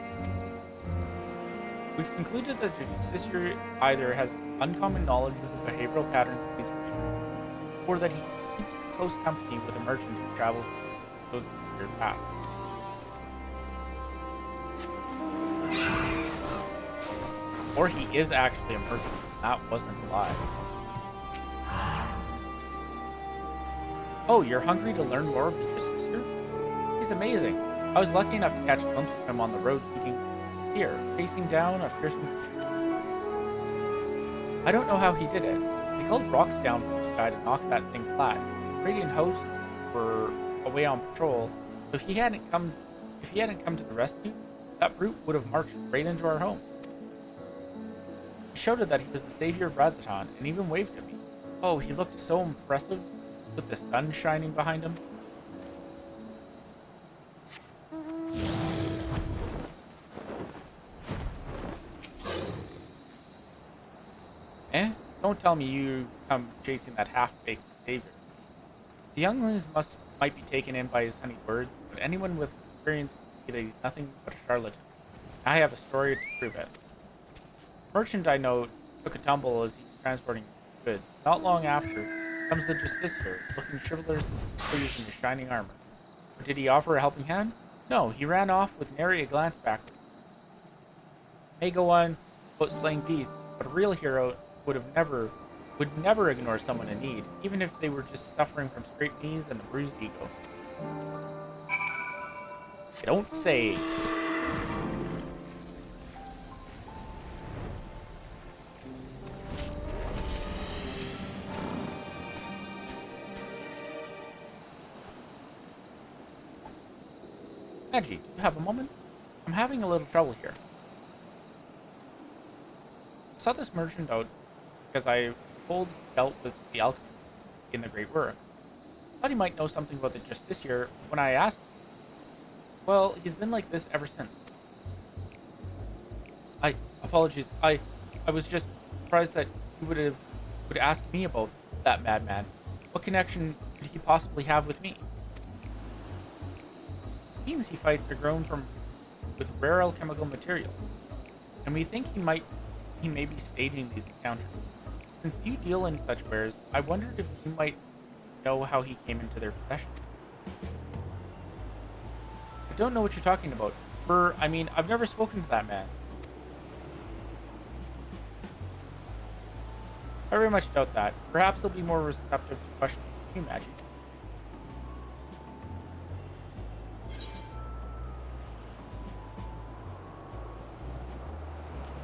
We've concluded that the Justiciar either has uncommon knowledge of the behavioral patterns of these creatures, or that he keeps close company with a merchant who travels those obscure paths. Or he is actually a merchant. That wasn't a lie. Oh, you're hungry to learn more of the Justiciar? He's amazing. I was lucky enough to catch a glimpse of him on the road feeding here, facing down a fearsome creature. I don't know how he did it. He called rocks down from the sky to knock that thing flat. Radiant hosts were away on patrol, so if he hadn't come to the rescue, that brute would have marched right into our home. He shouted that he was the savior of Razatan and even waved at me. Oh, he looked so impressive with the sun shining behind him. Don't tell me you come chasing that half-baked savior. The younglings might be taken in by his honeyed words, but anyone with experience can see that he's nothing but a charlatan. I have a story to prove it. A merchant I know took a tumble as he was transporting goods. Not long after comes the justiciar, looking chivalrously pleased in his shining armor. But did he offer a helping hand? No, he ran off with nary a glance backwards. May go on about slaying beasts, but a real hero would never ignore someone in need, even if they were just suffering from scraped knees and a bruised ego. You don't say. Maggie, do you have a moment? I'm having a little trouble here. I sought this merchant out because I told he dealt with the alchemist in the Great Work. Thought he might know something about it just this year. When I asked, well, he's been like this ever since. Apologies. I was just surprised that he would ask me about that madman. What connection could he possibly have with me? The beings he fights are grown with rare alchemical materials, and we think he may be staging these encounters. Since you deal in such wares, I wondered if you might know how he came into their possession. I don't know what you're talking about. I've never spoken to that man. I very much doubt that. Perhaps he'll be more receptive to questions you imagine.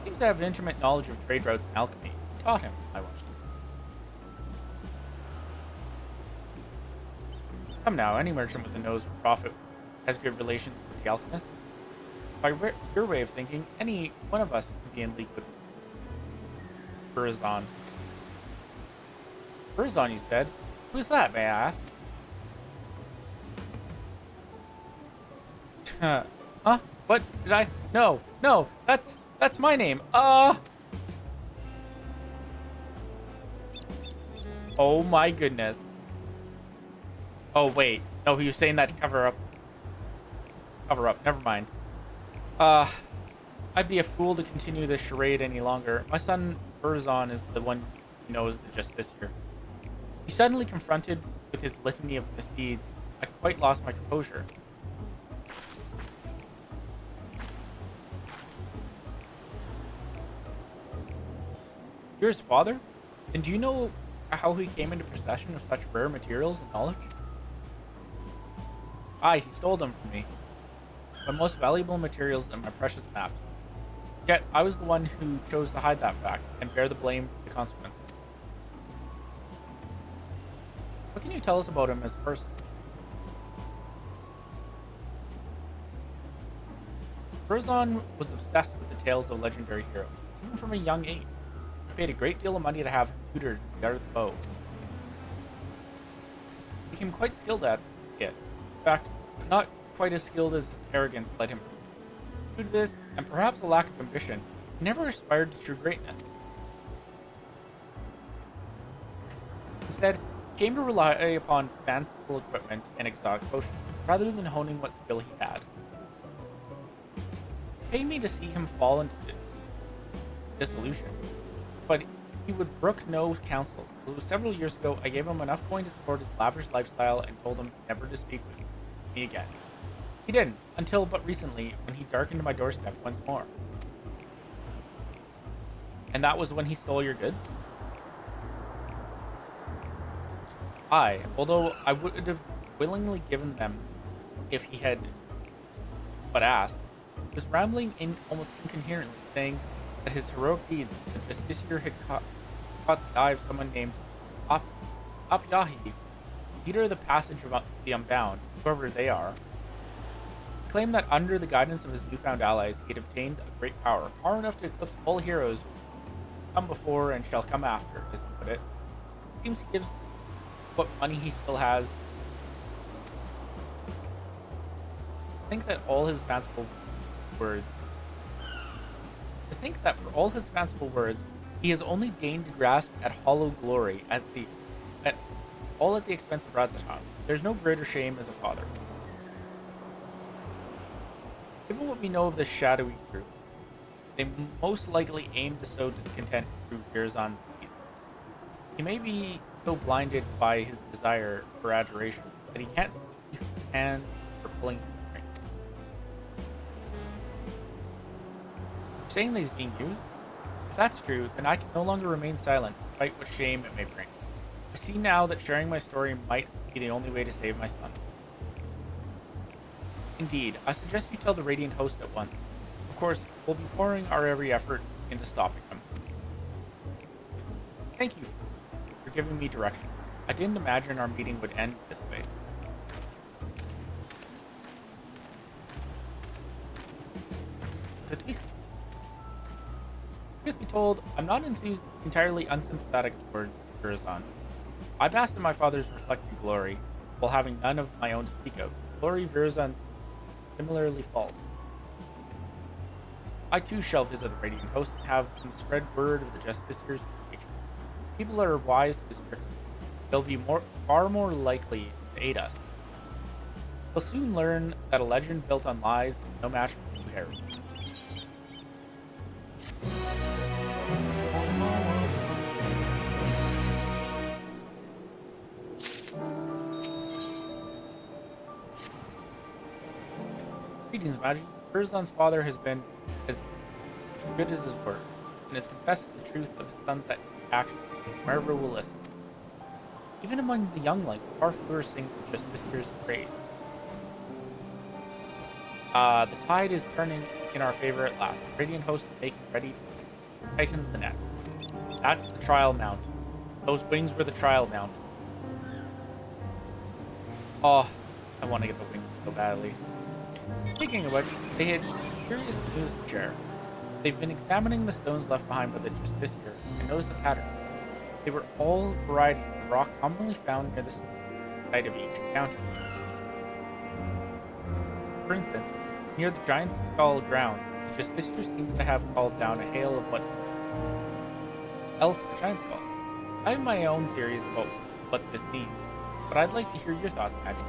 Seems to have an intimate knowledge of trade routes and alchemy. Who taught him, I wonder. Come now, any merchant with a nose for profit has good relations with the alchemist. By your way of thinking, any one of us can be in league with Burazon. Burazon, you said? Who's that, may I ask? Huh? What? Did I? No, that's my name. Oh my goodness. Oh, wait. No, he was saying that to cover up. Never mind. I'd be a fool to continue this charade any longer. My son, Burazon, is the one who knows the just this year. He suddenly confronted with his litany of misdeeds. I quite lost my composure. You're his father? And do you know how he came into possession of such rare materials and knowledge? Aye, he stole them from me. My most valuable materials and my precious maps. Yet, I was the one who chose to hide that fact and bear the blame for the consequences. What can you tell us about him as a person? Burazon was obsessed with the tales of legendary heroes, even from a young age. I paid a great deal of money to have him tutored in the art of the bow. He became quite skilled at it. In fact, not quite as skilled as his arrogance led him. Due to this, and perhaps a lack of ambition, he never aspired to true greatness. Instead, he came to rely upon fanciful equipment and exotic potions, rather than honing what skill he had. It pained me to see him fall into disillusion, but he would brook no counsels. So several years ago, I gave him enough coin to support his lavish lifestyle and told him never to speak with me again. He didn't, until but recently, when he darkened my doorstep once more. And that was when he stole your goods? Aye, although I would have willingly given them if he had but asked, he was rambling in almost incoherently, saying that his heroic deeds just this year had caught the eye of someone named Apyahi, leader of the Passage of the Unbound, whoever they are. He claimed that under the guidance of his newfound allies, he had obtained a great power enough to eclipse all heroes who come before and shall come after, as he put it. It seems he gives what money he still has. I think that for all his fanciful words, He has only deigned to grasp at hollow glory at all at the expense of Razatan. There's no greater shame as a father. Given what we know of this shadowy group, they most likely aim to sow discontent through Girzon's deeds. He may be so blinded by his desire for adoration that he can't see whose hands are pulling his string. You're saying that he's being used? If that's true, then I can no longer remain silent, despite what shame it may bring. I see now that sharing my story might be the only way to save my son. Indeed, I suggest you tell the Radiant Host at once. Of course, we'll be pouring our every effort into stopping them. Thank you for giving me direction. I didn't imagine our meeting would end this way. Truth be told, I'm not entirely unsympathetic towards Curazon. I basked in my father's reflected glory, while having none of my own to speak of. Glory Virazon's similarly false. I too shall visit the Radiant Host and have them spread word of the Justicier's nature. People are wise to his trickery. They'll be far more likely to aid us. We'll soon learn that a legend built on lies is no match for two heroes. Greetings, Magi. Curzon's father has been as good as his word, and has confessed the truth of his son's actions wherever we'll listen. Even among the younglings, far fewer sing just this year's praise. The tide is turning in our favor at last. The Radiant Host is making ready to tighten the net. That's the trial mount. Those wings were the trial mount. Oh, I want to get the wings so badly. Speaking of which, they had curious news to share. They've been examining the stones left behind by the Justiciar and noticed the pattern. They were all varieties of rock commonly found near the site of each encounter. For instance, near the Giant Skull grounds, the Justiciar seems to have called down a hail of what else the Giant Skull. I have my own theories about what this means, but I'd like to hear your thoughts, Magic.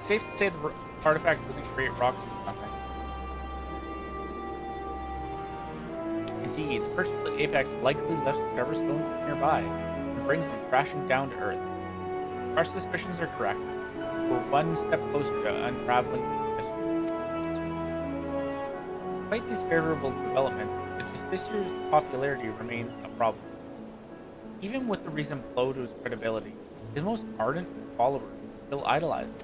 Safe to say the artifact doesn't create rocks or nothing. Indeed, the perch of the apex likely lifts whatever stones are nearby and brings them crashing down to earth. Our suspicions are correct. We're one step closer to unraveling the mystery. Despite these favorable developments, the Justiciar's popularity remains a problem. Even with the recent blow to his credibility, his most ardent followers still idolize him.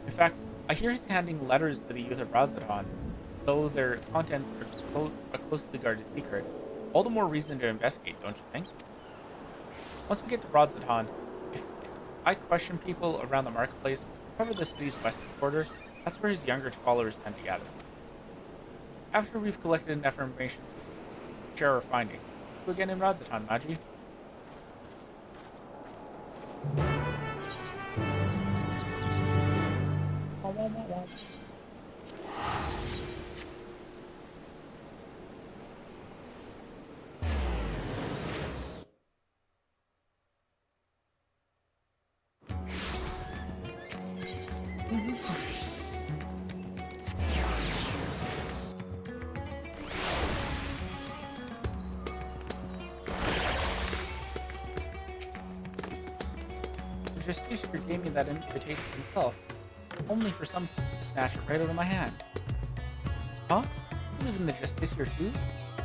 In fact, I hear he's handing letters to the youth of Razatan, though their contents are a closely guarded secret. All the more reason to investigate, don't you think? Once we get to Razatan, if I question people around the marketplace, cover the city's western border, that's where his younger followers tend to gather. After we've collected enough information to share our findings, we'll again in Razatan, Magi. The Justiciar gave me that invitation himself, only for some to snatch it right out of my hand. Huh? You live in the Justiciar too?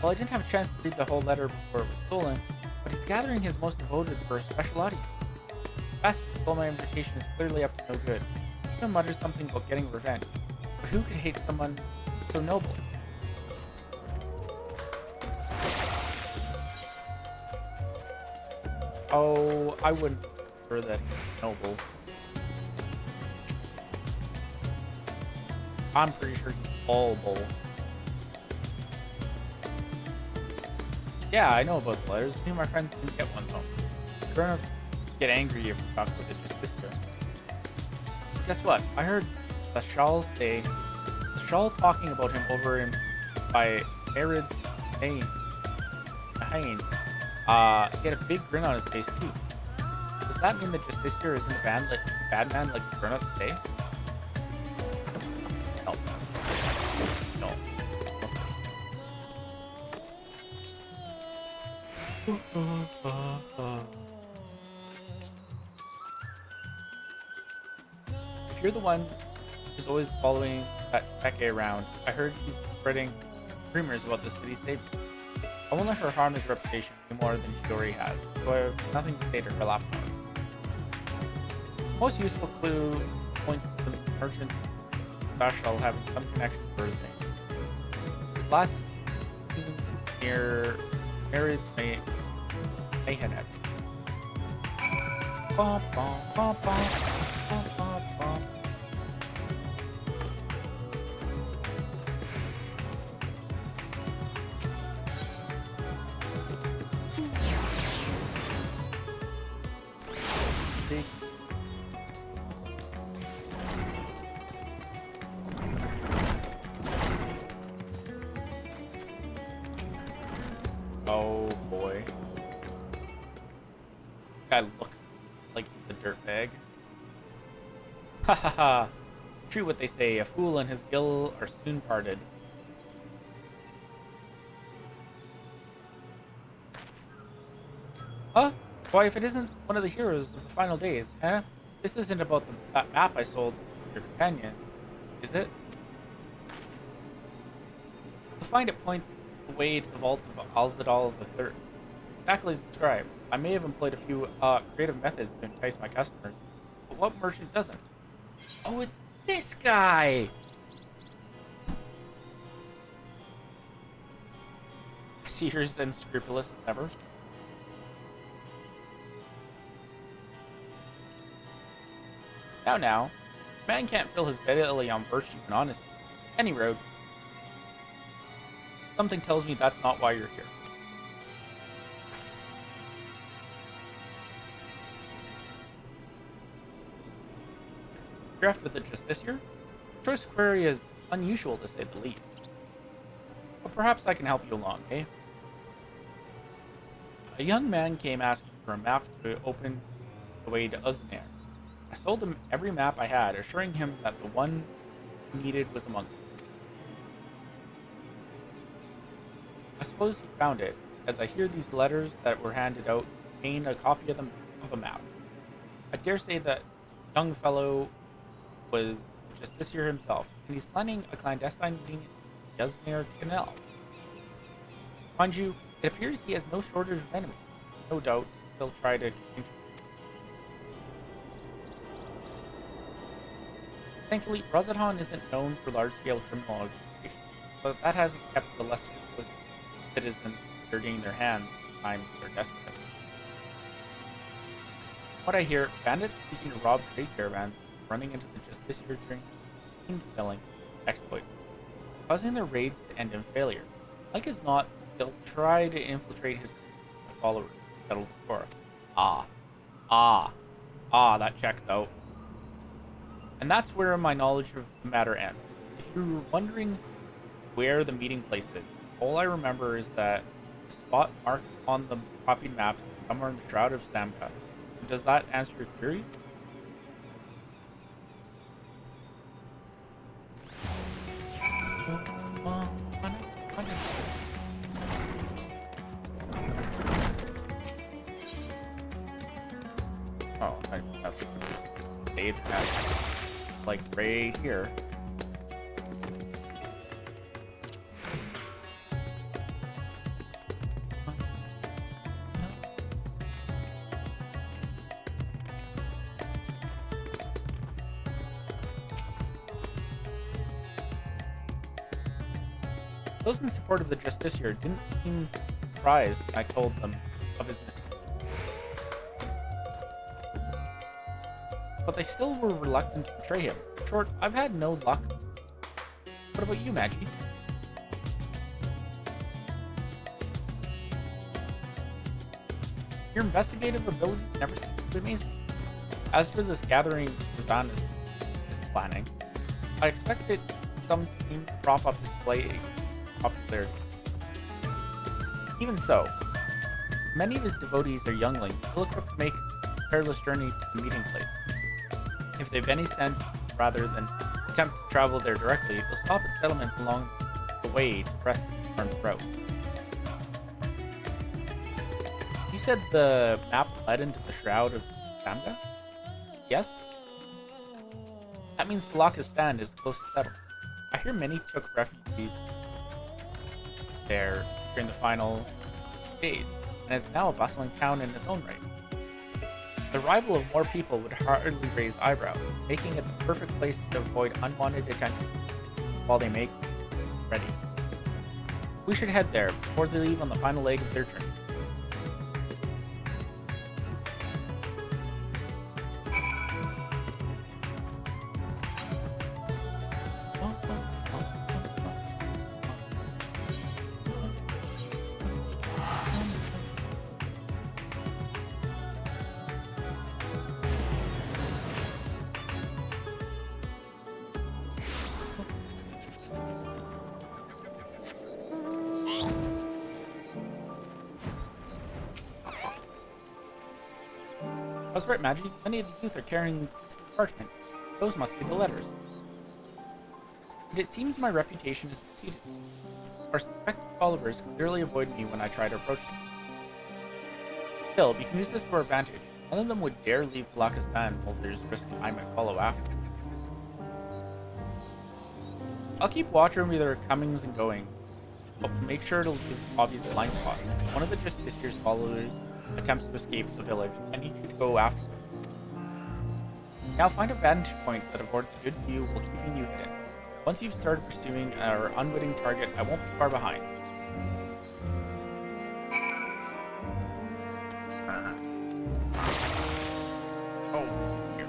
Well, I didn't have a chance to read the whole letter before it was stolen, but he's gathering his most devoted for a special audience. Bastard stole my invitation is clearly up to no good. He even muttered something about getting revenge, but who could hate someone so noble? Oh, I wouldn't prefer that he's noble. I'm pretty sure he's all bull. Yeah, I know about the letters. Me and my friends didn't get one though. Grown-ups get angry if you talk with it just sister. Guess what? I heard the Shal say Shawl talking about him over in by Arid Hain. He had a big grin on his face too. Does that mean that just this year isn't a bad man like the grown-ups say? No. No. If you're the one who's always following that Peke around, I heard he's spreading rumors about the city's savior. I won't let her harm his reputation any more than she already has, so I have nothing to say to her laptop. Most useful clue points to the merchant Bashal having some connection to her thing. Last near married Mayhenet. Bum, bum, bum, bum, bum, bum, bum. Oh boy. Guy looks like he's a dirtbag. Ha ha ha. It's true what they say, a fool and his gill are soon parted. Huh? Why, if it isn't one of the heroes of the final days, huh? This isn't about that map I sold to your companion, is it? You'll find it points the way to the vaults of Alzadal III. Exactly as described. I may have employed a few creative methods to entice my customers, but what merchant doesn't? Oh, it's this guy! Serious and scrupulous as ever. Now, man can't fill his belly on virtue and honesty. Any road. Something tells me that's not why you're here. You're after the just this year? Choice query is unusual to say the least. But perhaps I can help you along, eh? A young man came asking for a map to open the way to Uznair. I sold him every map I had, assuring him that the one he needed was among them. I suppose he found it, as I hear these letters that were handed out contain a copy of a map. I dare say that young fellow was just this year himself, and he's planning a clandestine meeting in Uznair Canal. Mind you, it appears he has no shortage of enemies. No doubt he'll try to control. Thankfully, Razadhan isn't known for large-scale criminal organizations, but that hasn't kept the less scrupulous citizens dirtying their hands at times they're desperate. What I hear, bandits seeking to rob trade caravans running into the just this year during filling exploits, causing their raids to end in failure. Like as not, they'll try to infiltrate his followers to settle the score. That checks out. And that's where my knowledge of the matter ends. If you're wondering where the meeting place is, all I remember is that the spot marked on the copied maps is somewhere in the Shroud of Samka. So does that answer your queries? Oh, I have Dave has like right here. Those in support of the just this year didn't seem surprised when I told them of his mistake. But they still were reluctant to betray him. In short, I've had no luck. What about you, Maggie? Your investigative ability never seems to amaze me. As for this gathering Razan is planning, I expect it some seem to prop up his popularity. Even so, many of his devotees are younglings, ill-equipped to make a perilous journey to the meeting place. If they've any sense, rather than attempt to travel there directly, they'll stop at settlements along the way to rest the armed route. You said the map led into the Shroud of Samda? Yes? That means Balakistan is close to settled. I hear many took refuge there during the final days, and it's now a bustling town in its own right. The arrival of more people would hardly raise eyebrows, making it the perfect place to avoid unwanted attention while they make ready. We should head there before they leave on the final leg of their journey. I was right, Maggie. Many of the youth are carrying parchment. Those must be the letters. And it seems my reputation is preceded. Our suspected followers clearly avoid me when I try to approach them. Still, we can use this to our advantage. None of them would dare leave Balakistan while there's risk I might follow after. I'll keep watch over their comings and goings, but make sure to leave obvious blind spots. One of the Justiciar's followers attempts to escape the village, I need you to go after them. Now find a vantage point that affords a good view while keeping you hidden. Once you've started pursuing our unwitting target, I won't be far behind. Oh, here.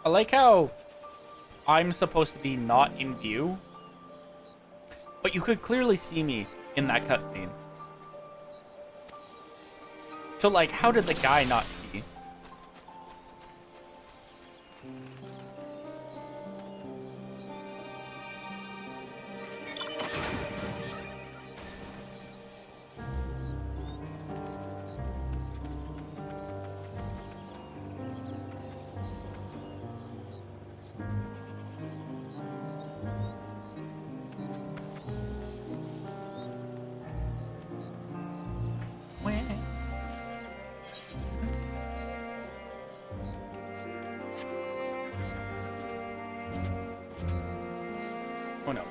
I like how I'm supposed to be not in view, but you could clearly see me in that cutscene. So, like, how did the guy not see? Oh no,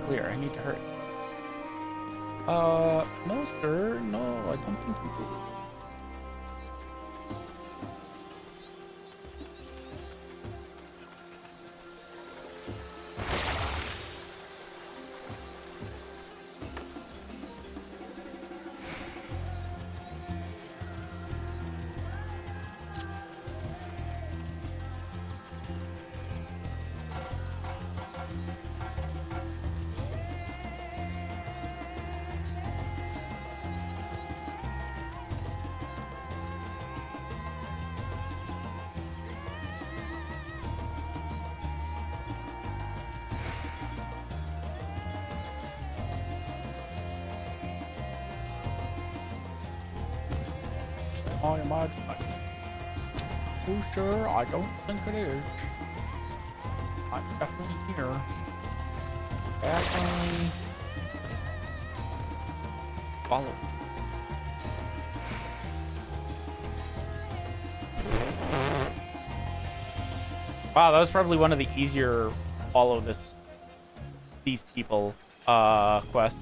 clear, I need to hurry. No sir, no, I don't think you do. I imagine. Oh, sure, I don't think it is. I'm definitely here. Definitely follow. Wow, that was probably one of the easier follow this these people quest.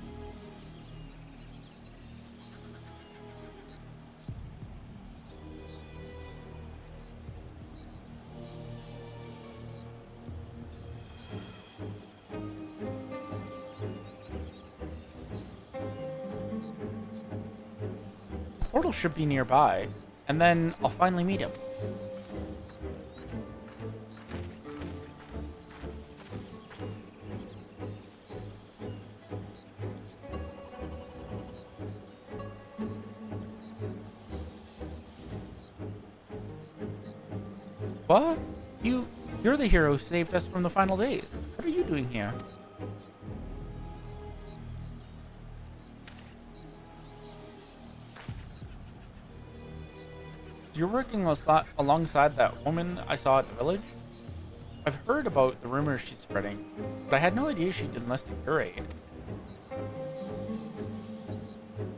Portal should be nearby, and then I'll finally meet him. What? You're the hero who saved us from the final days. What are you doing here? You're working alongside that woman I saw at the village? I've heard about the rumors she's spreading, but I had no idea she'd enlisted your aid.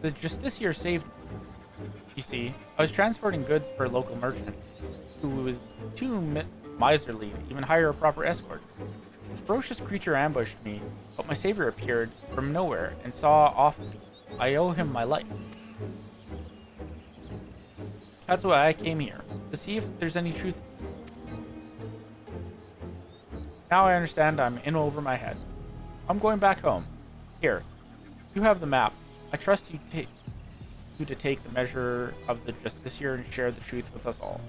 The Justiciar saved me. You see, I was transporting goods for a local merchant, who was too miserly to even hire a proper escort. A ferocious creature ambushed me, but my savior appeared from nowhere and saw off me. I owe him my life. That's why I came here, to see if there's any truth. Now I understand I'm in over my head. I'm going back home. Here, you have the map. I trust you to take the measure of the Justiciar and share the truth with us all.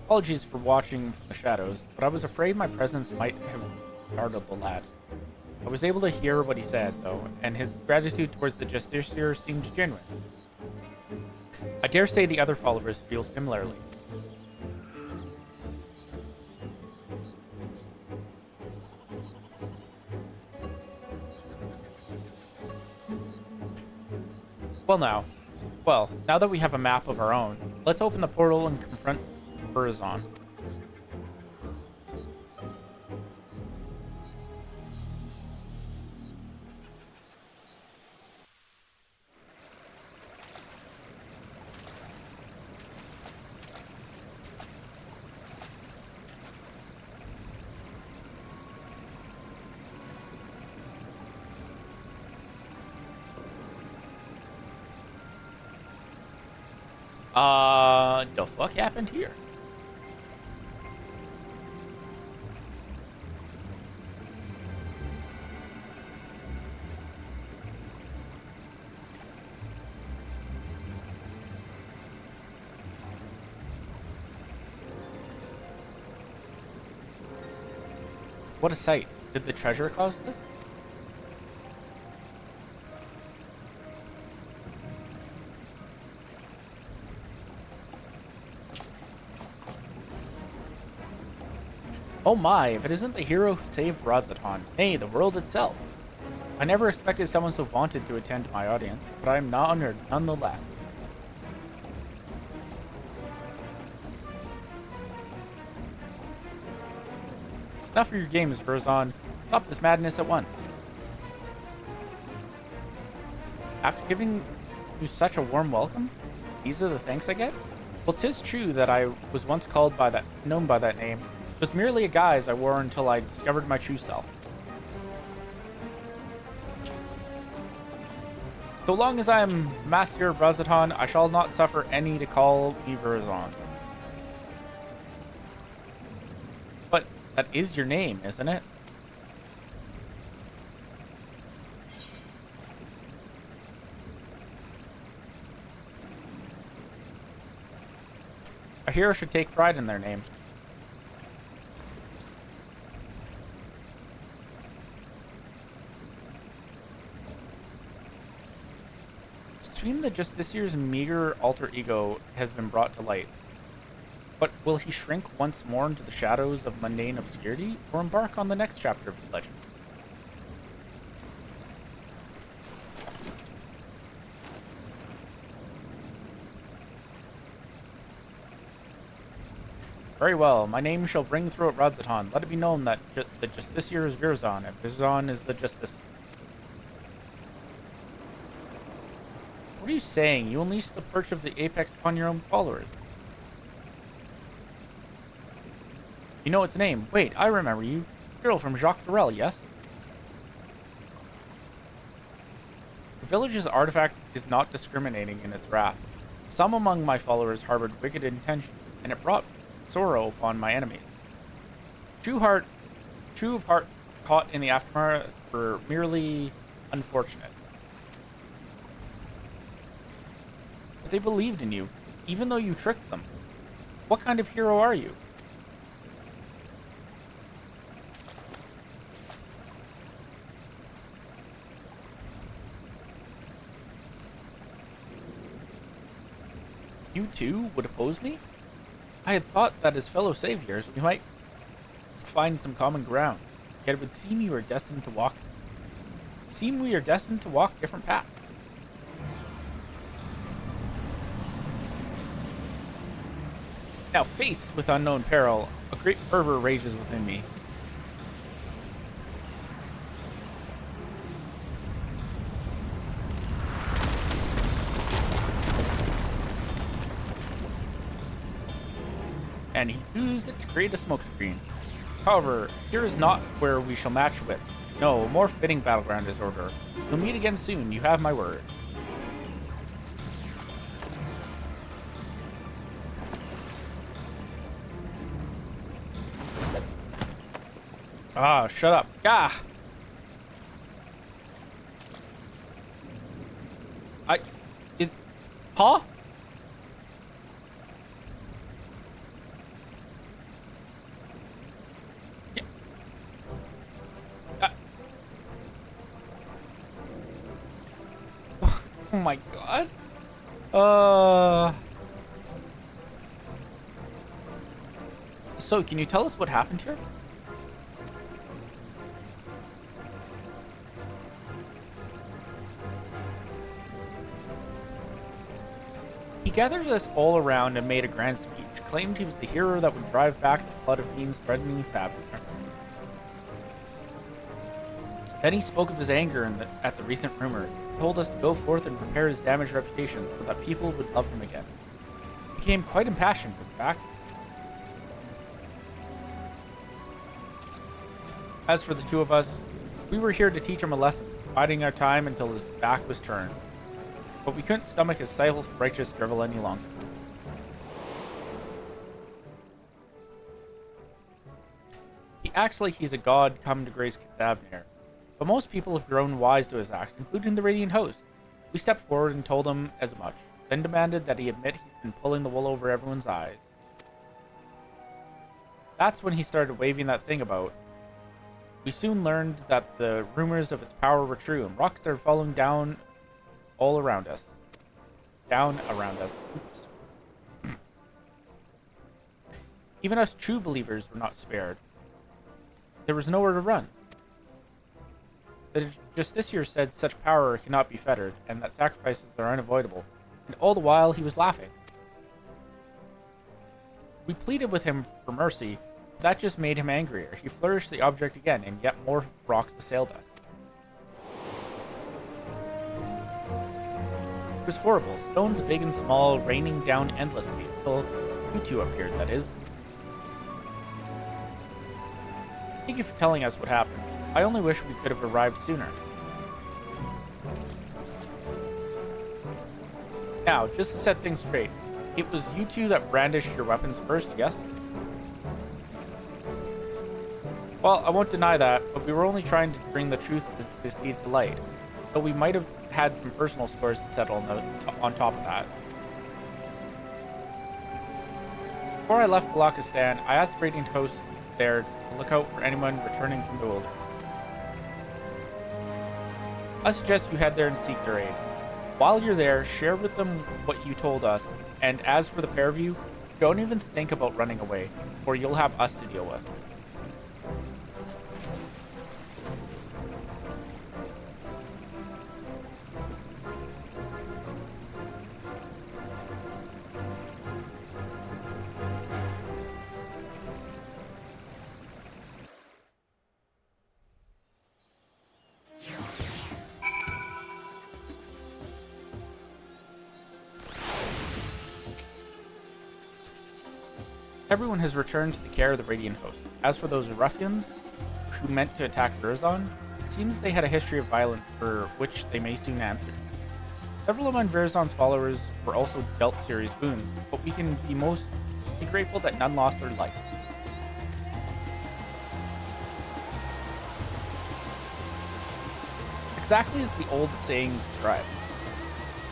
Apologies for watching from the shadows, but I was afraid my presence might have startled the lad. I was able to hear what he said, though, and his gratitude towards the Justiciar seemed genuine. I dare say the other followers feel similarly. Well, now that we have a map of our own, let's open the portal and confront Verzon. The fuck happened here? What a sight. Did the treasure cause this? Oh my, if it isn't the hero who saved Radzaton, nay, the world itself. I never expected someone so vaunted to attend my audience, but I am not honored nonetheless. Enough of your games, Verzon. Stop this madness at once. After giving you such a warm welcome, these are the thanks I get? Well, 'tis true that I was once known by that name. It was merely a guise I wore until I discovered my true self. So long as I am Master of Radzaton, I shall not suffer any to call me Verzon. But that is your name, isn't it? A hero should take pride in their name. Between the just this year's meager alter ego has been brought to light. But will he shrink once more into the shadows of mundane obscurity, or embark on the next chapter of the legend? Very well, my name shall ring throughout Radzaton. Let it be known that the Justiciar is Virzon, and Virzon is the Justice. What are you saying? You unleashed the perch of the apex upon your own followers. You know its name. Wait, I remember you. Girl from Jacques Durel, yes? The village's artifact is not discriminating in its wrath. Some among my followers harbored wicked intentions, and it brought sorrow upon my enemies. True of heart caught in the aftermath were merely unfortunate. But they believed in you, even though you tricked them. What kind of hero are you? You too would oppose me? I had thought that as fellow saviors, we might find some common ground. Yet it would seem we are destined to walk different paths. Now, faced with unknown peril, a great fervor rages within me. And he used it to create a smokescreen. However, here is not where we shall match with. No, a more fitting battleground is order. We'll meet again soon, you have my word. Ah, shut up. Gah! Huh? Oh my god. So, can you tell us what happened here? He gathered us all around and made a grand speech, claimed he was the hero that would drive back the flood of fiends threatening Thavner. Then he spoke of his anger at the recent rumors. He told us to go forth and repair his damaged reputation so that people would love him again. He became quite impassioned, in fact. As for the two of us, we were here to teach him a lesson, biding our time until his back was turned. But we couldn't stomach his self-righteous drivel any longer. He acts like he's a god come to grace Thavner. But most people have grown wise to his acts, including the Radiant Host. We stepped forward and told him as much, then demanded that he admit he's been pulling the wool over everyone's eyes. That's when he started waving that thing about. We soon learned that the rumors of its power were true, and rocks started falling down all around us. Down around us. Oops. Even us true believers were not spared. There was nowhere to run. The Justiciar said such power cannot be fettered, and that sacrifices are unavoidable, and all the while he was laughing. We pleaded with him for mercy, but that just made him angrier. He flourished the object again, and yet more rocks assailed us. It was horrible, stones big and small raining down endlessly, until you two appeared, that is. Thank you for telling us what happened. I only wish we could have arrived sooner. Now, just to set things straight, it was you two that brandished your weapons first, yes? Well, I won't deny that, but we were only trying to bring the truth of this deeds to light. Though we might have had some personal scores to settle on top of that. Before I left Balakistan, I asked the Radiant Host there to look out for anyone returning from the wilderness. I suggest you head there and seek their aid. While you're there, share with them what you told us, and as for the pair of you, don't even think about running away, or you'll have us to deal with. Everyone has returned to the care of the Radiant Host. As for those ruffians who meant to attack Verzon, it seems they had a history of violence for which they may soon answer. Several among Verzon's followers were also dealt serious wounds, but we can be grateful that none lost their life. Exactly as the old saying described,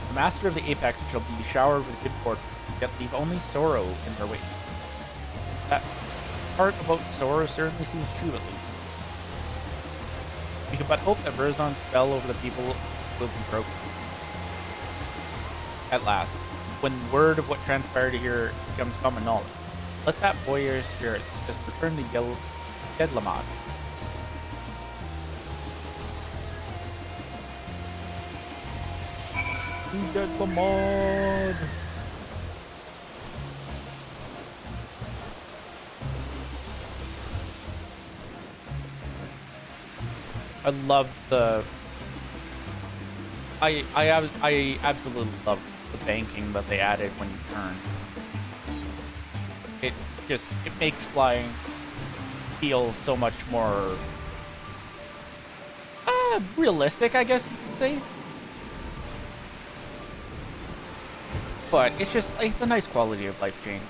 the master of the Apex shall be showered with good fortune, yet leave only sorrow in their wake. That part about sorrow certainly seems true, at least. We can but hope that Verzon's spell over the people will be broken. At last, when word of what transpired here becomes common knowledge, let that boyish spirit just return to Yedlamad. Yedlamad! I love the. I absolutely love the banking that they added when you turn. It makes flying feel so much more realistic, I guess you could say. But it's a nice quality of life change.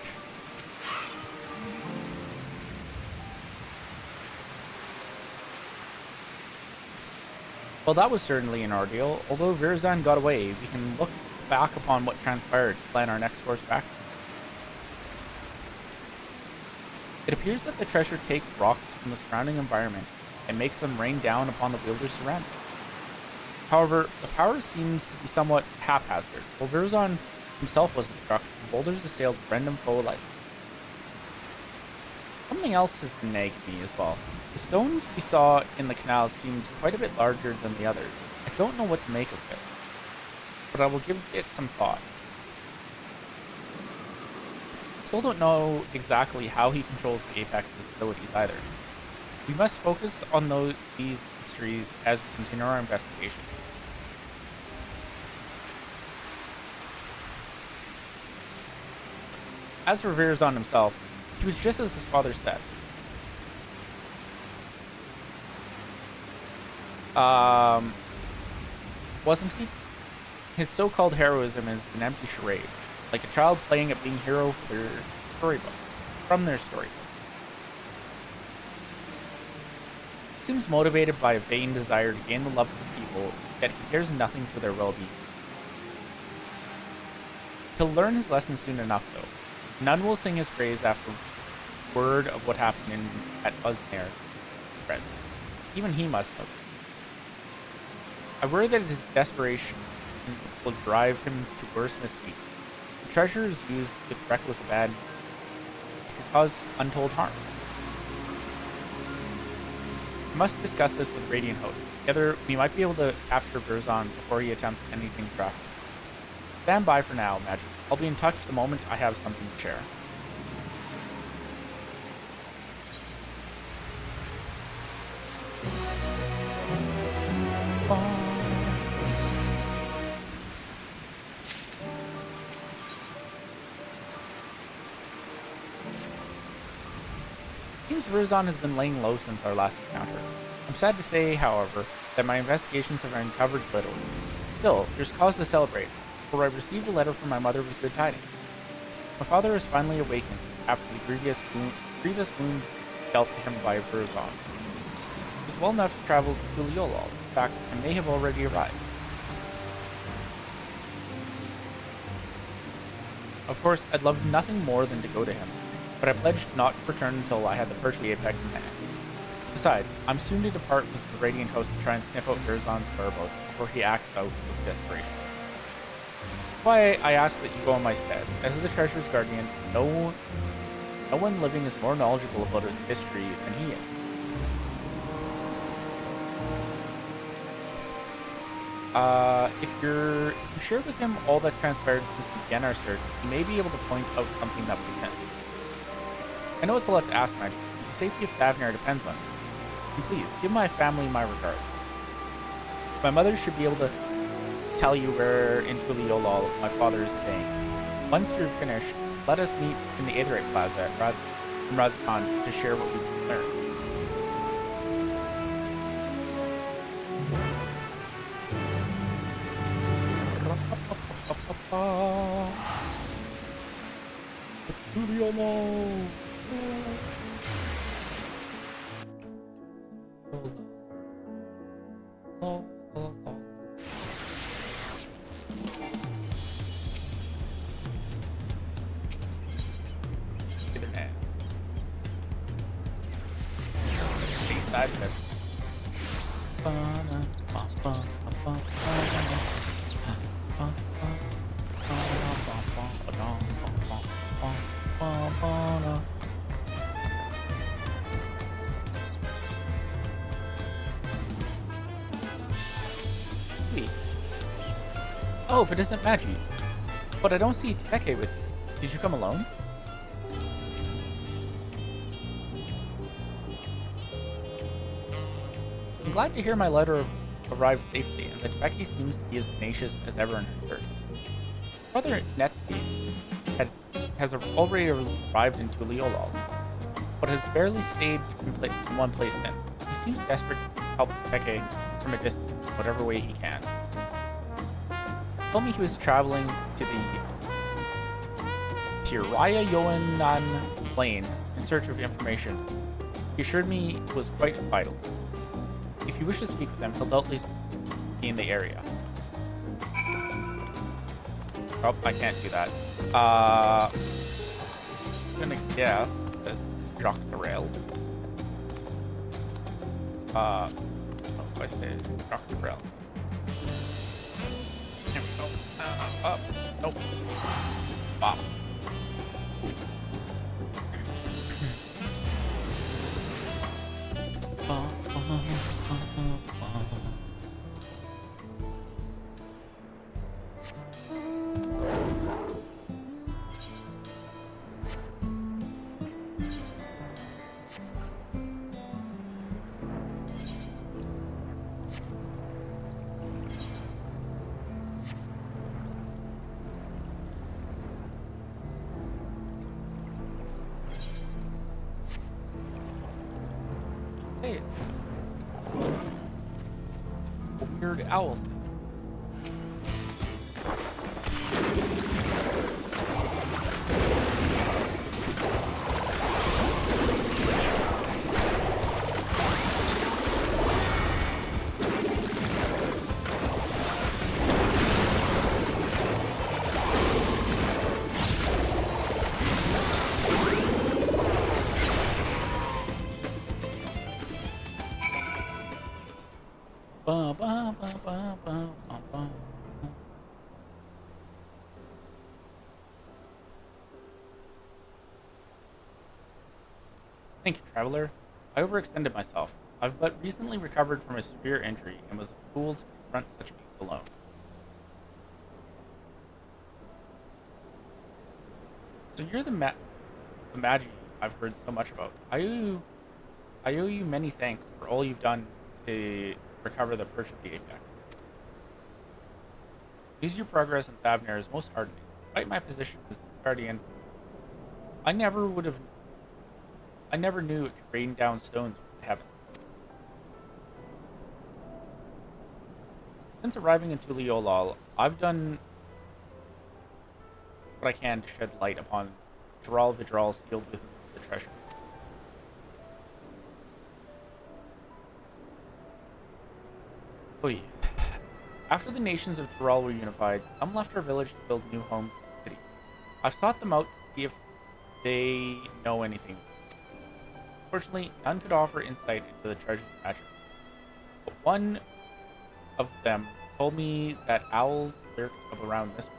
Well, that was certainly an ordeal. Although Verzon got away, we can look back upon what transpired to plan our next course back. It appears that the treasure takes rocks from the surrounding environment and makes them rain down upon the wielder's surroundings. However, the power seems to be somewhat haphazard. While Verzon himself wasn't struck, the boulders assailed friend and foe alike. Something else has nagged me as well. The stones we saw in the canal seemed quite a bit larger than the others. I don't know what to make of it, but I will give it some thought. Still don't know exactly how he controls the Apex's abilities either. We must focus on these mysteries as we continue our investigation. As for Verzon himself, he was just as his father said. Wasn't he? His so-called heroism is an empty charade, like a child playing at being hero for their storybooks, from their storybooks. Seems motivated by a vain desire to gain the love of the people, yet he cares nothing for their well-being. He'll learn his lesson soon enough, though. None will sing his praise after word of what happened at Uznair spread. Even he must know. I worry that his desperation will drive him to worse misdeeds. The treasure is used with reckless abandon to cause untold harm. We must discuss this with Radiant Host. Together, we might be able to capture Verzon before he attempts anything drastic. Stand by for now, Magic. I'll be in touch the moment I have something to share. Seems Verzon has been laying low since our last encounter. I'm sad to say, however, that my investigations have uncovered little. Still, there's cause to celebrate, for I received a letter from my mother with good tidings. My father has finally awakened after the grievous wound dealt to him by Verzon. He's well enough to travel to Tuliolol. In fact, I may have already arrived. Of course, I'd love nothing more than to go to him, but I pledged not to return until I had the first Apex in hand. Besides, I'm soon to depart with the Radiant Host to try and sniff out Verzon's whereabouts before he acts out with desperation. why I ask that you go in my stead. As the treasure's guardian, no one living is more knowledgeable about its history than he is. If you share with him all that transpired since we began our search, he may be able to point out something that makes sense. I know it's a lot to ask, Maggie. The safety of Thavner depends on it. And please, give my family my regards. My mother should be able to tell you where in Tuliolol my father is staying. Once you're finished, let us meet in the Aetherite Plaza at Razakhan to share what we've learned. Oh, if it isn't Magi. But I don't see Teke with you. Did you come alone? I'm glad to hear my letter arrived safely, and that Becky seems to be as tenacious as ever in her search. Brother Netsy has already arrived in Tuliolol, but has barely stayed in one place since. He seems desperate to help Becky from a distance, whatever way he can. He told me he was traveling to the Tiraya Yoanan plain in search of information. He assured me it was quite vital. If you wish to speak with them, he'll doubtless be in the area. Oh, I can't do that. I'm gonna guess that Dawntrail. What do I say? Dawntrail. Up. Nope. Bop. Hey. A weird owl thing. Thank you, traveler. I overextended myself. I've but recently recovered from a severe injury and was a fool to confront such a beast alone. So you're the Magi I've heard so much about. I owe you many thanks for all you've done to recover the Perch of the Apex. News of your progress in Thavner is most heartening. Despite my position as its guardian, I never knew it could rain down stones from the heavens. Since arriving in Tuliolol, I've done what I can to shed light upon Dural Vidral sealed within the treasure. Oy. After the nations of Dural were unified, some left our village to build new homes in the city. I've sought them out to see if they know anything. Fortunately, none could offer insight into the treasure's magic. But one of them told me that owls lurk around this place.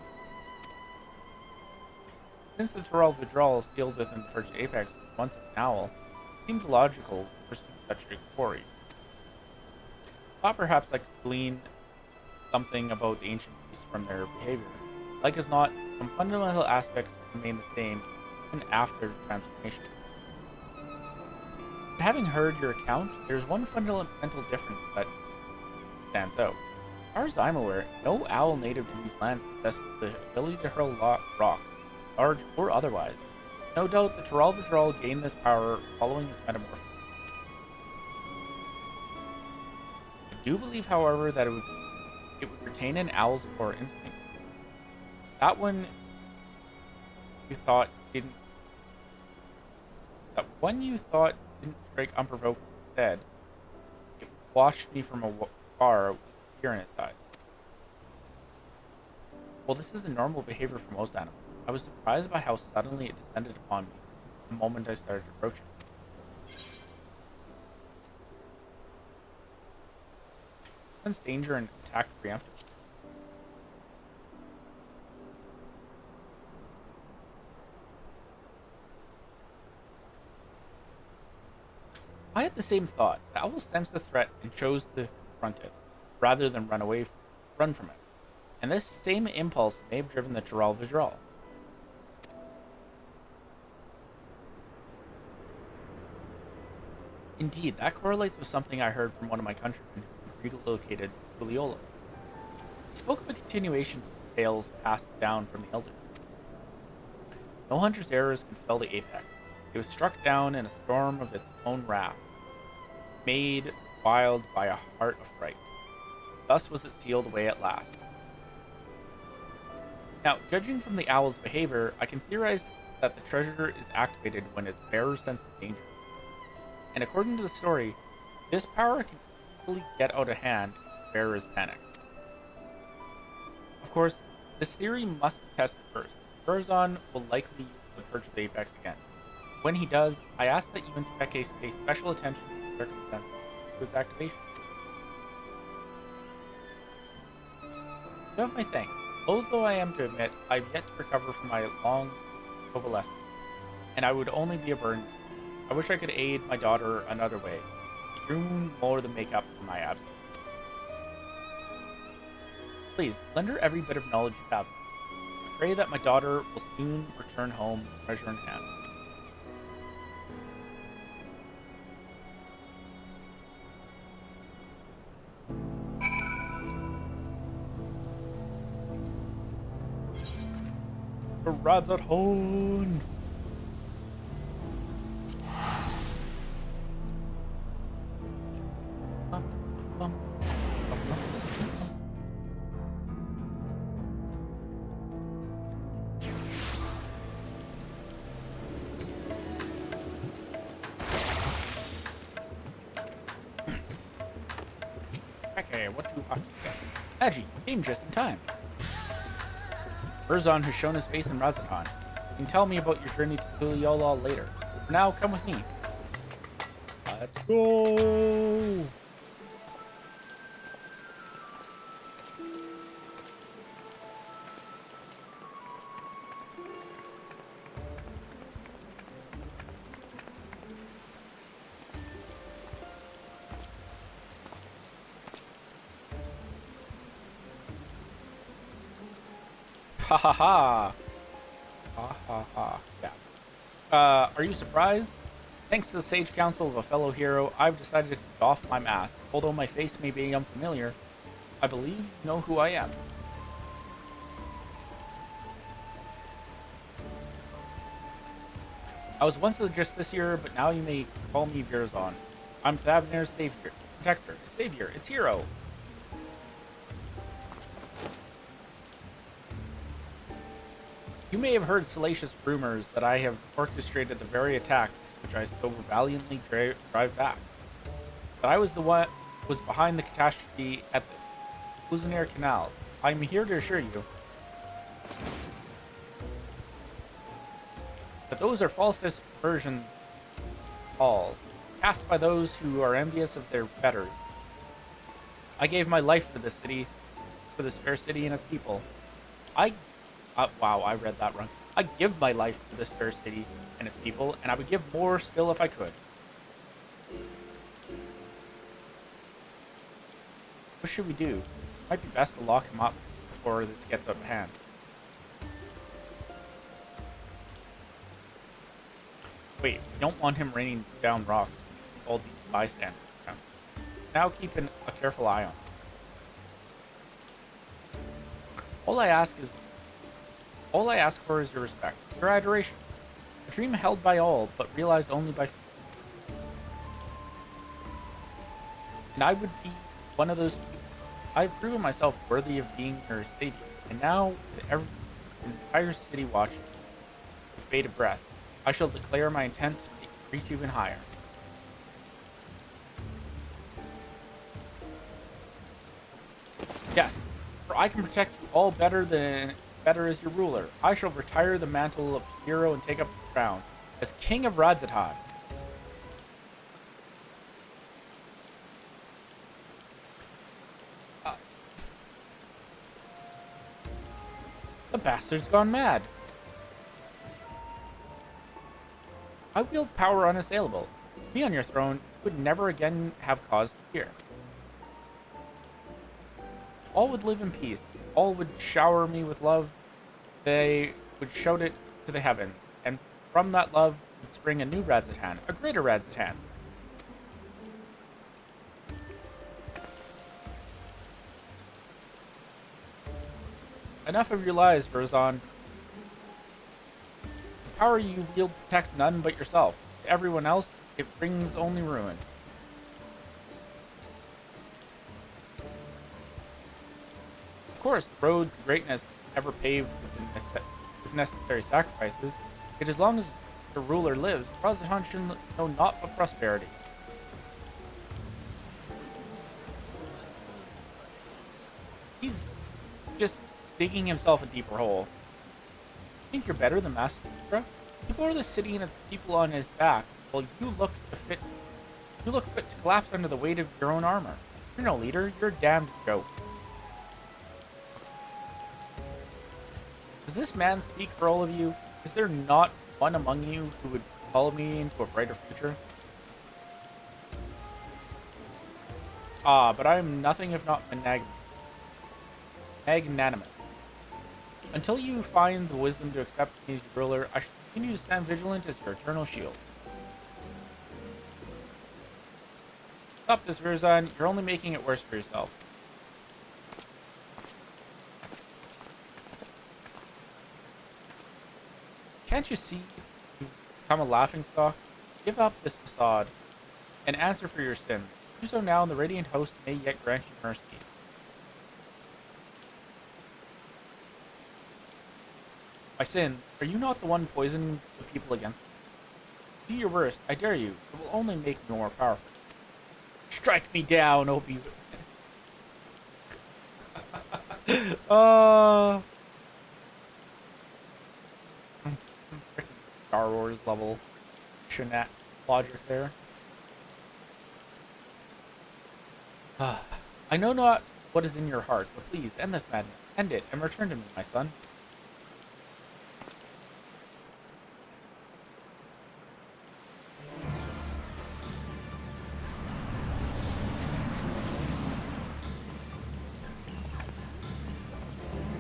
Since the Tyrell withdrawal sealed within the Perch Apex was once an owl, it seemed logical to pursue such a quarry. Thought perhaps I could glean something about the ancient beasts from their behavior. Like as not, some fundamental aspects remain the same even after transformation. But having heard your account, there's one fundamental difference that stands out. As far as I'm aware, no owl native to these lands possesses the ability to hurl rocks, large or otherwise. No doubt the Tyrell Vidral gained this power following its metamorphosis. I do believe, however, that it would retain an owl's core instinct. That one you thought didn't that one you thought didn't strike unprovoked instead. It watched me from afar with fear in its eyes. Well, this is a normal behavior for most animals. I was surprised by how suddenly it descended upon me the moment I started approaching. Sense danger and attacked preemptively. I had the same thought. The owl sensed the threat and chose to confront it, rather than run from it. And this same impulse may have driven the Tyrell Vidral. Indeed, that correlates with something I heard from one of my countrymen who relocated to Tuliola. He spoke of a continuation to tales passed down from the elders. No hunter's errors could fell the apex. It was struck down in a storm of its own wrath, made wild by a heart of fright. Thus was it sealed away at last. Now, judging from the owl's behavior, I can theorize that the treasure is activated when its bearer senses danger. And according to the story, this power can easily get out of hand if the bearer is panicked. Of course, this theory must be tested first. Burzon will likely use the Perch of the Apex again. When he does, I ask that you and Tepeke pay special attention to the circumstances to its activation. You have my thanks. Although I am to admit, I've yet to recover from my long convalescence, and I would only be a burden. I wish I could aid my daughter another way. You do more than make up for my absence. Please, lend her every bit of knowledge you have. I pray that my daughter will soon return home, treasure in hand. Rod's at home. Okay, what do I get? Agi, came just in time. Burzon has shown his face in Razatan. You can tell me about your journey to Tuliola later. For now, come with me. Let's go! Ha ha ha! Ha ha ha. Yeah. Are you surprised? Thanks to the sage counsel of a fellow hero, I've decided to doff my mask. Although my face may be unfamiliar, I believe you know who I am. I was once the Justiciar, but now you may call me Virzon. I'm Thavnir's savior, protector, savior, its hero. You may have heard salacious rumors that I have orchestrated the very attacks which I so valiantly drive back. That I was the one who was behind the catastrophe at the Cuisinier Canal. I'm here to assure you that those are false versions, all cast by those who are envious of their betters. I gave my life for this city, for this fair city and its people. Wow, I read that wrong. I give my life to this fair city and its people, and I would give more still if I could. What should we do? Might be best to lock him up before this gets out of hand. Wait, we don't want him raining down rocks. All these bystanders around. Now keeping a careful eye on him. All I ask for is your respect, your adoration. A dream held by all, but realized only by few. And I would be one of those people. I've proven myself worthy of being your savior, and now, with the entire city watching, with bated breath, I shall declare my intent to reach even higher. Yes, for I can protect you all better as your ruler. I shall retire the mantle of hero and take up the crown as King of Radzatan. The bastard's gone mad. I wield power unassailable. Me on your throne would never again have cause to fear. All would live in peace. All would shower me with love. They would shout it to the heavens, and from that love would spring a new Radzatan, a greater Radzatan. Enough of your lies, Verzon. The power you wield protects none but yourself. To everyone else, it brings only ruin. Of course, the road to greatness is never paved with necessary sacrifices. Yet as long as the ruler lives, Radzatan should know naught but prosperity. He's just digging himself a deeper hole. You think you're better than Master Libra? You bore the city and its people on his back, while you look fit to collapse under the weight of your own armor. You're no leader, you're a damned joke. Does this man speak for all of you? Is there not one among you who would follow me into a brighter future? Ah, but I am nothing if not magnanimous. Until you find the wisdom to accept me as your ruler, I shall continue to stand vigilant as your eternal shield. Stop this, Verzon. You're only making it worse for yourself. Can't you see you've become a laughingstock? Give up this facade and answer for your sin. Do so now, and the Radiant Host may yet grant you mercy. My sin, are you not the one poisoning the people against me? Do your worst, I dare you. It will only make me more powerful. Strike me down, Obi. Freaking Star Wars level shenat logic there. I know not what is in your heart, but please end this madness. End it and return to me, my son.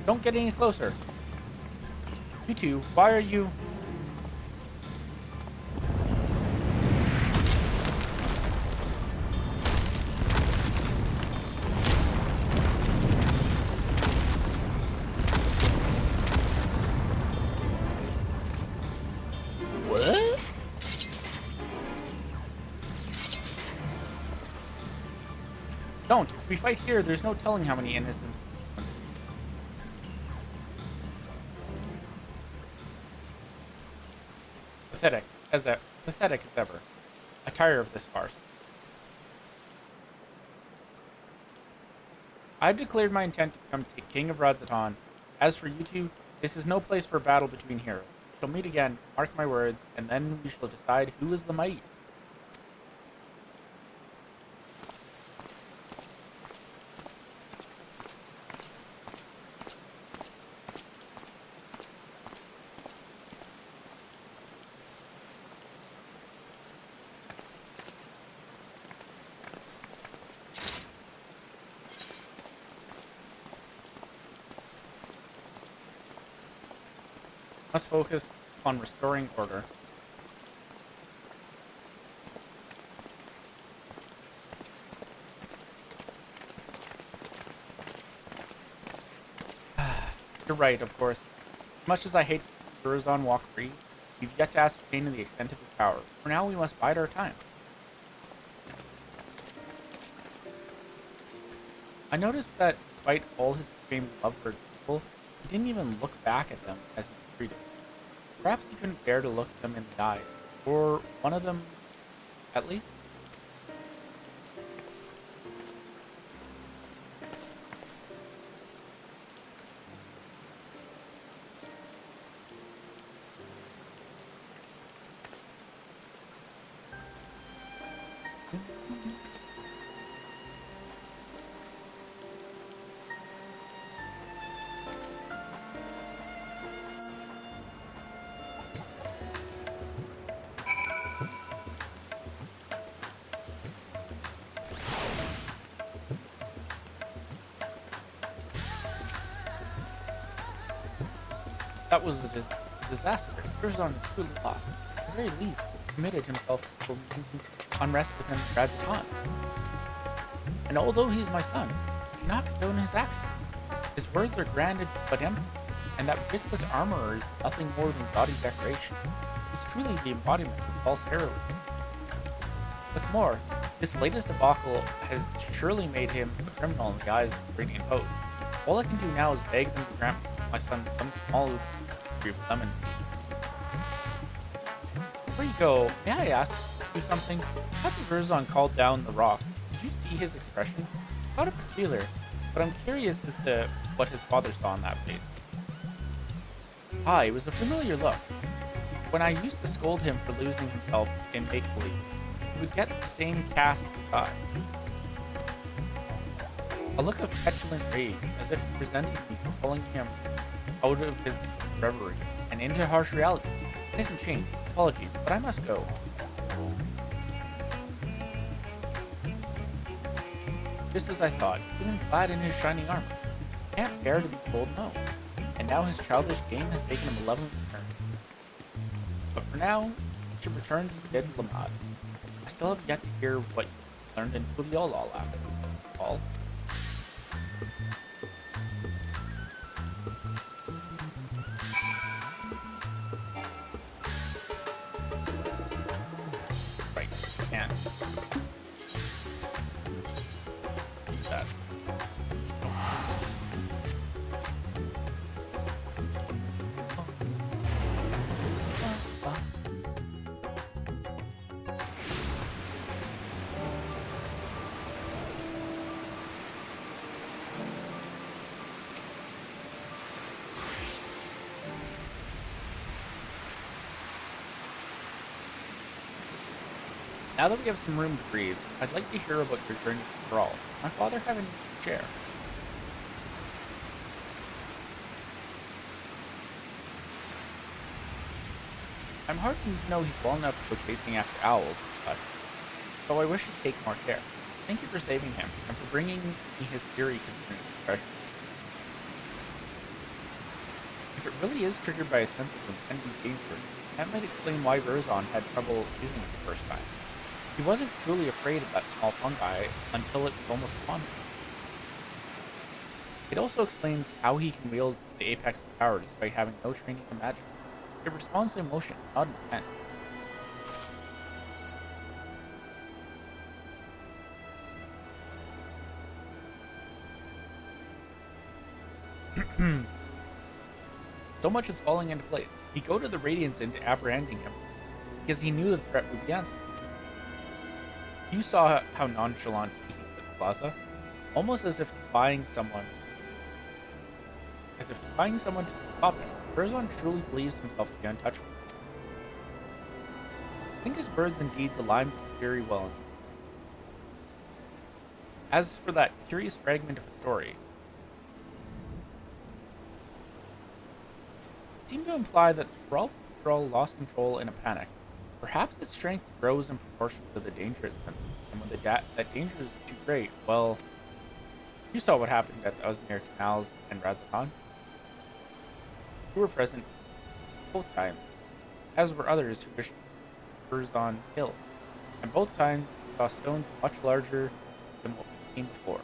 Don't get any closer. You two, why are you... What? Don't. If we fight here, there's no telling how many innocents... Pathetic as ever. I tire of this farce. I've declared my intent to become King of Radzatan. As for you two, this is no place for a battle between heroes. We shall meet again, mark my words, and then we shall decide who is the might. Must focus on restoring order. You're right, of course. As much as I hate to see Burzon walk free, we've yet to ascertain the extent of his power. For now, we must bide our time. I noticed that despite all his extreme love for his people, he didn't even look back at them as he was treated. Perhaps he couldn't bear to look them in the eye, or one of them, at least. That was a disaster. Curzon is truly lost. At the very least, he committed himself to unrest within Razatan. And although he is my son, I cannot condone his actions. His words are grand but empty, and that ridiculous armor is nothing more than gaudy decoration. He's truly the embodiment of false heroism. What's more, this latest debacle has surely made him a criminal in the eyes of the Radiant Host. All I can do now is beg them to grant my son some small degree of clemency. Before you go, may I ask you something? After Burzon called down the rocks, did you see his expression? Not a peculiar, but I'm curious as to what his father saw in that face. Ah, it was a familiar look. When I used to scold him for losing himself in make-believe, he would get the same cast eye. A look of petulant rage, as if he resented me for pulling him out of his reverie and into harsh reality. It hasn't changed. Apologies, but I must go. Just as I thought, even clad in his shining armor. Can't bear to be told no. And now his childish game has taken a malevolent turn. But for now, he should return to the dead Lamad. I still have yet to hear what you learned in Tuliolol after all. Right, and that. Now that we have some room to breathe, I'd like to hear about your journey to Thrall. My father having to share. I'm heartened to know he's well enough to go chasing after owls, but so I wish he'd take more care. Thank you for saving him, and for bringing me his theory concerning the treasure. If it really is triggered by a sense of impending danger, that might explain why Burzon had trouble using it the first time. He wasn't truly afraid of that small fungi until it was almost upon him. It also explains how he can wield the apex of power despite having no training in magic. It responds to emotion, not intent. So much is falling into place. He goaded the Radiants into apprehending him, because he knew the threat would be answered. You saw how nonchalant he was at the plaza, almost as if defying someone to stop him. Burzon truly believes himself to be untouchable. I think his words and deeds align very well. As for that curious fragment of a story, it seemed to imply that Thrall lost control in a panic. Perhaps its strength grows in proportion to the danger it senses, and when that danger is too great, well, you saw what happened at the Osnir Canals and Razatan. You were present both times, as were others who wished Burzon killed, and both times we saw stones much larger than what we've seen before.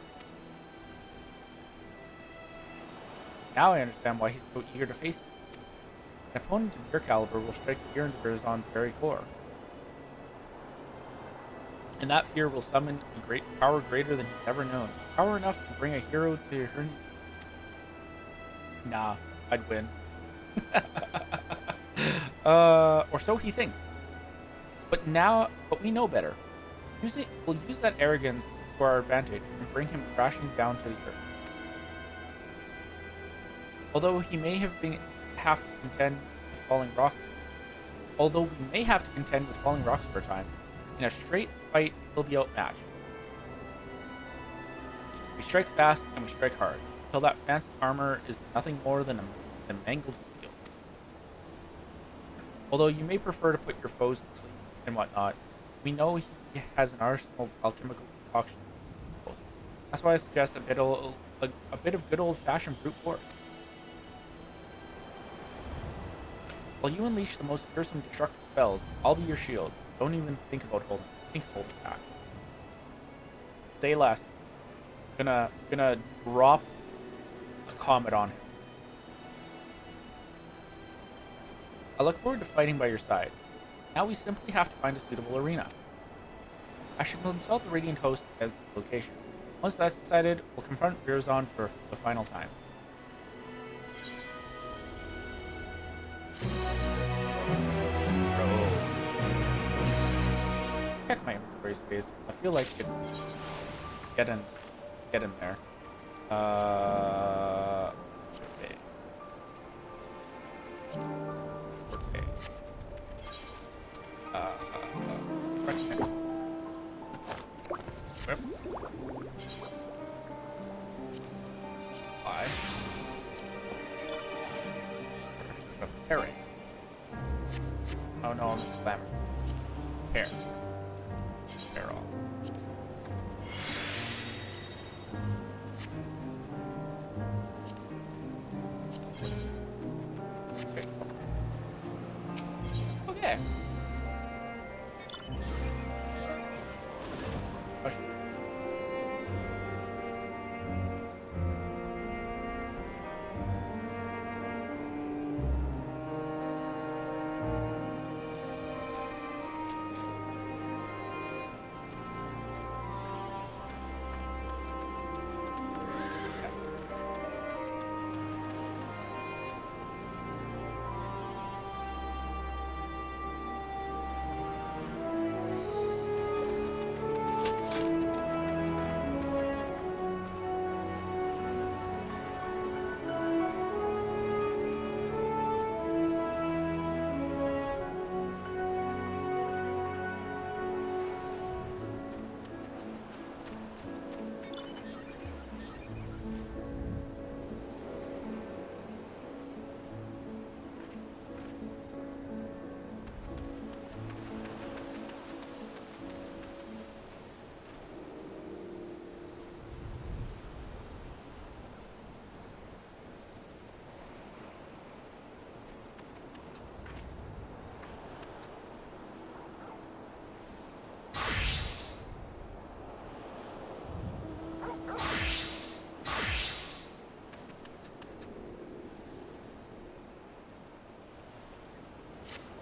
Now I understand why he's so eager to face you. An opponent of your caliber will strike fear into Burzon's very core. And that fear will summon a great power greater than he's ever known. Power enough to bring a hero to her knees. Nah, I'd win. Or so he thinks. But we know better. We'll use that arrogance to our advantage and bring him crashing down to the earth. Although we may have to contend with falling rocks for a time, in a straight fight, he'll be outmatched. We strike fast and we strike hard, until that fancy armor is nothing more than a mangled steel. Although you may prefer to put your foes to sleep and whatnot, we know he has an arsenal of alchemical concoctions. That's why I suggest a bit of good old-fashioned brute force. While you unleash the most fearsome destructive spells, I'll be your shield. Don't even think of holding back. Say less. Gonna drop a comet on him. I look forward to fighting by your side. Now we simply have to find a suitable arena. I should consult the Radiant Host as the location. Once that's decided, we'll confront Burzon for the final time. Check my inventory space. I feel like it's get in there. Okay. Why? Parry. Oh no, I'm slammer. Hair. Hair off. Okay.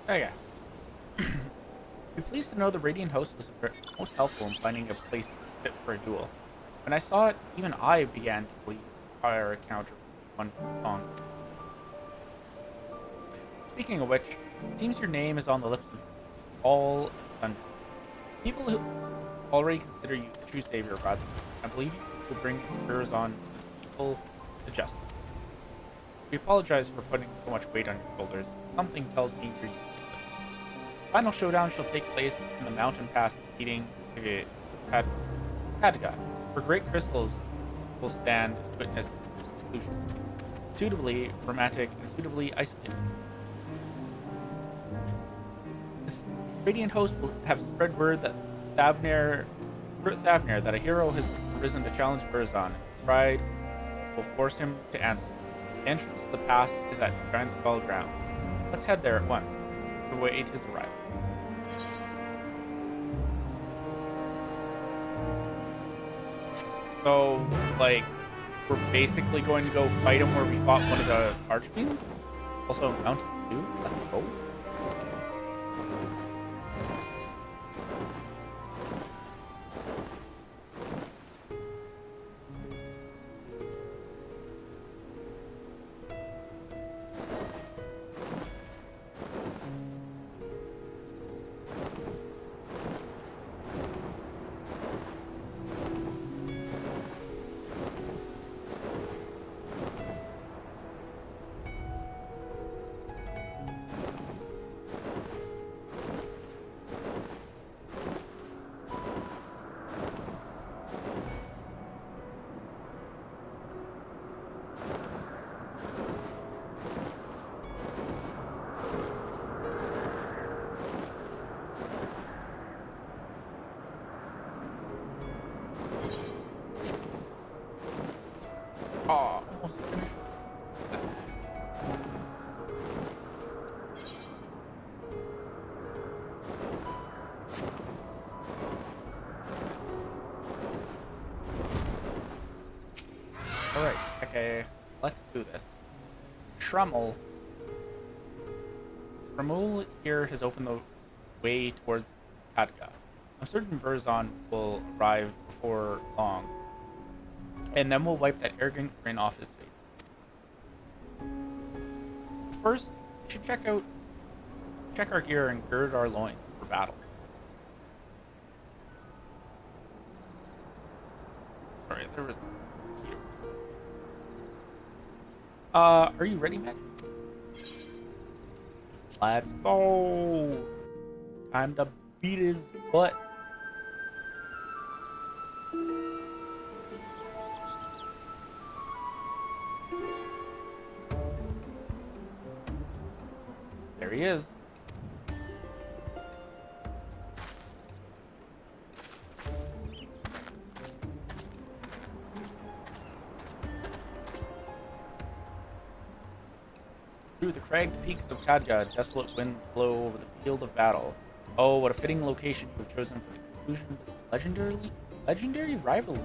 Okay. Be pleased to know the Radiant Host was most helpful in finding a place fit for a duel. When I saw it, even I began to believe our encounter one from song. Speaking of which, it seems your name is on the lips of all dungeons. People who already consider you the true savior of gods, I believe you will bring Burzon people to justice. We apologize for putting so much weight on your shoulders. Something tells me you're used to it. Final showdown shall take place in the mountain pass leading to Kattegat, where great crystals will stand to witness its conclusion. Suitably romantic and suitably isolated. This Radiant Host will have spread word that Thavnir that a hero has arisen to challenge Burzon. His pride will force him to answer. The entrance to the pass is at Giant Skull Ground. Let's head there at once to await his arrival. So, like, we're basically going to go fight him where we fought one of the archfiends? Also, Mountain Dew? Let's go. Oh, almost finished. Alright, okay, let's do this. Schrummel here has opened the way towards Katka. I'm certain Verzon will arrive before long, and then we'll wipe that arrogant grin off his face. First, we should check our gear and gird our loins for battle. Sorry, there was here. Are you ready, Matt? Let's go! Time to beat his butt. There he is. Through the cragged peaks of Kadga, desolate winds blow over the field of battle. Oh, what a fitting location you have chosen for the conclusion of this legendary rivalry.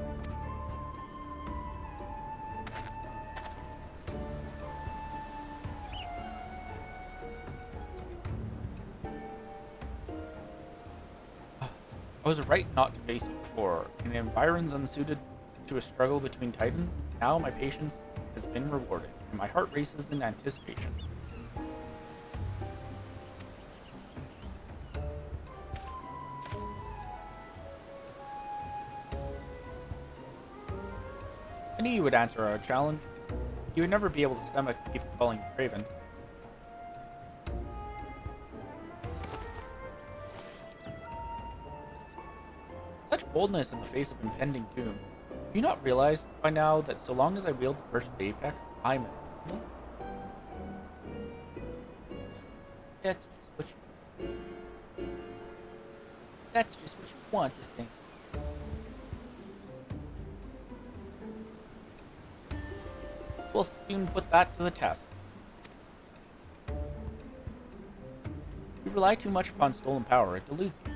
I was right not to face you before. In environs unsuited to a struggle between titans, now my patience has been rewarded, and my heart races in anticipation. I knew you would answer our challenge. You would never be able to stomach people calling you craven. Such boldness in the face of impending doom. Have you not realized by now that so long as I wield the curse of Apex, I'm invincible? That's just what you want to think. We'll soon put that to the test. You rely too much upon stolen power, it deludes you.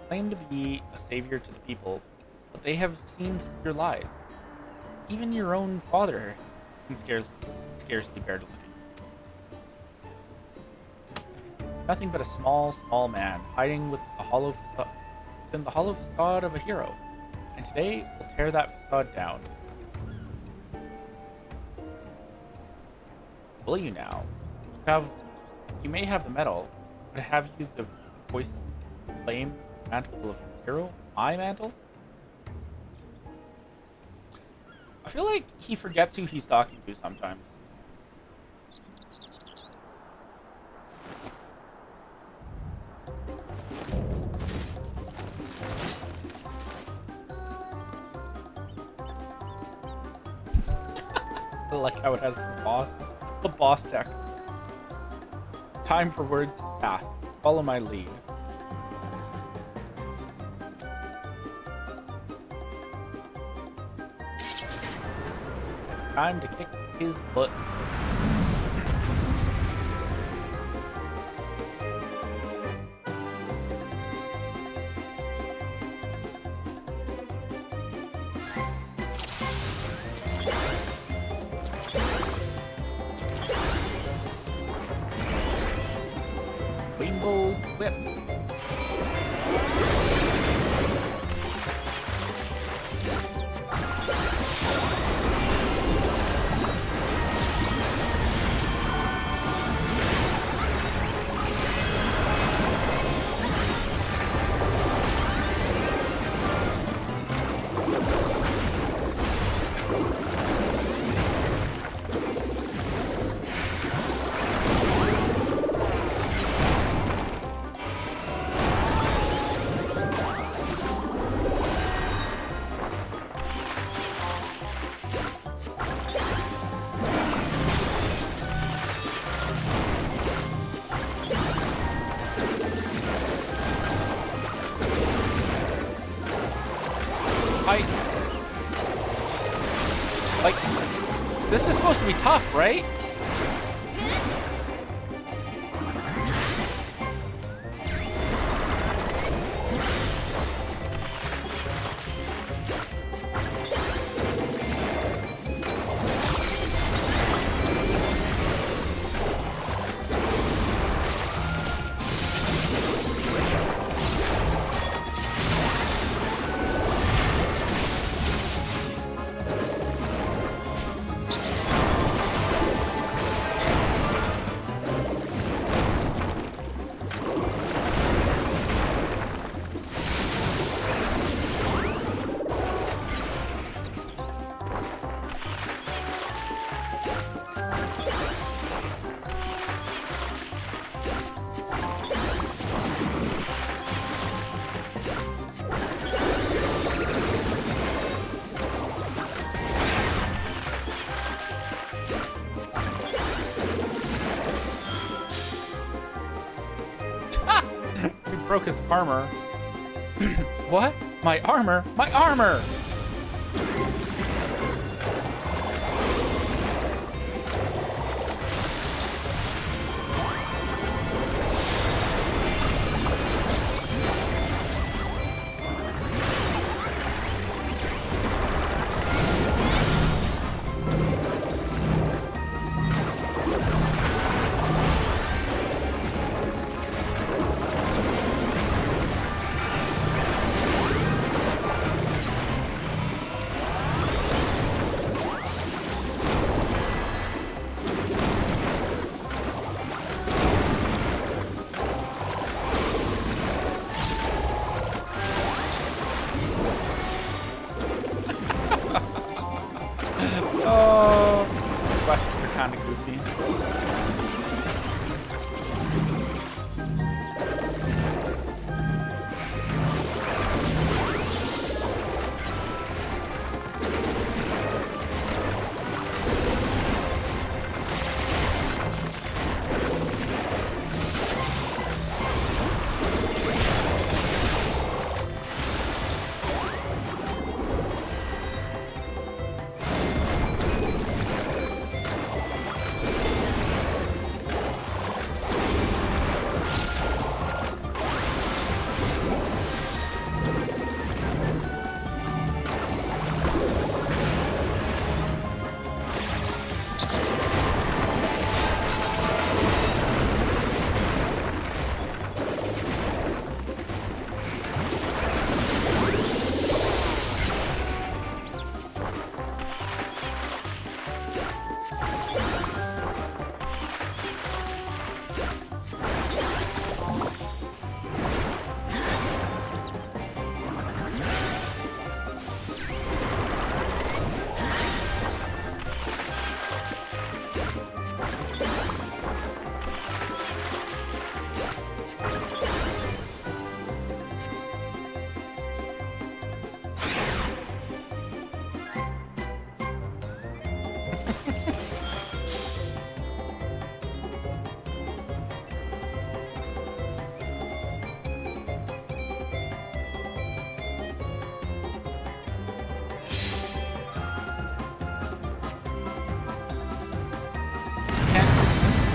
Claim to be a savior to the people, but they have seen through your lies. Even your own father can scarcely bear to look at you. Nothing but a small man, hiding within the hollow facade of a hero. And today, we'll tear that facade down. Will you now? You may have the medal, but have you the poison flame mantle of hero? My mantle? I feel like he forgets who he's talking to sometimes. I like how it has the boss text. Time for words to pass. Follow my lead. Time to kick his butt. Like, this is supposed to be tough, right? Broke his armor. What? My armor? My armor! Oh, quests are kind of goofy.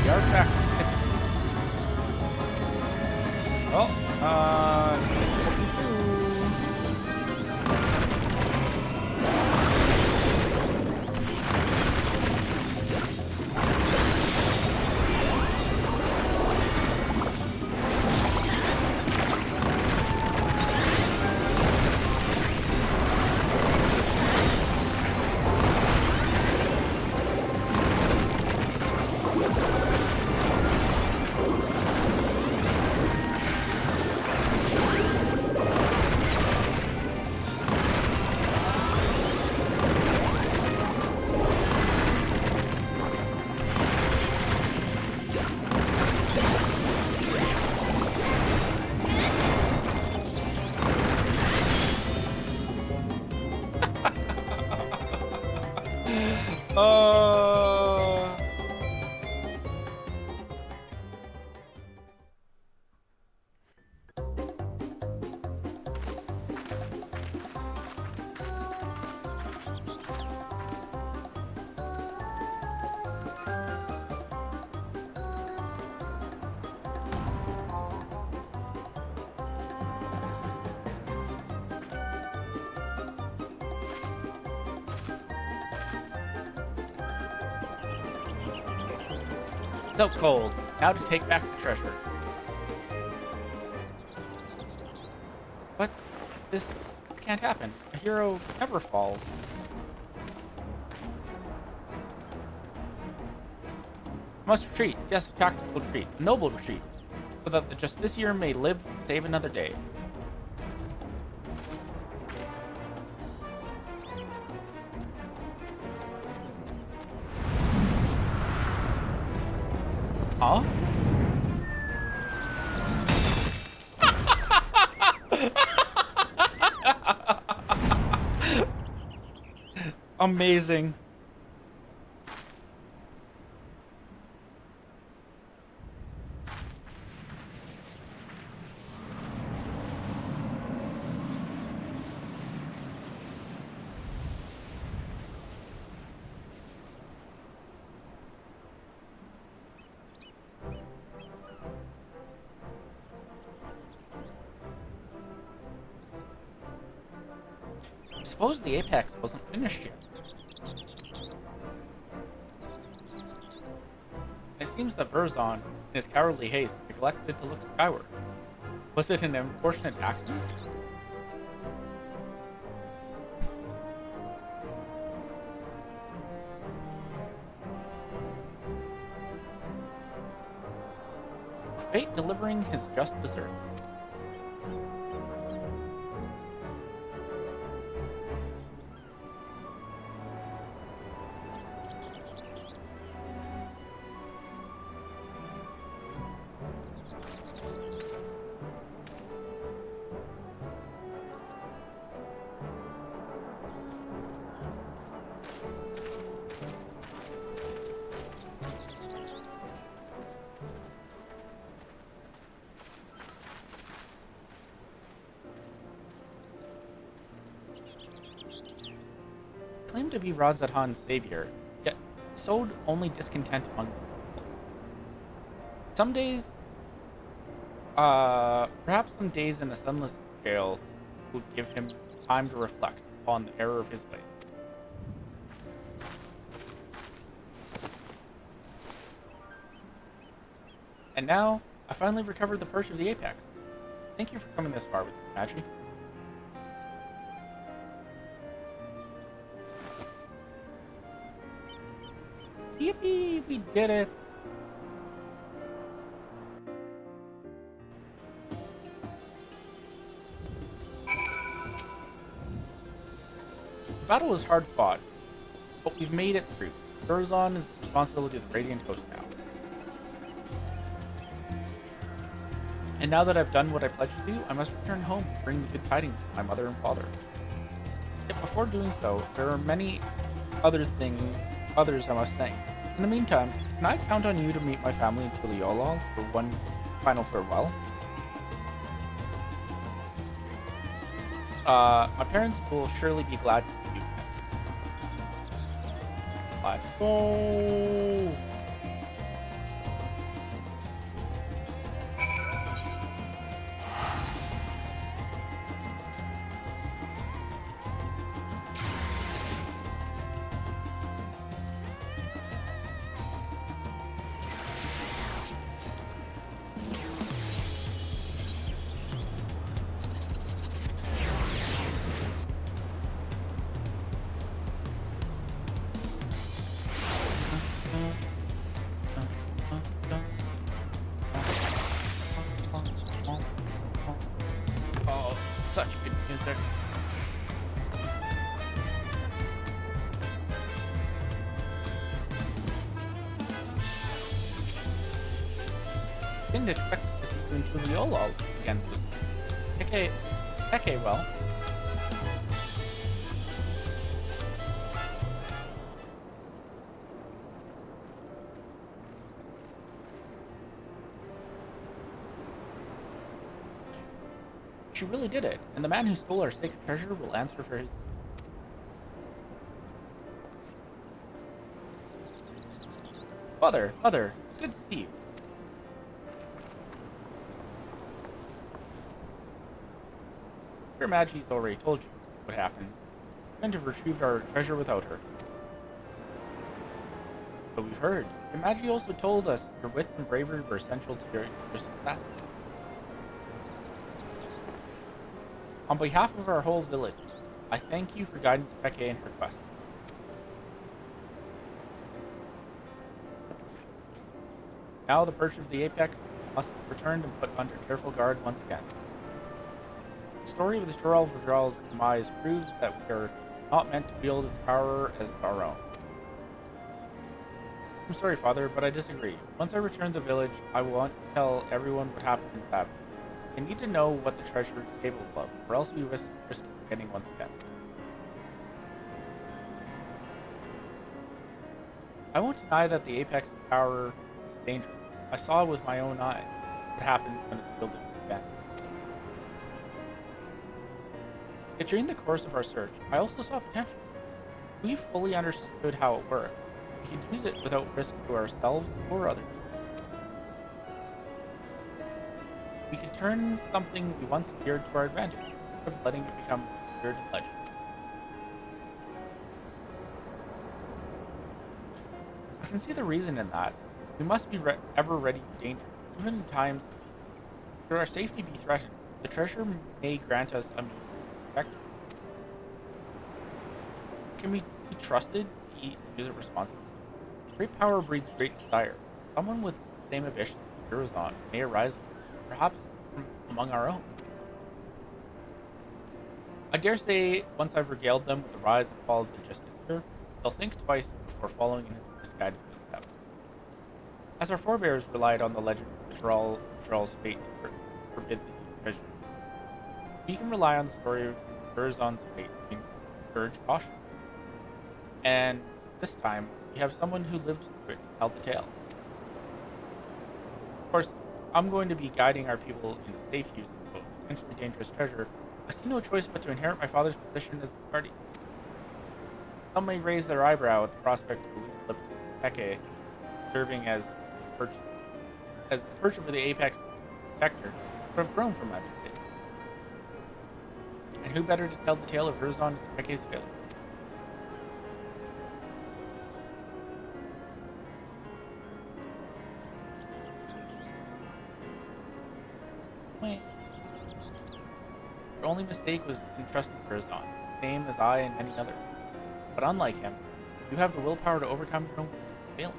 The artifact. Well, Uh... So cold. Now to take back the treasure. What? This can't happen. A hero never falls. I must retreat. Yes, a tactical retreat. A noble retreat. So that the Justiciar may live to save another day. Huh? Amazing. I suppose the apex wasn't finished yet. It seems that Verzon, in his cowardly haste, neglected to look skyward. Was it an unfortunate accident? Fate delivering his just desserts. Claimed to be Radz-at-Han's savior, yet sowed only discontent among his people. Some days, perhaps some days in a sunless jail would give him time to reflect upon the error of his ways. And now, I finally recovered the perch of the apex. Thank you for coming this far with me, Magi. Yippee! We did it! The battle was hard fought, but we've made it through. Verzon is the responsibility of the Radiant Host now. And now that I've done what I pledged to do, I must return home and bring the good tidings to my mother and father. Yet before doing so, there are many others I must thank. In the meantime, can I count on you to meet my family in Tuliolol for one final farewell? My parents will surely be glad to see you again. Let's go! Such good music. Didn't expect to see you in Tuliolol again. Okay, well. She really did it, and the man who stole our sacred treasure will answer for his. Mother, it's good to see you. Her Majesty's already told you what happened. We couldn't have retrieved our treasure without her. So we've heard. Your Majesty also told us your wits and bravery were essential to your success. On behalf of our whole village, I thank you for guiding Peke in her quest. Now the perch of the apex must be returned and put under careful guard once again. The story of the Dawntrail's demise proves that we are not meant to wield its power as our own. I'm sorry, Father, but I disagree. Once I return to the village, I want to tell everyone what happened in the tavern. They need to know what the treasure is capable of, or else we risk forgetting once again. I won't deny that the Apex's power is dangerous. I saw with my own eyes what happens when it's wielded again. Yet during the course of our search, I also saw potential. If we fully understood how it worked, we could use it without risk to ourselves or others. We could turn something we once feared to our advantage, instead of letting it become a feared legend. I can see the reason in that. We must be ever ready for danger, even in times should our safety be threatened. The treasure may grant us a means to protect us. Can we be trusted to use it responsibly? Great power breeds great desire. Someone with the same ambitions as Eurozone may arise, perhaps from among our own. I dare say, once I've regaled them with the rise and fall of the Justiciar, they'll think twice before following in his misguided footsteps. As our forebears relied on the legend of Dawntrail's fate to forbid the treasure, we can rely on the story of Urazone's fate to encourage caution. And this time, we have someone who lived through it to tell the tale. Of course, I'm going to be guiding our people in safe use of potentially dangerous treasure. I see no choice but to inherit my father's position as its guardian. Some may raise their eyebrow at the prospect of a loose-lipped Peke serving as the perch over the apex protector would have grown from my mistakes. And who better to tell the tale of Eurozone and Peke's failures? Your only mistake was in trusting Eurozone, same as I and many others. But unlike him, you have the willpower to overcome your own failings.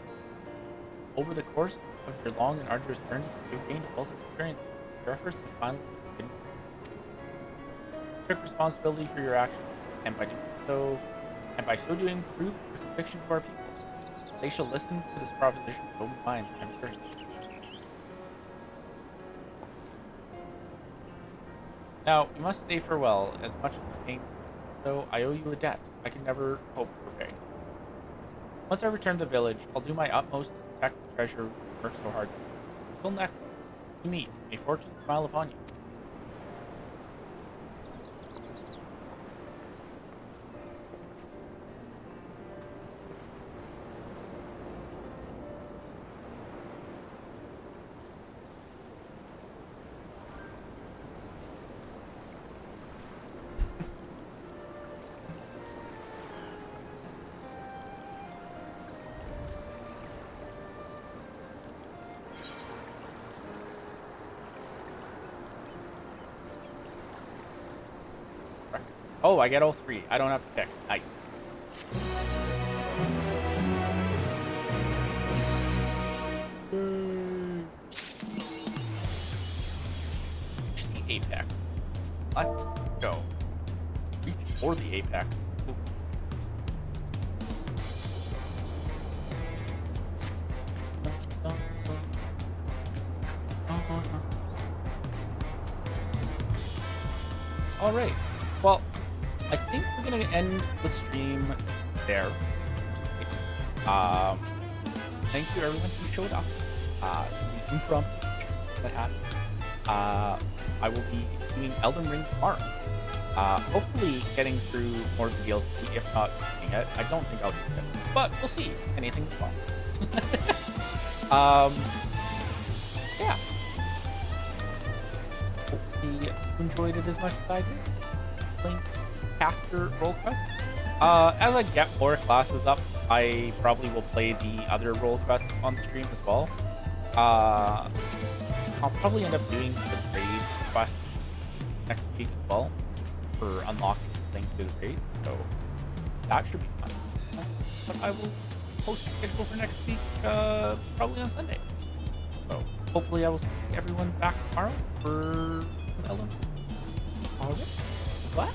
Over the course of your long and arduous journey, you've gained a wealth of experiences. Your efforts have finally been. Take responsibility for your actions, and by so doing, prove the conviction of our people. They shall listen to this proposition with open minds, I'm certain. Now, we must say farewell, as much as it pains me. So, I owe you a debt I can never hope to repay. Once I return to the village, I'll do my utmost to protect the treasure we worked so hard for. Until next we meet, may fortune smile upon you. Oh, I get all three. I don't have to pick. Nice. Reach the apex. Let's go. Reach for the apex. Ooh. All right. Well, I think we're gonna end the stream there. Thank you everyone who showed up. Impromptu that happened. I will be doing Elden Ring tomorrow. Hopefully getting through more of the DLC, if not doing it. I don't think I'll do it, but we'll see. Anything's possible. Yeah. Hopefully you enjoyed it as much as I did. Playing caster role quest. As I get more classes up, I probably will play the other role quests on stream as well. I'll probably end up doing the raid quests next week as well for unlocking things to the raid, so that should be fun. But I will post a schedule for next week, probably on Sunday. So hopefully I will see everyone back tomorrow for Elden. All right. What?